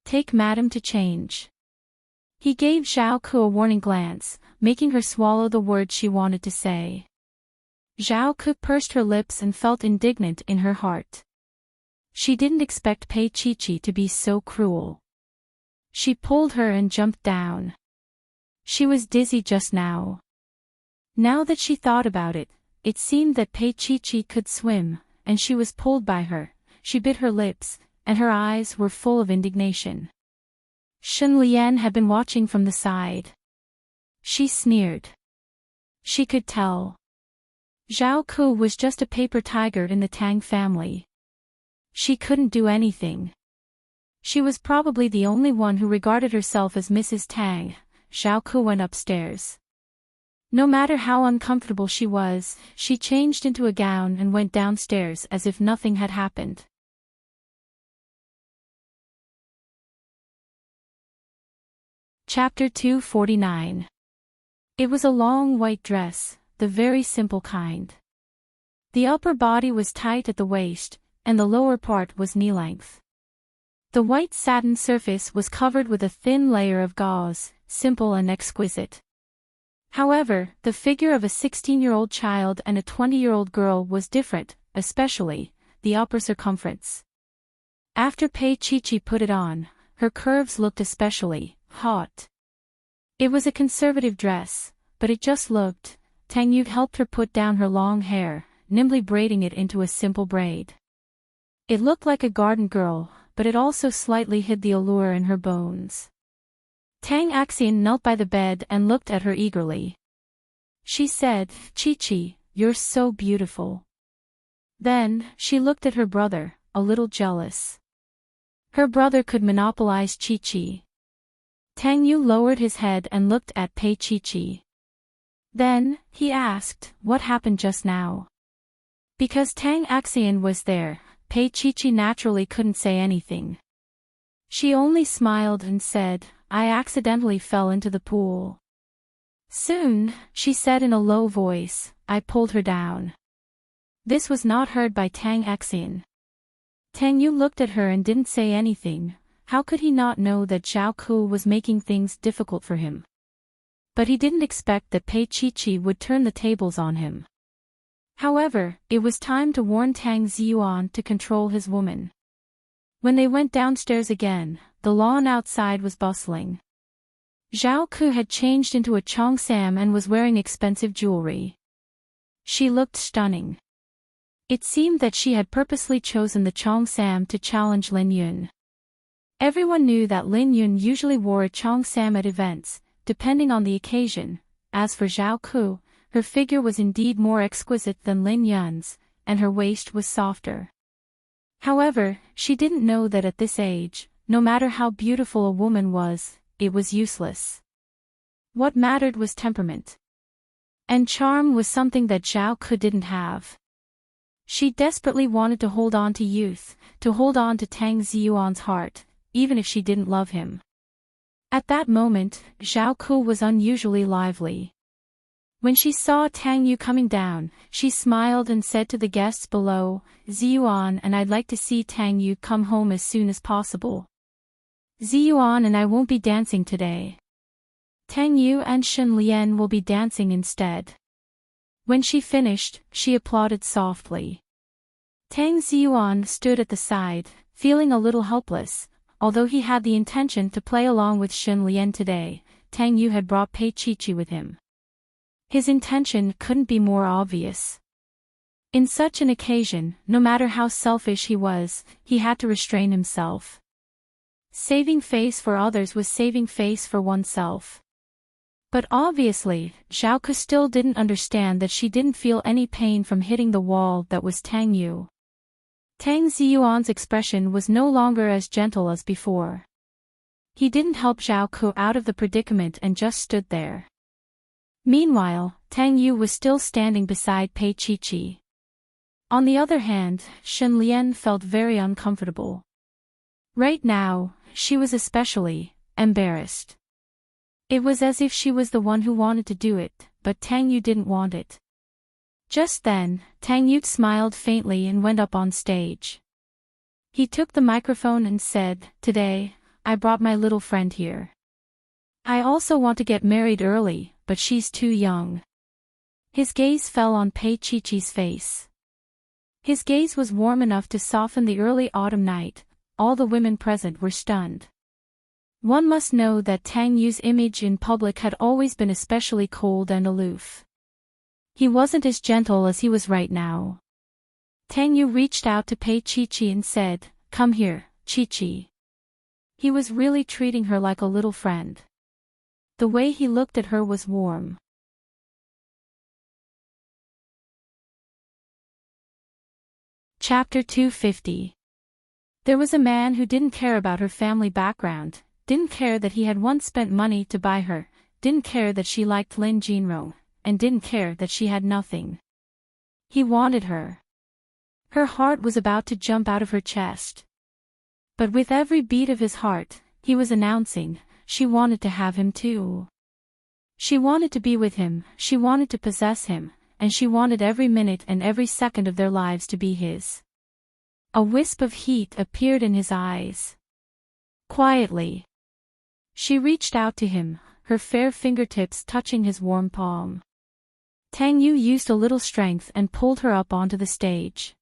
"Take madam to change." He gave Zhao Ku a warning glance, making her swallow the words she wanted to say. Zhao Ku pursed her lips and felt indignant in her heart. She didn't expect Pei Chi-Chi to be so cruel. She pulled her and jumped down. She was dizzy just now. Now that she thought about it, it seemed that Pei Chi-Chi could swim, and she was pulled by her. She bit her lips, and her eyes were full of indignation. Shen Lian had been watching from the side. She sneered. She could tell. Zhao Ku was just a paper tiger in the Tang family. She couldn't do anything. She was probably the only one who regarded herself as Mrs. Tang. Zhao Ku went upstairs. No matter how uncomfortable she was, she changed into a gown and went downstairs as if nothing had happened. Chapter 249. It was a long white dress, the very simple kind. The upper body was tight at the waist, and the lower part was knee-length. The white satin surface was covered with a thin layer of gauze, simple and exquisite. However, the figure of a 16-year-old child and a 20-year-old girl was different, especially the upper circumference. After Pei Chi-Chi put it on, her curves looked especially hot. It was a conservative dress, but it just looked. Tang Yu helped her put down her long hair, nimbly braiding it into a simple braid. It looked like a garden girl, but it also slightly hid the allure in her bones. Tang Axian knelt by the bed and looked at her eagerly. She said, "Chi-Chi, you're so beautiful." Then, she looked at her brother, a little jealous. Her brother could monopolize Chi-Chi. Tang Yu lowered his head and looked at Pei Chi-Chi. Then, he asked, "What happened just now?" Because Tang Axian was there, Pei Chi-Chi naturally couldn't say anything. She only smiled and said, "I accidentally fell into the pool." "Soon," she said in a low voice, "I pulled her down." This was not heard by Tang Axian. Tang Yu looked at her and didn't say anything. How could he not know that Zhao Ku was making things difficult for him? But he didn't expect that Pei Chi-Chi would turn the tables on him. However, it was time to warn Tang Ziyuan to control his woman. When they went downstairs again, the lawn outside was bustling. Zhao Ku had changed into a Cheongsam and was wearing expensive jewelry. She looked stunning. It seemed that she had purposely chosen the cheongsam to challenge Lin Yun. Everyone knew that Lin Yun usually wore a cheongsam at events, depending on the occasion. As for Zhao Ku, her figure was indeed more exquisite than Lin Yun's, and her waist was softer. However, she didn't know that at this age, no matter how beautiful a woman was, it was useless. What mattered was temperament. And charm was something that Zhao Ku didn't have. She desperately wanted to hold on to youth, to hold on to Tang Ziyuan's heart, even if she didn't love him. At that moment, Zhao Ku was unusually lively. When she saw Tang Yu coming down, she smiled and said to the guests below, "Ziyuan and I'd like to see Tang Yu come home as soon as possible. Ziyuan and I won't be dancing today. Tang Yu and Shen Lian will be dancing instead." When she finished, she applauded softly. Tang Ziyuan stood at the side, feeling a little helpless. Although he had the intention to play along with Shen Lian today, Tang Yu had brought Pei Chi with him. His intention couldn't be more obvious. In such an occasion, no matter how selfish he was, he had to restrain himself. Saving face for others was saving face for oneself. But obviously, Zhao Ku still didn't understand that she didn't feel any pain from hitting the wall that was Tang Yu. Tang Ziyuan's expression was no longer as gentle as before. He didn't help Zhao Ku out of the predicament and just stood there. Meanwhile, Tang Yu was still standing beside Pei Chi. On the other hand, Shen Lian felt very uncomfortable. Right now, she was especially embarrassed. It was as if she was the one who wanted to do it, but Tang Yu didn't want it. Just then, Tang Yu smiled faintly and went up on stage. He took the microphone and said, "Today, I brought my little friend here. I also want to get married early, but she's too young." His gaze fell on Pei Chi-Chi's face. His gaze was warm enough to soften the early autumn night. All the women present were stunned. One must know that Tang Yu's image in public had always been especially cold and aloof. He wasn't as gentle as he was right now. Tang Yu reached out to Pei Chi and said, "Come here, Chi." He was really treating her like a little friend. The way he looked at her was warm. Chapter 250. There was a man who didn't care about her family background, didn't care that he had once spent money to buy her, didn't care that she liked Lin Jinrong, and didn't care that she had nothing. He wanted her. Her heart was about to jump out of her chest. But with every beat of his heart, he was announcing, she wanted to have him too. She wanted to be with him, she wanted to possess him, and she wanted every minute and every second of their lives to be his. A wisp of heat appeared in his eyes. Quietly, she reached out to him, her fair fingertips touching his warm palm. Tang Yu used a little strength and pulled her up onto the stage.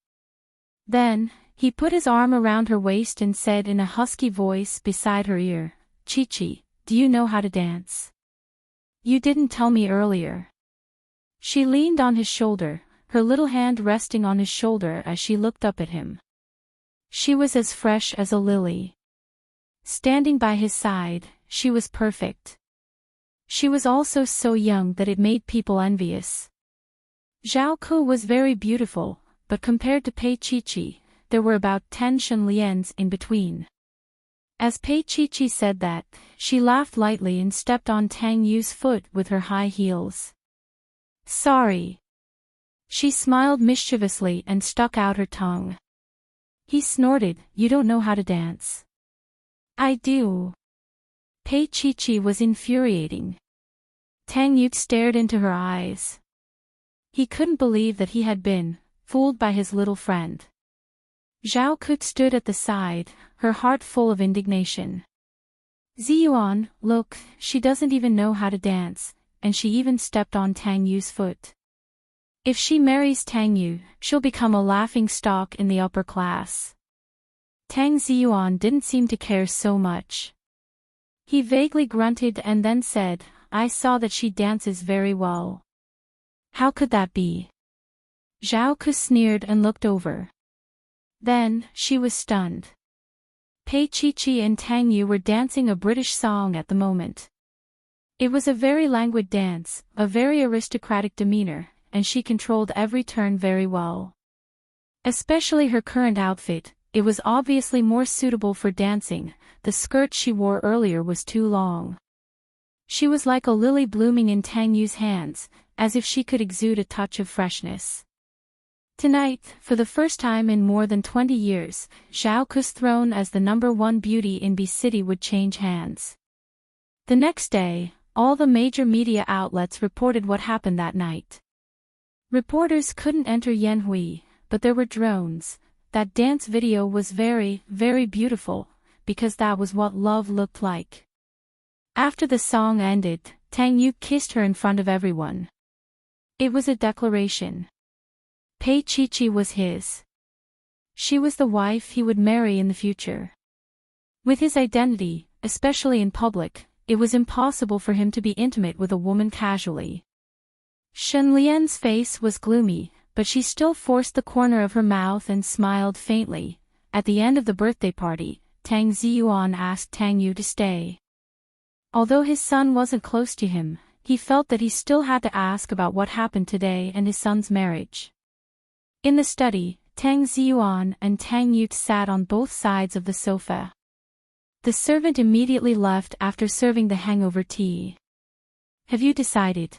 Then, he put his arm around her waist and said in a husky voice beside her ear, "Chi, do you know how to dance? You didn't tell me earlier." She leaned on his shoulder, her little hand resting on his shoulder as she looked up at him. She was as fresh as a lily. Standing by his side, she was perfect. She was also so young that it made people envious. Zhao Ku was very beautiful, but compared to Pei Chi, there were about 10 Shen Lians in between. As Pei Chi said that, she laughed lightly and stepped on Tang Yu's foot with her high heels. "Sorry." She smiled mischievously and stuck out her tongue. He snorted, "You don't know how to dance." "I do." Pei Chi was infuriating. Tang Yu stared into her eyes. He couldn't believe that he had been fooled by his little friend. Zhao Ku stood at the side, her heart full of indignation. "Ziyuan, look, she doesn't even know how to dance, and she even stepped on Tang Yu's foot. If she marries Tang Yu, she'll become a laughing stock in the upper class." Tang Ziyuan didn't seem to care so much. He vaguely grunted and then said, "I saw that she dances very well." "How could that be?" Zhao Ku sneered and looked over. Then, she was stunned. Pei Chi and Tang Yu were dancing a British song at the moment. It was a very languid dance, a very aristocratic demeanor, and she controlled every turn very well. Especially her current outfit, it was obviously more suitable for dancing. The skirt she wore earlier was too long. She was like a lily blooming in Tang Yu's hands, as if she could exude a touch of freshness. Tonight, for the first time in more than 20 years, Zhao Ku's throne as the #1 beauty in B City would change hands. The next day, all the major media outlets reported what happened that night. Reporters couldn't enter Yanhui, but there were drones. That dance video was very, very beautiful, because that was what love looked like. After the song ended, Tang Yu kissed her in front of everyone. It was a declaration. Pei Chi was his. She was the wife he would marry in the future. With his identity, especially in public, it was impossible for him to be intimate with a woman casually. Shen Lian's face was gloomy, but she still forced the corner of her mouth and smiled faintly. At the end of the birthday party, Tang Ziyuan asked Tang Yu to stay. Although his son wasn't close to him, he felt that he still had to ask about what happened today and his son's marriage. In the study, Tang Ziyuan and Tang Yu sat on both sides of the sofa. The servant immediately left after serving the hangover tea. Have you decided?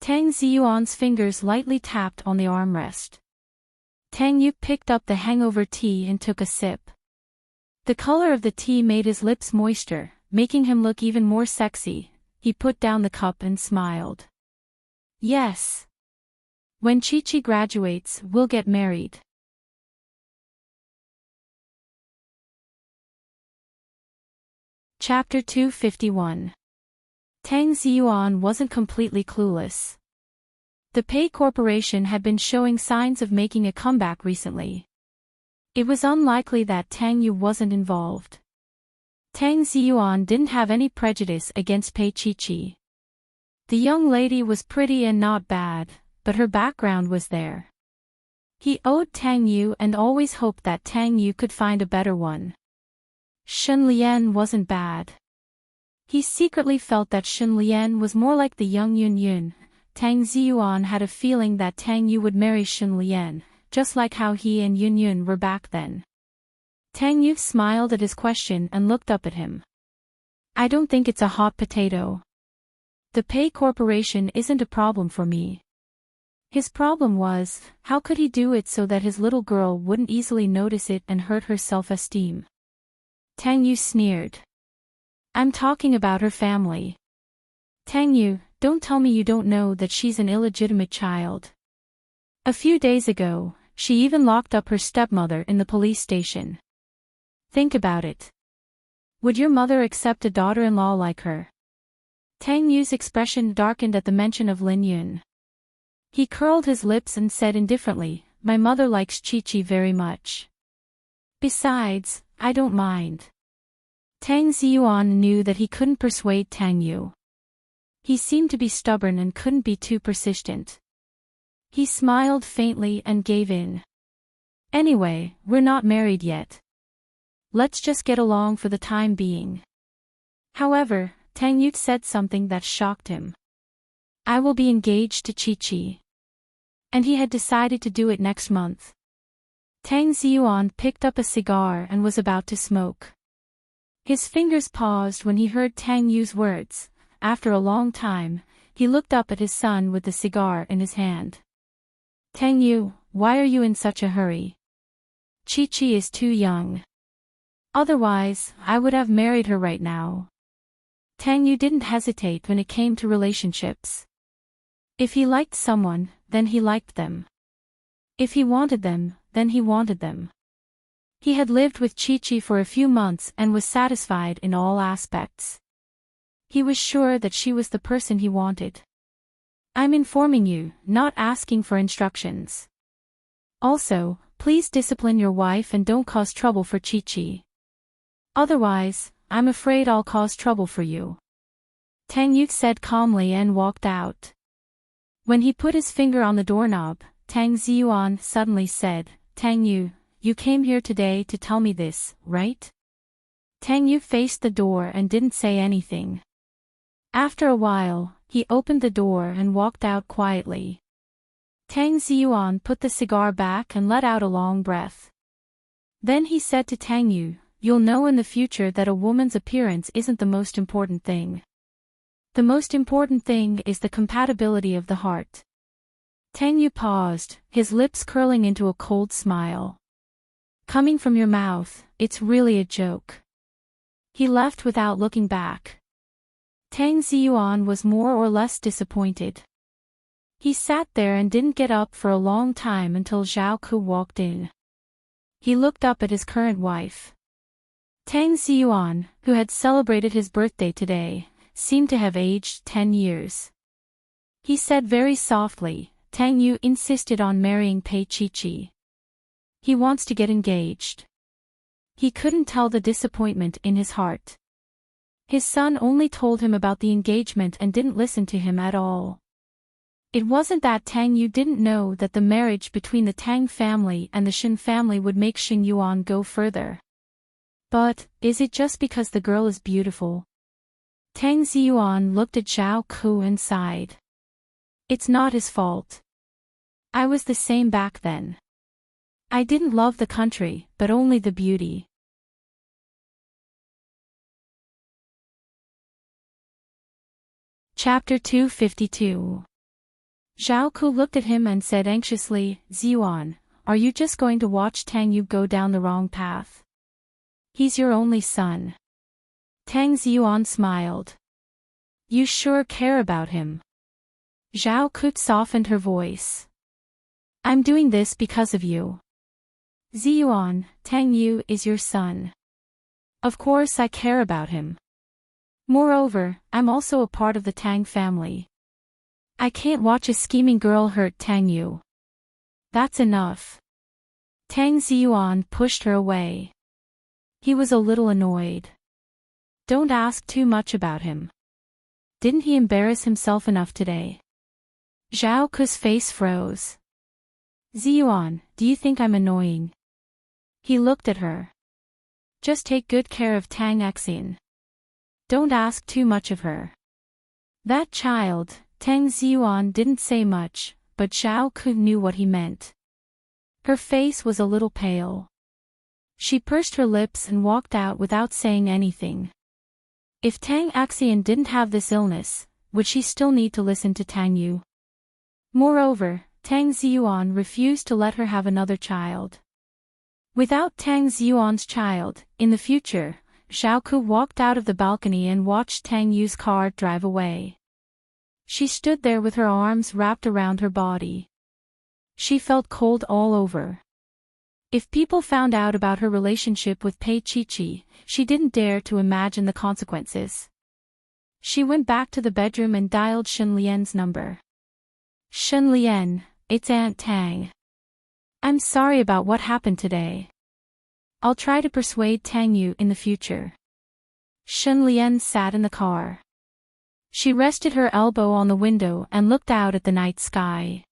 Tang Ziyuan's fingers lightly tapped on the armrest. Tang Yu picked up the hangover tea and took a sip. The color of the tea made his lips moister, making him look even more sexy. He put down the cup and smiled. Yes. When Chi-Chi graduates, we'll get married. Chapter 251. Tang Ziyuan wasn't completely clueless. The Pei Corporation had been showing signs of making a comeback recently. It was unlikely that Tang Yu wasn't involved. Tang Ziyuan didn't have any prejudice against Pei Chi-Chi. The young lady was pretty and not bad, but her background was there. He owed Tang Yu and always hoped that Tang Yu could find a better one. Shen Lian wasn't bad. He secretly felt that Shen Lian was more like the young Yun Yun. Tang Ziyuan had a feeling that Tang Yu would marry Shen Lian, just like how he and Yun Yun were back then. Tang Yu smiled at his question and looked up at him. I don't think it's a hot potato. The Pei Corporation isn't a problem for me. His problem was, how could he do it so that his little girl wouldn't easily notice it and hurt her self-esteem? Tang Yu sneered. I'm talking about her family. Tang Yu, don't tell me you don't know that she's an illegitimate child. A few days ago, she even locked up her stepmother in the police station. Think about it. Would your mother accept a daughter-in-law like her? Tang Yu's expression darkened at the mention of Lin Yun. He curled his lips and said indifferently, my mother likes Chi-Chi very much. Besides, I don't mind. Tang Ziyuan knew that he couldn't persuade Tang Yu. He seemed to be stubborn and couldn't be too persistent. He smiled faintly and gave in. Anyway, we're not married yet. Let's just get along for the time being. However, Tang Yu said something that shocked him. I will be engaged to Chi-Chi. And he had decided to do it next month. Tang Ziyuan picked up a cigar and was about to smoke. His fingers paused when he heard Tang Yu's words. After a long time, he looked up at his son with the cigar in his hand. Tang Yu, why are you in such a hurry? Chi-Chi is too young. Otherwise, I would have married her right now. Tang Yu didn't hesitate when it came to relationships. If he liked someone, then he liked them. If he wanted them, then he wanted them. He had lived with Chi-Chi for a few months and was satisfied in all aspects. He was sure that she was the person he wanted. I'm informing you, not asking for instructions. Also, please discipline your wife and don't cause trouble for Chi-Chi. Otherwise, I'm afraid I'll cause trouble for you. Tang Yu said calmly and walked out. When he put his finger on the doorknob, Tang Ziyuan suddenly said, Tang Yu, you came here today to tell me this, right? Tang Yu faced the door and didn't say anything. After a while, he opened the door and walked out quietly. Tang Ziyuan put the cigar back and let out a long breath. Then he said to Tang Yu, you'll know in the future that a woman's appearance isn't the most important thing. The most important thing is the compatibility of the heart. Tang Yu paused, his lips curling into a cold smile. Coming from your mouth, it's really a joke. He left without looking back. Tang Ziyuan was more or less disappointed. He sat there and didn't get up for a long time until Zhao Ku walked in. He looked up at his current wife. Tang Ziyuan, who had celebrated his birthday today, seemed to have aged 10 years. He said very softly, Tang Yu insisted on marrying Pei Chi-Chi. He wants to get engaged. He couldn't tell the disappointment in his heart. His son only told him about the engagement and didn't listen to him at all. It wasn't that Tang Yu didn't know that the marriage between the Tang family and the Shin family would make Xing Yuan go further. But, is it just because the girl is beautiful? Tang Ziyuan looked at Zhao Ku and sighed. It's not his fault. I was the same back then. I didn't love the country, but only the beauty. Chapter 252. Zhao Ku looked at him and said anxiously, Ziyuan, are you just going to watch Tang Yu go down the wrong path? He's your only son. Tang Ziyuan smiled. You sure care about him. Zhao Ku softened her voice. I'm doing this because of you. Ziyuan, Tang Yu is your son. Of course I care about him. Moreover, I'm also a part of the Tang family. I can't watch a scheming girl hurt Tang Yu. That's enough. Tang Ziyuan pushed her away. He was a little annoyed. Don't ask too much about him. Didn't he embarrass himself enough today? Zhao Ku's face froze. Ziyuan, do you think I'm annoying? He looked at her. Just take good care of Tang Xian. Don't ask too much of her. That child, Tang Ziyuan didn't say much, but Zhao Ku knew what he meant. Her face was a little pale. She pursed her lips and walked out without saying anything. If Tang Xian didn't have this illness, would she still need to listen to Tang Yu? Moreover, Tang Ziyuan refused to let her have another child. Without Tang Ziyuan's child, in the future, Zhao Ku walked out of the balcony and watched Tang Yu's car drive away. She stood there with her arms wrapped around her body. She felt cold all over. If people found out about her relationship with Pei Chi-Chi, she didn't dare to imagine the consequences. She went back to the bedroom and dialed Shen Lian's number. Shen Lian, it's Aunt Tang. I'm sorry about what happened today. I'll try to persuade Tang Yu in the future. Shen Lian sat in the car. She rested her elbow on the window and looked out at the night sky.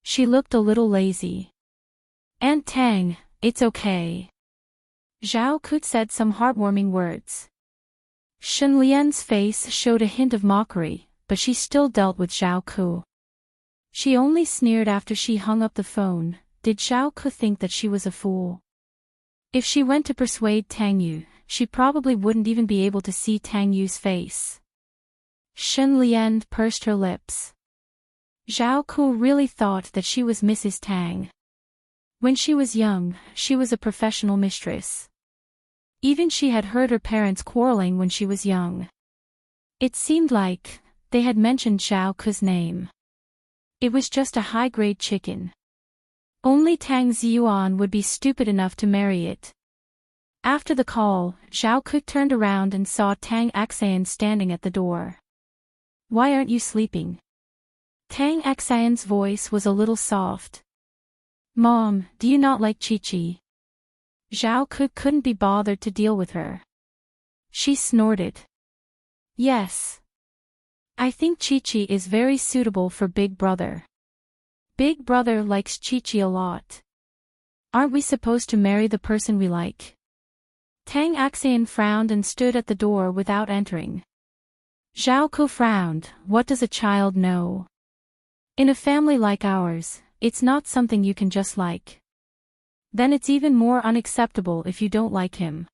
She looked a little lazy. Aunt Tang, it's okay. Zhao Ku said some heartwarming words. Shen Lian's face showed a hint of mockery, but she still dealt with Zhao Ku. She only sneered after she hung up the phone. Did Zhao Ku think that she was a fool? If she went to persuade Tang Yu, she probably wouldn't even be able to see Tang Yu's face. Shen Lian pursed her lips. Zhao Ku really thought that she was Mrs. Tang. When she was young, she was a professional mistress. Even she had heard her parents quarreling when she was young. It seemed like they had mentioned Zhao Ku's name. It was just a high-grade chicken. Only Tang Ziyuan would be stupid enough to marry it. After the call, Zhao Ku turned around and saw Tang Xian standing at the door. Why aren't you sleeping? Tang Xian's voice was a little soft. Mom, do you not like Chi-Chi? Zhao Ku couldn't be bothered to deal with her. She snorted. Yes. I think Chi-Chi is very suitable for Big Brother. Big brother likes Chi-Chi a lot. Aren't we supposed to marry the person we like? Tang Axian frowned and stood at the door without entering. Zhao Ku frowned. What does a child know? In a family like ours, it's not something you can just like. Then it's even more unacceptable if you don't like him.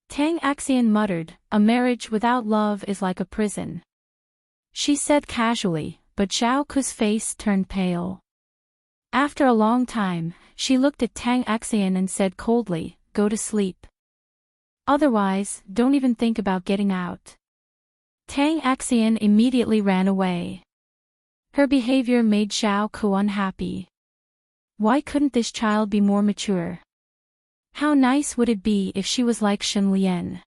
Tang Axian muttered, a marriage without love is like a prison. She said casually, but Zhao Ku's face turned pale. After a long time, she looked at Tang Axian and said coldly, go to sleep. Otherwise, don't even think about getting out. Tang Axian immediately ran away. Her behavior made Zhao Ku unhappy. Why couldn't this child be more mature? How nice would it be if she was like Shen Lian?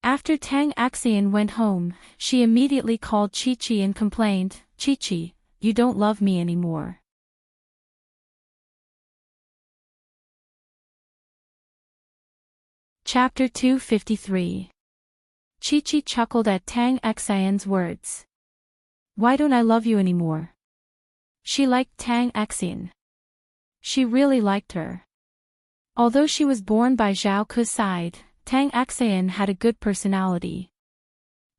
After Tang Axian went home, she immediately called Chi-Chi and complained, Chi-Chi, you don't love me anymore. Chapter 253. Chi-Chi chuckled at Tang Axian's words. Why don't I love you anymore? She liked Tang Axian. She really liked her. Although she was born by Zhao Ku's side, Tang Axian had a good personality.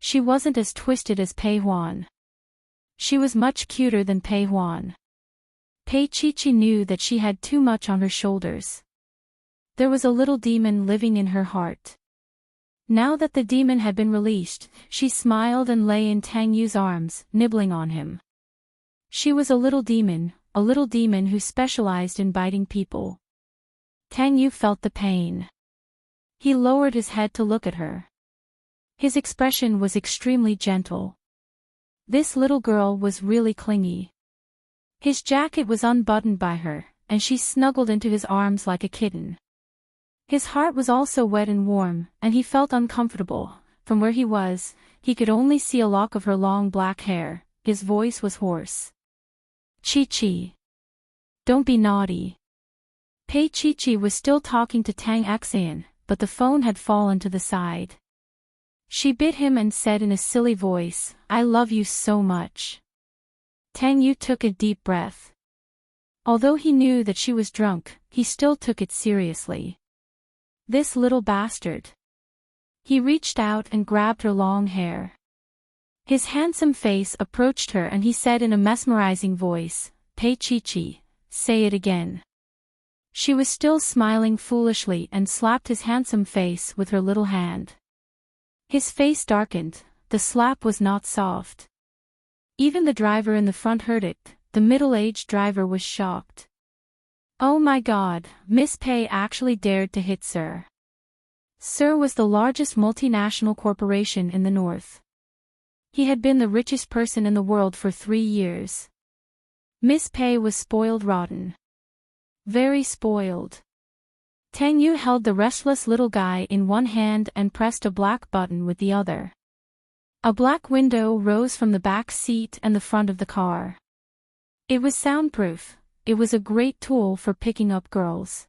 She wasn't as twisted as Pei Huan. She was much cuter than Pei Huan. Pei Chi-Chi knew that she had too much on her shoulders. There was a little demon living in her heart. Now that the demon had been released, she smiled and lay in Tang Yu's arms, nibbling on him. She was a little demon who specialized in biting people. Tang Yu felt the pain. He lowered his head to look at her. His expression was extremely gentle. This little girl was really clingy. His jacket was unbuttoned by her, and she snuggled into his arms like a kitten. His heart was also wet and warm, and he felt uncomfortable. From where he was, he could only see a lock of her long black hair. His voice was hoarse. Chi-Chi. Don't be naughty. Pei Chi-Chi was still talking to Tang Axian, but the phone had fallen to the side. She bit him and said in a silly voice, I love you so much. Tang Yu took a deep breath. Although he knew that she was drunk, he still took it seriously. This little bastard. He reached out and grabbed her long hair. His handsome face approached her and he said in a mesmerizing voice, Pei Chi-Chi, say it again. She was still smiling foolishly and slapped his handsome face with her little hand. His face darkened, the slap was not soft. Even the driver in the front heard it, the middle-aged driver was shocked. Oh my God, Miss Pei actually dared to hit Sir. Sir was the largest multinational corporation in the north. He had been the richest person in the world for 3 years. Miss Pei was spoiled rotten. Very spoiled. Tang Yu held the restless little guy in one hand and pressed a black button with the other. A black window rose from the back seat and the front of the car. It was soundproof. It was a great tool for picking up girls.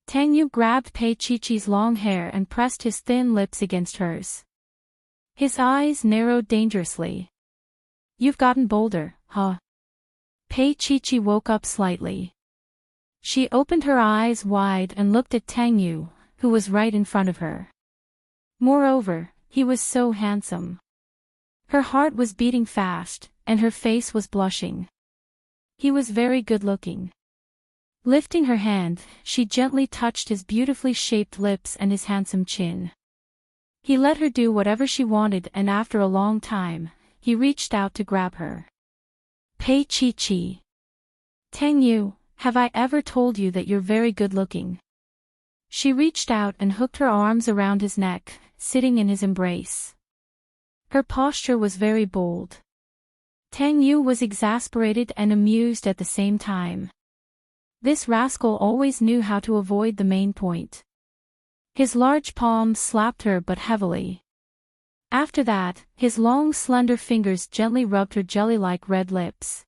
Tang Yu grabbed Pei Chi-Chi's long hair and pressed his thin lips against hers. His eyes narrowed dangerously. You've gotten bolder, huh? Pei Chi-Chi woke up slightly. She opened her eyes wide and looked at Tang Yu, who was right in front of her. Moreover, he was so handsome. Her heart was beating fast, and her face was blushing. He was very good-looking. Lifting her hand, she gently touched his beautifully shaped lips and his handsome chin. He let her do whatever she wanted and after a long time, he reached out to grab her. Pei Chi-Chi. Tang Yu, have I ever told you that you're very good-looking? She reached out and hooked her arms around his neck, sitting in his embrace. Her posture was very bold. Tang Yu was exasperated and amused at the same time. This rascal always knew how to avoid the main point. His large palms slapped her but heavily. After that, his long slender fingers gently rubbed her jelly-like red lips.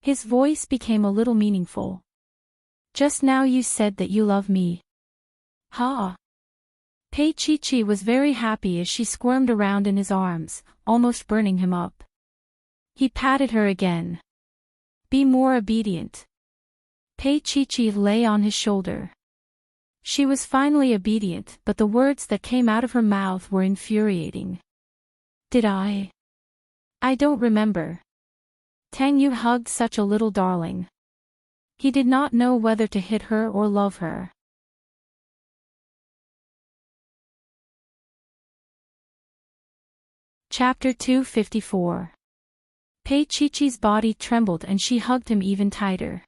His voice became a little meaningful. Just now you said that you love me. Ha! Pei Chi-Chi was very happy as she squirmed around in his arms, almost burning him up. He patted her again. Be more obedient. Pei Chi lay on his shoulder. She was finally obedient, but the words that came out of her mouth were infuriating. Did I? I don't remember. Tang Yu hugged such a little darling. He did not know whether to hit her or love her. Chapter 254. Pei Chi-Chi's body trembled and she hugged him even tighter.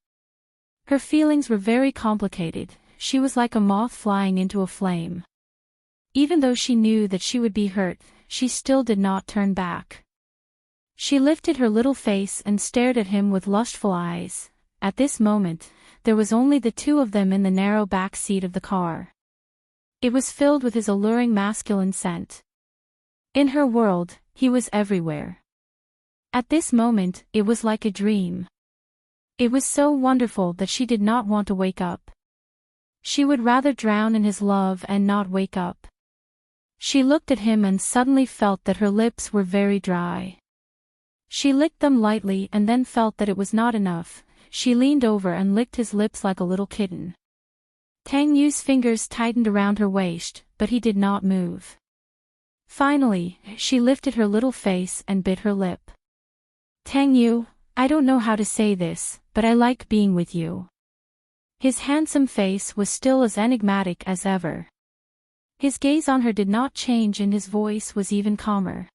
Her feelings were very complicated. She was like a moth flying into a flame. Even though she knew that she would be hurt, she still did not turn back. She lifted her little face and stared at him with lustful eyes. At this moment, there was only the two of them in the narrow back seat of the car. It was filled with his alluring masculine scent. In her world, he was everywhere. At this moment, it was like a dream. It was so wonderful that she did not want to wake up. She would rather drown in his love and not wake up. She looked at him and suddenly felt that her lips were very dry. She licked them lightly and then felt that it was not enough. She leaned over and licked his lips like a little kitten. Tang Yu's fingers tightened around her waist, but he did not move. Finally, she lifted her little face and bit her lip. Tang Yu, I don't know how to say this, but I like being with you. His handsome face was still as enigmatic as ever. His gaze on her did not change and his voice was even calmer.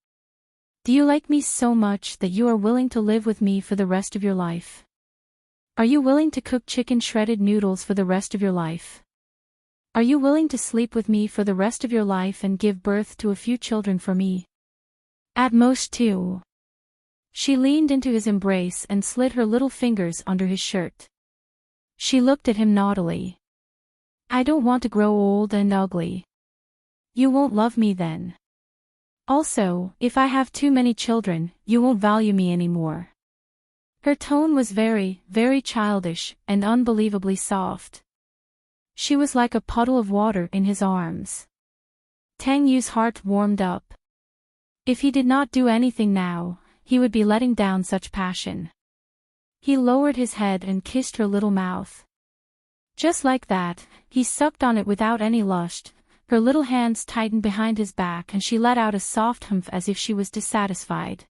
Do you like me so much that you are willing to live with me for the rest of your life? Are you willing to cook chicken shredded noodles for the rest of your life? Are you willing to sleep with me for the rest of your life and give birth to a few children for me? At most 2. She leaned into his embrace and slid her little fingers under his shirt. She looked at him naughtily. I don't want to grow old and ugly. You won't love me then. Also, if I have too many children, you won't value me anymore. Her tone was very, very childish and unbelievably soft. She was like a puddle of water in his arms. Tang Yu's heart warmed up. If he did not do anything now, he would be letting down such passion. He lowered his head and kissed her little mouth. Just like that, he sucked on it without any lust. Her little hands tightened behind his back and she let out a soft humph as if she was dissatisfied.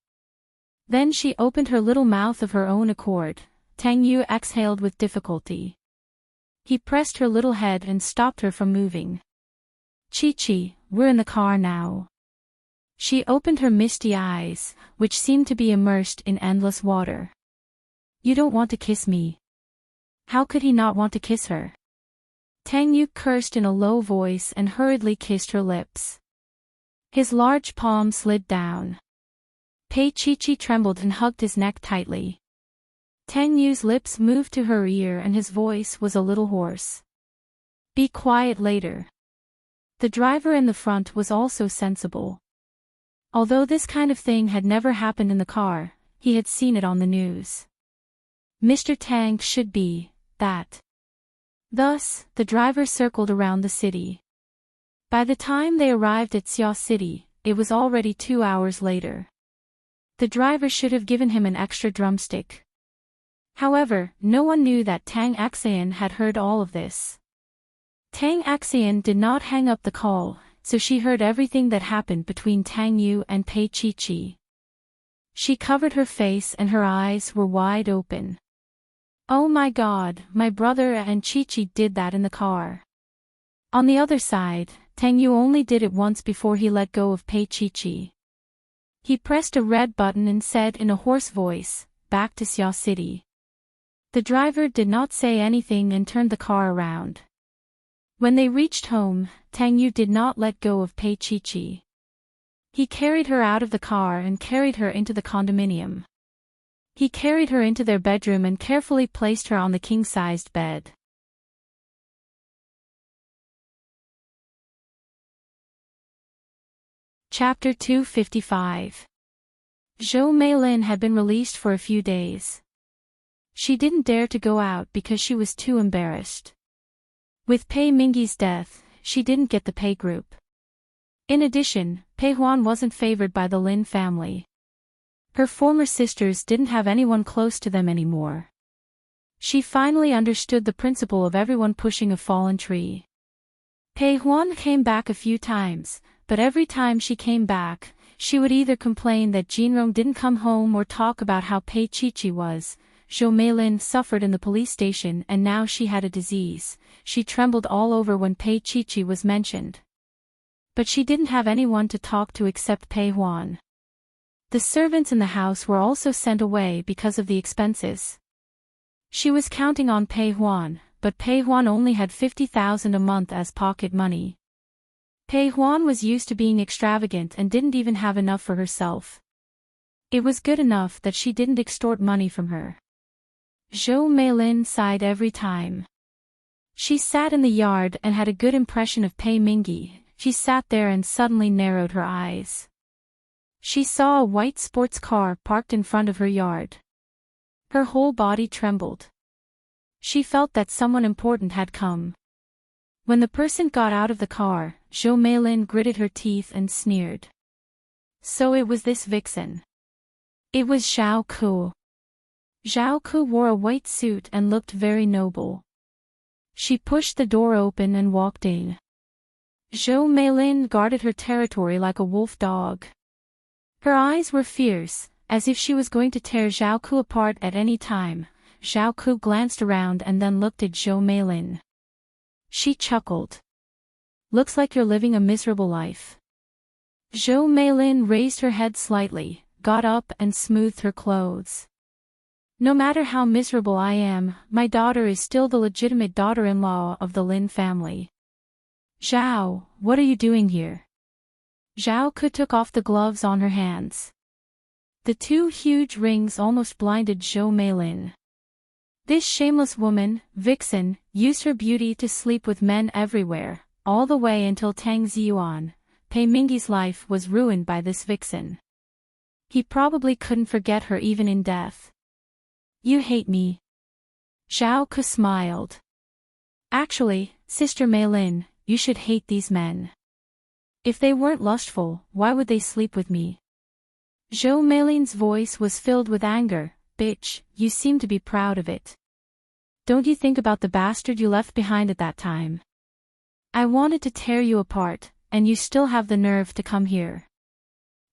Then she opened her little mouth of her own accord. Tang Yu exhaled with difficulty. He pressed her little head and stopped her from moving. Chi-Chi, we're in the car now. She opened her misty eyes, which seemed to be immersed in endless water. You don't want to kiss me. How could he not want to kiss her? Tang Yu cursed in a low voice and hurriedly kissed her lips. His large palm slid down. Pei Chi-Chi trembled and hugged his neck tightly. Tang Yu's lips moved to her ear and his voice was a little hoarse. Be quiet later. The driver in the front was also sensible. Although this kind of thing had never happened in the car, he had seen it on the news. Mr. Tang should be that. Thus, the driver circled around the city. By the time they arrived at Xia City, it was already 2 hours later. The driver should have given him an extra drumstick. However, no one knew that Tang Xian had heard all of this. Tang Xian did not hang up the call, so she heard everything that happened between Tang Yu and Pei Chi-Chi. She covered her face and her eyes were wide open. Oh my God, my brother and Chi-Chi did that in the car. On the other side, Tang Yu only did it once before he let go of Pei Chi-Chi. He pressed a red button and said in a hoarse voice, back to Xia City. The driver did not say anything and turned the car around. When they reached home, Tang Yu did not let go of Pei Chi-Chi. He carried her out of the car and carried her into the condominium. He carried her into their bedroom and carefully placed her on the king-sized bed. Chapter 255. Zhou Meilin had been released for a few days. She didn't dare to go out because she was too embarrassed. With Pei Mingyi's death, she didn't get the Pei group. In addition, Pei Huan wasn't favored by the Lin family. Her former sisters didn't have anyone close to them anymore. She finally understood the principle of everyone pushing a fallen tree. Pei Huan came back a few times, but every time she came back, she would either complain that Jinrong didn't come home or talk about how Pei Chichi was. Zhou Meilin suffered in the police station and now she had a disease. She trembled all over when Pei Chichi was mentioned. But she didn't have anyone to talk to except Pei Huan. The servants in the house were also sent away because of the expenses. She was counting on Pei Huan, but Pei Huan only had 50,000 a month as pocket money. Pei Huan was used to being extravagant and didn't even have enough for herself. It was good enough that she didn't extort money from her. Zhou Meilin sighed every time. She sat in the yard and had a good impression of Pei Mingyi. She sat there and suddenly narrowed her eyes. She saw a white sports car parked in front of her yard. Her whole body trembled. She felt that someone important had come. When the person got out of the car, Zhou Meilin gritted her teeth and sneered. So it was this vixen. It was Zhao Ku. Zhao Ku wore a white suit and looked very noble. She pushed the door open and walked in. Zhou Meilin guarded her territory like a wolf dog. Her eyes were fierce, as if she was going to tear Zhao Ku apart at any time. Zhao Ku glanced around and then looked at Zhou Meilin. She chuckled. Looks like you're living a miserable life. Zhou Meilin raised her head slightly, got up and smoothed her clothes. No matter how miserable I am, my daughter is still the legitimate daughter-in-law of the Lin family. Zhao, what are you doing here? Zhao Ku took off the gloves on her hands. The two huge rings almost blinded Zhou Meilin. This shameless woman, vixen, used her beauty to sleep with men everywhere, all the way until Tang Ziyuan. Pei Mingyi's life was ruined by this vixen. He probably couldn't forget her even in death. You hate me. Zhao Ku smiled. Actually, Sister Meilin, you should hate these men. If they weren't lustful, why would they sleep with me? Zhou Meilin's voice was filled with anger. Bitch, you seem to be proud of it. Don't you think about the bastard you left behind at that time? I wanted to tear you apart, and you still have the nerve to come here.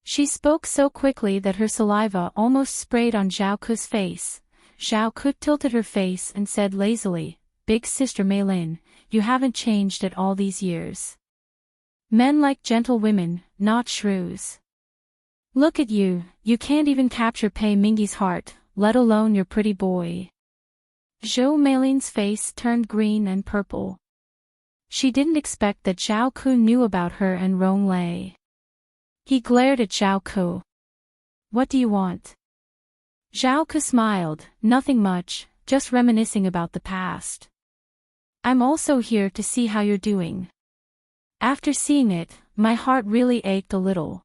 She spoke so quickly that her saliva almost sprayed on Zhao Ku's face. Zhao Ku tilted her face and said lazily, Big Sister Meilin, you haven't changed at all these years. Men like gentle women, not shrews. Look at you, you can't even capture Pei Mingyi's heart, let alone your pretty boy. Zhou Meilin's face turned green and purple. She didn't expect that Zhao Ku knew about her and Rong Lei. He glared at Zhao Ku. What do you want? Zhao Ku smiled, nothing much, just reminiscing about the past. I'm also here to see how you're doing. After seeing it, my heart really ached a little.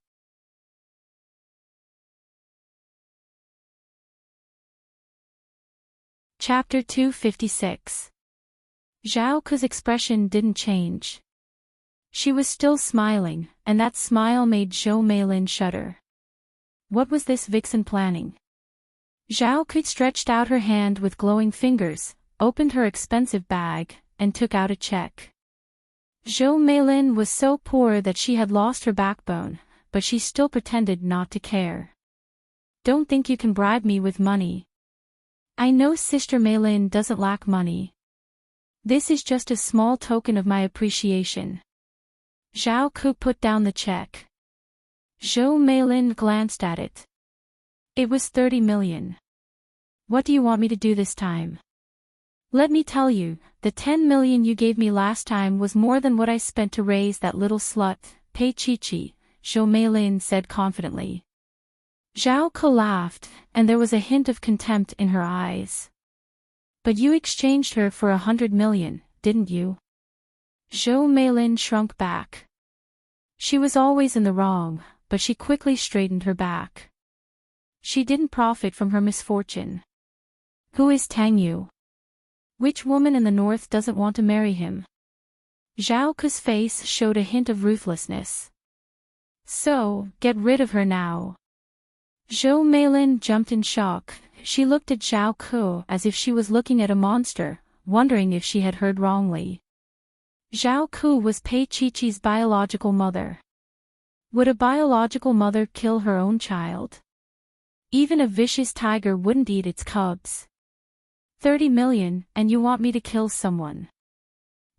Chapter 256. Zhao Ku's expression didn't change. She was still smiling, and that smile made Zhou Meilin shudder. What was this vixen planning? Zhao Ku stretched out her hand with glowing fingers, opened her expensive bag, and took out a check. Zhou Meilin was so poor that she had lost her backbone, but she still pretended not to care. Don't think you can bribe me with money. I know Sister Meilin doesn't lack money. This is just a small token of my appreciation. Zhao Ku put down the check. Zhou Meilin glanced at it. It was 30 million. What do you want me to do this time? Let me tell you, the 10 million you gave me last time was more than what I spent to raise that little slut, Pei Chichi, Zhou Meilin said confidently. Zhao Ku laughed, and there was a hint of contempt in her eyes. But you exchanged her for 100 million, didn't you? Zhou Meilin shrunk back. She was always in the wrong, but she quickly straightened her back. She didn't profit from her misfortune. Who is Tang Yu? Which woman in the north doesn't want to marry him? Zhao Ku's face showed a hint of ruthlessness. So, get rid of her now. Zhou Meilin jumped in shock. She looked at Zhao Ku as if she was looking at a monster, wondering if she had heard wrongly. Zhao Ku was Pei Qiqi's biological mother. Would a biological mother kill her own child? Even a vicious tiger wouldn't eat its cubs. 30 million, and you want me to kill someone?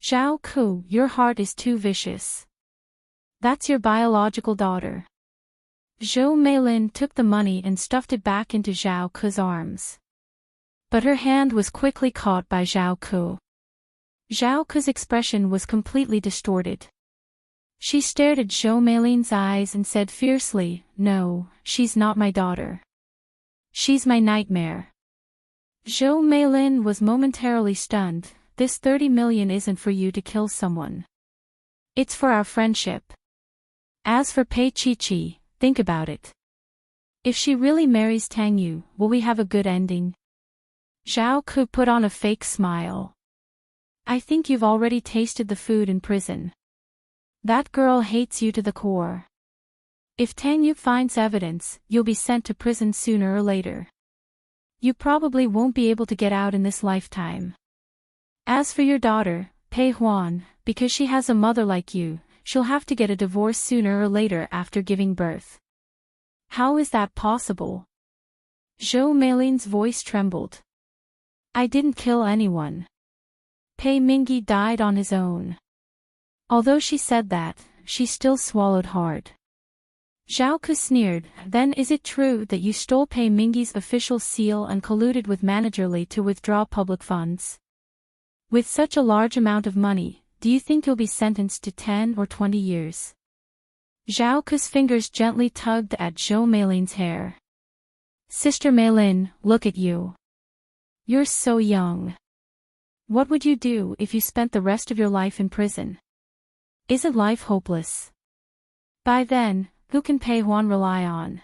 Zhao Ku, your heart is too vicious. That's your biological daughter. Zhou Meilin took the money and stuffed it back into Zhao Ku's arms. But her hand was quickly caught by Zhao Ku. Zhao Ku's expression was completely distorted. She stared at Zhou Meilin's eyes and said fiercely, "No, she's not my daughter. She's my nightmare." Zhou Meilin was momentarily stunned. This 30 million isn't for you to kill someone. It's for our friendship. As for Pei Qiqi, think about it. If she really marries Tang Yu, will we have a good ending? Zhao Ku put on a fake smile. I think you've already tasted the food in prison. That girl hates you to the core. If Tang Yu finds evidence, you'll be sent to prison sooner or later. You probably won't be able to get out in this lifetime. As for your daughter, Pei Huan, because she has a mother like you, she'll have to get a divorce sooner or later after giving birth. How is that possible? Zhou Meilin's voice trembled. I didn't kill anyone. Pei Mingyi died on his own. Although she said that, she still swallowed hard. Zhao Ku sneered, then is it true that you stole Pei Mingyi's official seal and colluded with Manager Li to withdraw public funds? With such a large amount of money, do you think you'll be sentenced to 10 or 20 years? Zhao Ku's fingers gently tugged at Zhou Meilin's hair. Sister Meilin, look at you. You're so young. What would you do if you spent the rest of your life in prison? Isn't life hopeless? By then, who can Pei Huan rely on?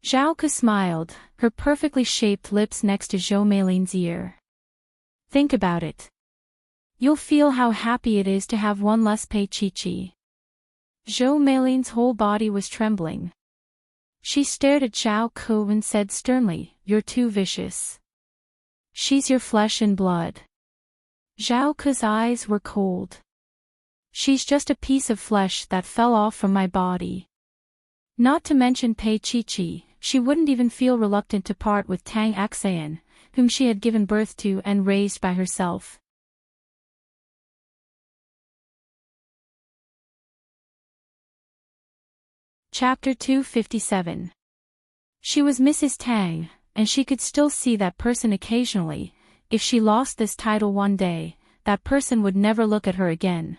Zhao Ku smiled, her perfectly shaped lips next to Zhou Meilin's ear. Think about it. You'll feel how happy it is to have one less Pei Qiqi. Zhou Meilin's whole body was trembling. She stared at Zhao Ku and said sternly, You're too vicious. She's your flesh and blood. Zhao Ku's eyes were cold. She's just a piece of flesh that fell off from my body. Not to mention Pei Qiqi, she wouldn't even feel reluctant to part with Tang Axayan, whom she had given birth to and raised by herself. Chapter 257. She was Mrs. Tang, and she could still see that person occasionally. If she lost this title one day, that person would never look at her again.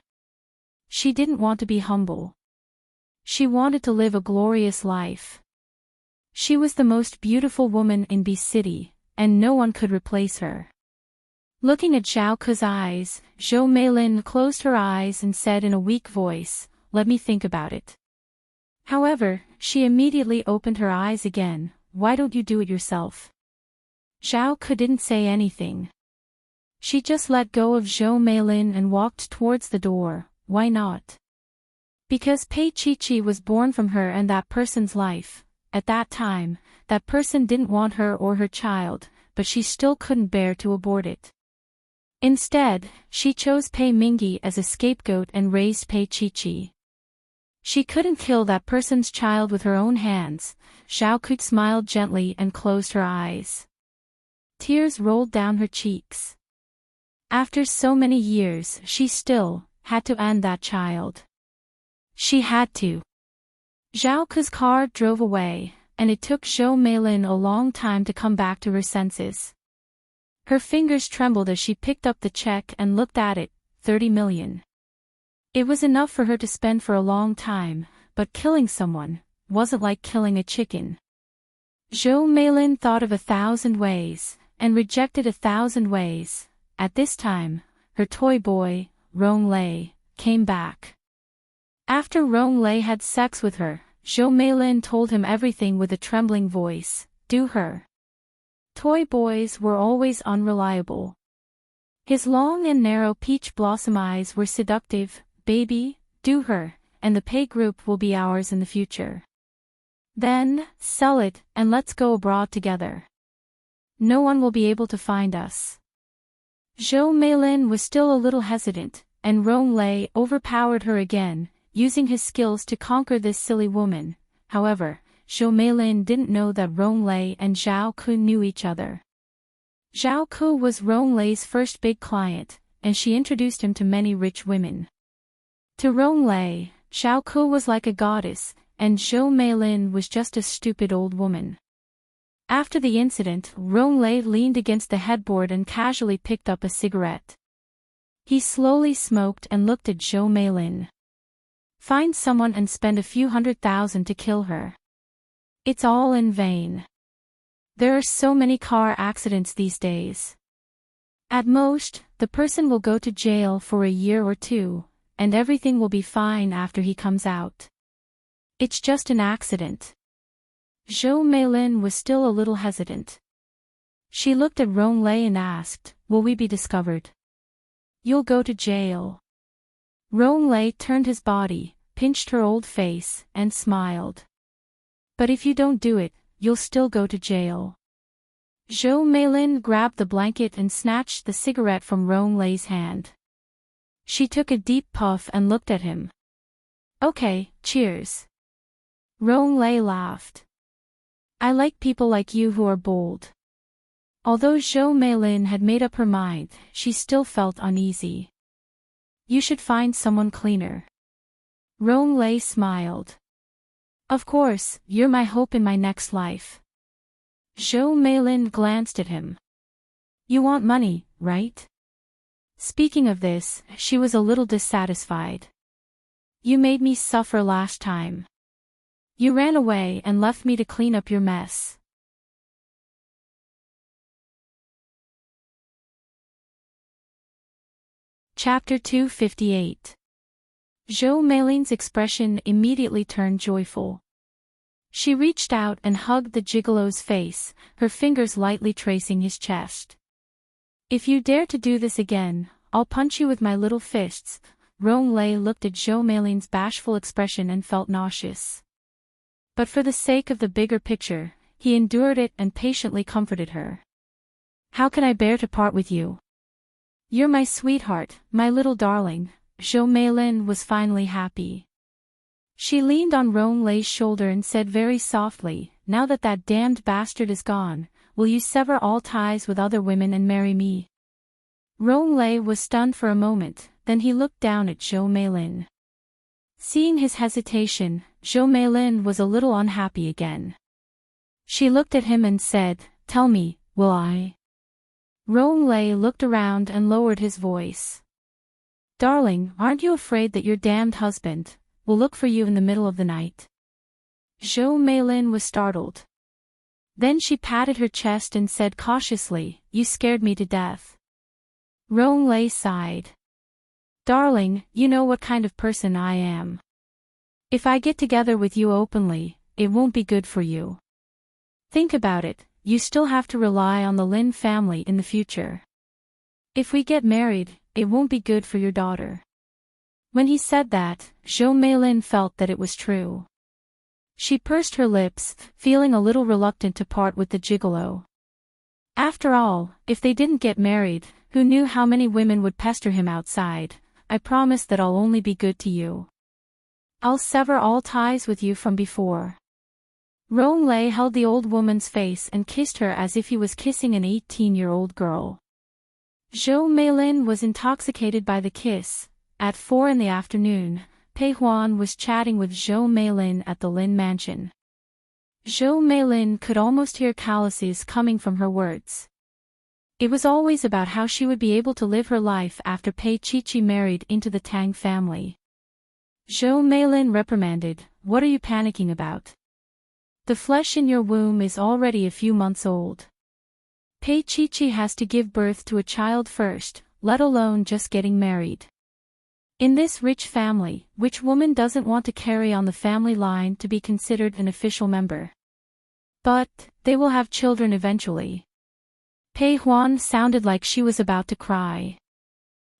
She didn't want to be humble. She wanted to live a glorious life. She was the most beautiful woman in B City, and no one could replace her. Looking at Zhao Ku's eyes, Zhou Meilin closed her eyes and said in a weak voice, Let me think about it. However, she immediately opened her eyes again. Why don't you do it yourself? Zhao Ku didn't say anything. She just let go of Zhou Meilin and walked towards the door. Why not? Because Pei Qiqi was born from her and that person's life. At that time, that person didn't want her or her child, but she still couldn't bear to abort it. Instead, she chose Pei Mingyi as a scapegoat and raised Pei Qiqi. She couldn't kill that person's child with her own hands. Zhao Ku smiled gently and closed her eyes. Tears rolled down her cheeks. After so many years, she still had to end that child. She had to. Zhao Ku's car drove away, and it took Zhou Meilin a long time to come back to her senses. Her fingers trembled as she picked up the check and looked at it, 30 million. It was enough for her to spend for a long time, but killing someone wasn't like killing a chicken. Zhou Meilin thought of 1,000 ways, and rejected 1,000 ways. At this time, her toy boy, Rong Lei, came back. After Rong Lei had sex with her, Zhou Meilin told him everything with a trembling voice, do her. Toy boys were always unreliable. His long and narrow peach blossom eyes were seductive. Baby, do her, and the Pei group will be ours in the future. Then, sell it, and let's go abroad together. No one will be able to find us. Zhou Meilin was still a little hesitant, and Rong Lei overpowered her again, using his skills to conquer this silly woman. However, Zhou Meilin didn't know that Rong Lei and Zhao Ku knew each other. Zhao Ku was Rong Lei's first big client, and she introduced him to many rich women. To Rong Lei, Zhao Ku was like a goddess, and Zhou Meilin was just a stupid old woman. After the incident, Rong Lei leaned against the headboard and casually picked up a cigarette. He slowly smoked and looked at Zhou Meilin. Find someone and spend a few 100,000 to kill her. It's all in vain. There are so many car accidents these days. At most, the person will go to jail for a year or two, and everything will be fine after he comes out. It's just an accident. Zhou Meilin was still a little hesitant. She looked at Rong Lei and asked, "Will we be discovered?" "You'll go to jail." Rong Lei turned his body, pinched her old face, and smiled. "But if you don't do it, you'll still go to jail." Zhou Meilin grabbed the blanket and snatched the cigarette from Rong Lei's hand. She took a deep puff and looked at him. "Okay, cheers." Rong Lei laughed. "I like people like you who are bold." Although Zhou Meilin had made up her mind, she still felt uneasy. "You should find someone cleaner." Rong Lei smiled. "Of course, you're my hope in my next life." Zhou Meilin glanced at him. "You want money, right?" Speaking of this, she was a little dissatisfied. "You made me suffer last time. You ran away and left me to clean up your mess." Chapter 258. Zhou Meilin's expression immediately turned joyful. She reached out and hugged the gigolo's face, her fingers lightly tracing his chest. "If you dare to do this again, I'll punch you with my little fists." Rong Lei looked at Zhou Meilin's bashful expression and felt nauseous. But for the sake of the bigger picture, he endured it and patiently comforted her. "How can I bear to part with you? You're my sweetheart, my little darling." Zhou Meilin was finally happy. She leaned on Rong Lei's shoulder and said very softly, "Now that that damned bastard is gone, will you sever all ties with other women and marry me?" Rong Lei was stunned for a moment, then he looked down at Zhou Meilin. Seeing his hesitation, Zhou Meilin was a little unhappy again. She looked at him and said, "Tell me, will I?" Rong Lei looked around and lowered his voice. "Darling, aren't you afraid that your damned husband will look for you in the middle of the night?" Zhou Meilin was startled. Then she patted her chest and said cautiously, "You scared me to death." Rong Lei sighed. "Darling, you know what kind of person I am. If I get together with you openly, it won't be good for you. Think about it, you still have to rely on the Lin family in the future. If we get married, it won't be good for your daughter." When he said that, Zhou Meilin felt that it was true. She pursed her lips, feeling a little reluctant to part with the gigolo. After all, if they didn't get married, who knew how many women would pester him outside? "I promise that I'll only be good to you. I'll sever all ties with you from before." Rong Lei held the old woman's face and kissed her as if he was kissing an 18-year-old girl. Zhou Meilin was intoxicated by the kiss. At 4 in the afternoon, Pei Huan was chatting with Zhou Meilin at the Lin mansion. Zhou Meilin could almost hear calluses coming from her words. It was always about how she would be able to live her life after Pei Qiqi married into the Tang family. Zhou Meilin reprimanded, "What are you panicking about? The flesh in your womb is already a few months old. Pei Qiqi has to give birth to a child first, let alone just getting married. In this rich family, which woman doesn't want to carry on the family line to be considered an official member? But they will have children eventually." Pei Huan sounded like she was about to cry.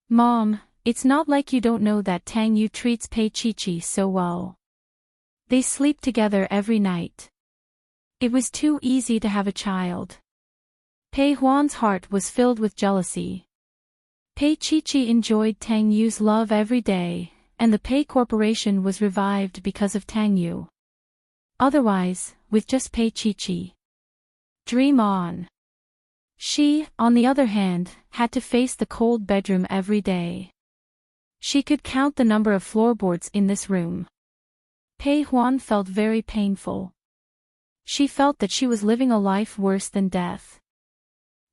"Mom, it's not like you don't know that Tang Yu treats Pei Qiqi so well. They sleep together every night. It was too easy to have a child. Pei Huan's heart was filled with jealousy. Pei Chi enjoyed Tang Yu's love every day, and the Pei Corporation was revived because of Tang Yu. Otherwise, with just Pei Chi. Dream on. She, on the other hand, had to face the cold bedroom every day. She could count the number of floorboards in this room. Pei Huan felt very painful. She felt that she was living a life worse than death.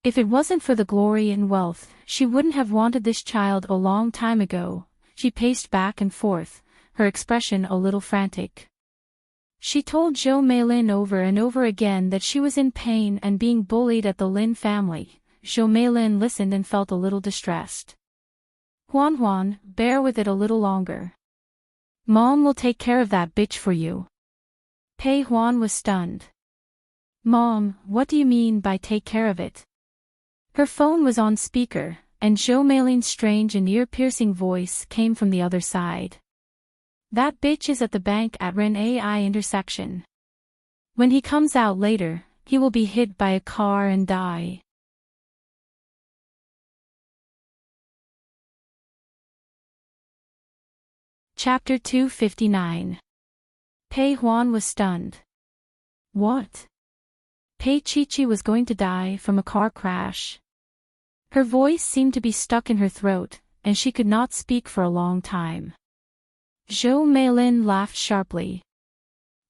If it wasn't for the glory and wealth, she wouldn't have wanted this child a long time ago. She paced back and forth, her expression a little frantic. She told Zhou Meilin over and over again that she was in pain and being bullied at the Lin family. Zhou Meilin listened and felt a little distressed. Huan, bear with it a little longer. Mom will take care of that bitch for you. Pei Huan was stunned. Mom, what do you mean by take care of it? Her phone was on speaker, and Zhou Meilin's strange and ear-piercing voice came from the other side. That bitch is at the bank at Ren AI intersection. When he comes out later, he will be hit by a car and die. Chapter 259. Pei Huan was stunned. What? Pei Chi was going to die from a car crash. Her voice seemed to be stuck in her throat, and she could not speak for a long time. Zhou Meilin laughed sharply.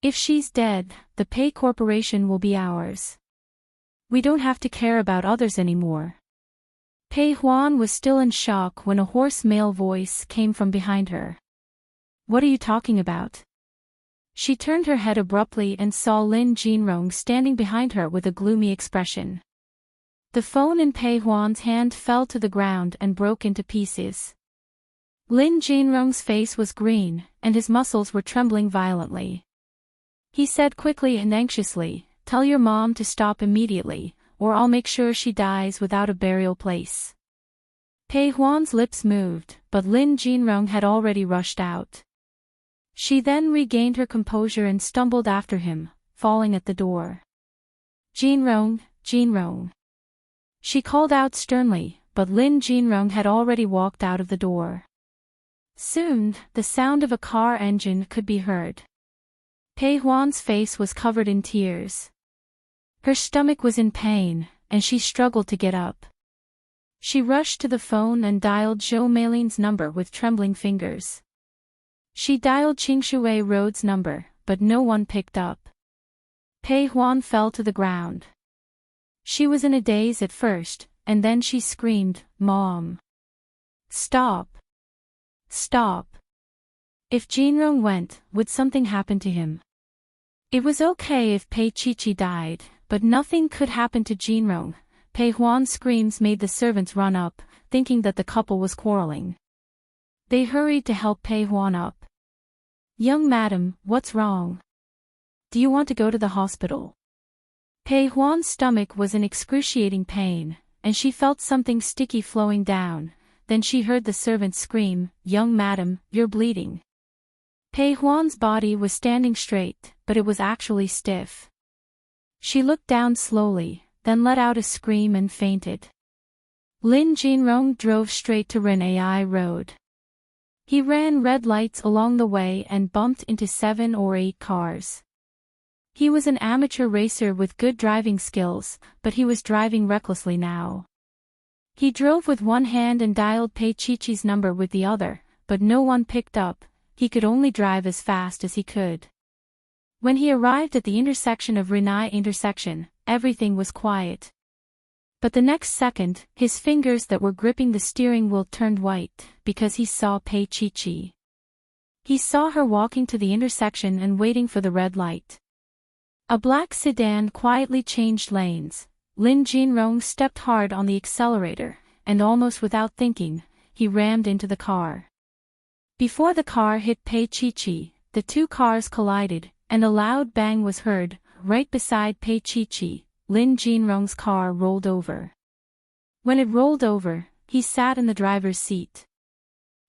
If she's dead, the Pei Corporation will be ours. We don't have to care about others anymore. Pei Huan was still in shock when a hoarse male voice came from behind her. What are you talking about? She turned her head abruptly and saw Lin Jinrong standing behind her with a gloomy expression. The phone in Pei Huan's hand fell to the ground and broke into pieces. Lin Jinrong's face was green, and his muscles were trembling violently. He said quickly and anxiously, "Tell your mom to stop immediately, or I'll make sure she dies without a burial place." Pei Huan's lips moved, but Lin Jinrong had already rushed out. She then regained her composure and stumbled after him, falling at the door. Jinrong. She called out sternly, but Lin Jinrong had already walked out of the door. Soon, the sound of a car engine could be heard. Pei Huan's face was covered in tears. Her stomach was in pain, and she struggled to get up. She rushed to the phone and dialed Zhou Meilin's number with trembling fingers. She dialed Qingshui Road's number, but no one picked up. Pei Huan fell to the ground. She was in a daze at first, and then she screamed, "Mom! Stop! Stop!" If Jinrong went, would something happen to him? It was okay if Pei Chi died, but nothing could happen to Jinrong. Pei Huan's screams made the servants run up, thinking that the couple was quarreling. They hurried to help Pei Huan up. "Young madam, what's wrong? Do you want to go to the hospital?" Pei Huan's stomach was in excruciating pain, and she felt something sticky flowing down. Then she heard the servant scream, "Young madam, you're bleeding." Pei Huan's body was standing straight, but it was actually stiff. She looked down slowly, then let out a scream and fainted. Lin Jinrong drove straight to Ren Ai Road. He ran red lights along the way and bumped into 7 or 8 cars. He was an amateur racer with good driving skills, but he was driving recklessly now. He drove with one hand and dialed Pei Chi's number with the other, but no one picked up. He could only drive as fast as he could. When he arrived at the intersection of Renai intersection, everything was quiet. But the next second, his fingers that were gripping the steering wheel turned white, because he saw Pei Chi. He saw her walking to the intersection and waiting for the red light. A black sedan quietly changed lanes. Lin Jinrong stepped hard on the accelerator, and almost without thinking, he rammed into the car. Before the car hit Pei Chi, the two cars collided, and a loud bang was heard. Right beside Pei Chi, Lin Jinrong's car rolled over. When it rolled over, he sat in the driver's seat.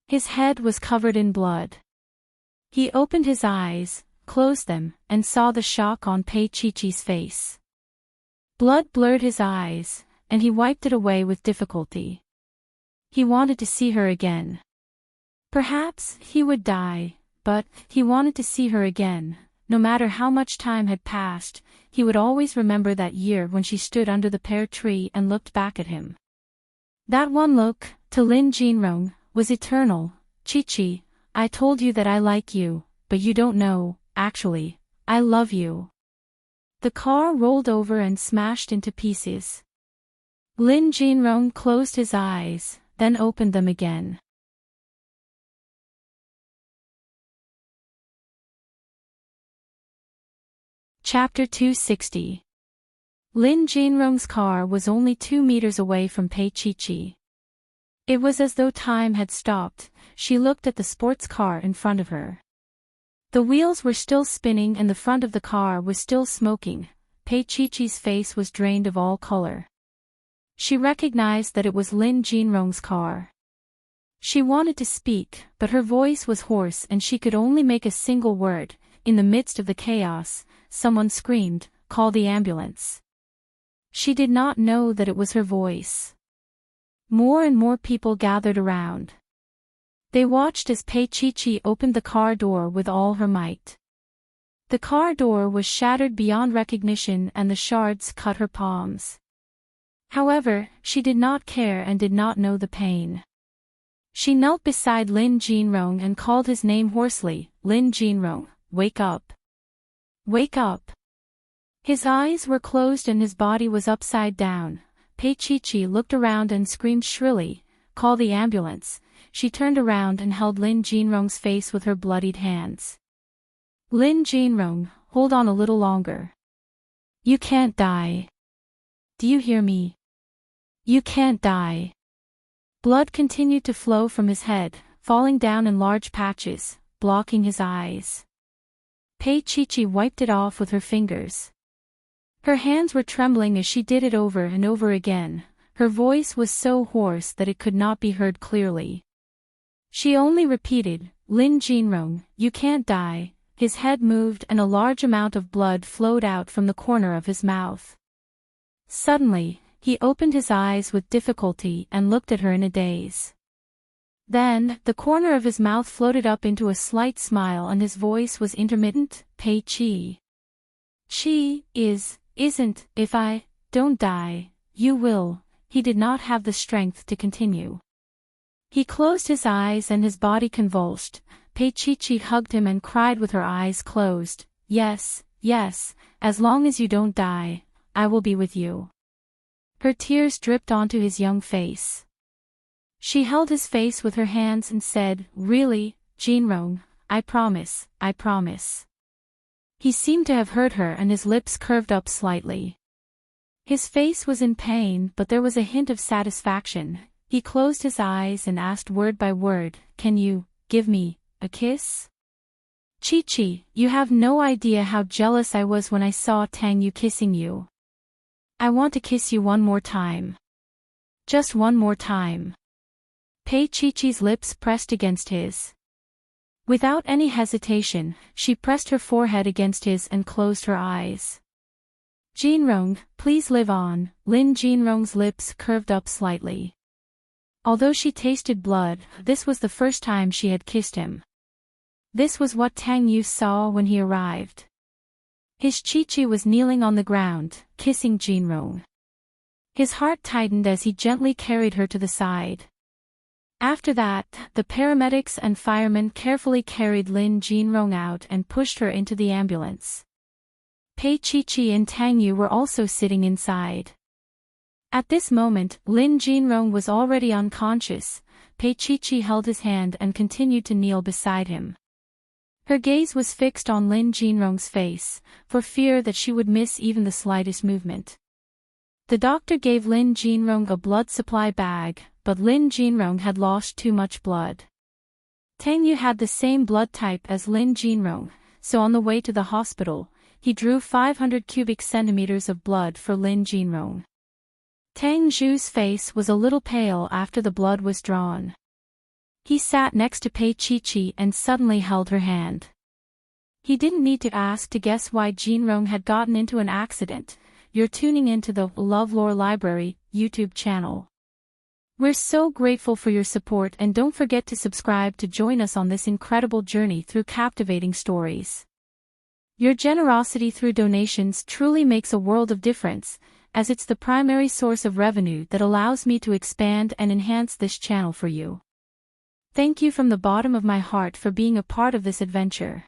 His head was covered in blood. He opened his eyes, closed them, and saw the shock on Pei Chi-Chi's face. Blood blurred his eyes, and he wiped it away with difficulty. He wanted to see her again. Perhaps he would die, but he wanted to see her again. No matter how much time had passed, he would always remember that year when she stood under the pear tree and looked back at him. That one look, to Lin Jinrong, was eternal. Chi-Chi, I told you that I like you, but you don't know, actually, I love you. The car rolled over and smashed into pieces. Lin Jinrong closed his eyes, then opened them again. Chapter 260. Lin Jinrong's car was only 2 meters away from Pei Chi-Chi. It was as though time had stopped. She looked at the sports car in front of her. The wheels were still spinning and the front of the car was still smoking. Pei Chi-Chi's face was drained of all color. She recognized that it was Lin Jinrong's car. She wanted to speak, but her voice was hoarse and she could only make a single word. In the midst of the chaos, someone screamed, "Call the ambulance." She did not know that it was her voice. More and more people gathered around. They watched as Pei Chi-Chi opened the car door with all her might. The car door was shattered beyond recognition and the shards cut her palms. However, she did not care and did not know the pain. She knelt beside Lin Jinrong and called his name hoarsely, "Lin Jinrong, wake up. Wake up." His eyes were closed and his body was upside down. Pei Chi-Chi looked around and screamed shrilly, "Call the ambulance." She turned around and held Lin Jinrong's face with her bloodied hands. "Lin Jinrong, hold on a little longer. You can't die. Do you hear me? You can't die." Blood continued to flow from his head, falling down in large patches, blocking his eyes. Pei Chi-Chi wiped it off with her fingers. Her hands were trembling as she did it over and over again. Her voice was so hoarse that it could not be heard clearly. She only repeated, "Lin Jinrong, you can't die." His head moved and a large amount of blood flowed out from the corner of his mouth. Suddenly, he opened his eyes with difficulty and looked at her in a daze. Then, the corner of his mouth floated up into a slight smile and his voice was intermittent, "Pei Chi. Isn't, if I don't die, you will." He did not have the strength to continue. He closed his eyes and his body convulsed. Pei Chi-Chi hugged him and cried with her eyes closed, "Yes, yes, as long as you don't die, I will be with you." Her tears dripped onto his young face. She held his face with her hands and said, "Really, Jinrong, I promise, I promise." He seemed to have heard her and his lips curved up slightly. His face was in pain but there was a hint of satisfaction. He closed his eyes and asked word by word, "Can you give me a kiss?" "Chi-Chi, you have no idea how jealous I was when I saw Tang Yu kissing you. I want to kiss you one more time. Just one more time." Pei Chi-Chi's lips pressed against his. Without any hesitation, she pressed her forehead against his and closed her eyes. "Jinrong, please live on." Lin Jinrong's lips curved up slightly. Although she tasted blood, this was the first time she had kissed him. This was what Tang Yu saw when he arrived. His Chi-Chi was kneeling on the ground, kissing Jinrong. His heart tightened as he gently carried her to the side. After that, the paramedics and firemen carefully carried Lin Jinrong out and pushed her into the ambulance. Pei Chi-Chi and Tang Yu were also sitting inside. At this moment, Lin Jinrong was already unconscious. Pei Chi-Chi held his hand and continued to kneel beside him. Her gaze was fixed on Lin Jinrong's face, for fear that she would miss even the slightest movement. The doctor gave Lin Jinrong a blood supply bag, but Lin Jinrong had lost too much blood. Tang Yu had the same blood type as Lin Jinrong, so on the way to the hospital, he drew 500 cubic centimeters of blood for Lin Jinrong. Tang Zhu's face was a little pale after the blood was drawn. He sat next to Pei Chi-Chi and suddenly held her hand. He didn't need to ask to guess why Jinrong had gotten into an accident. You're tuning into the LoveLore Library YouTube channel. We're so grateful for your support, and don't forget to subscribe to join us on this incredible journey through captivating stories. Your generosity through donations truly makes a world of difference, as it's the primary source of revenue that allows me to expand and enhance this channel for you. Thank you from the bottom of my heart for being a part of this adventure.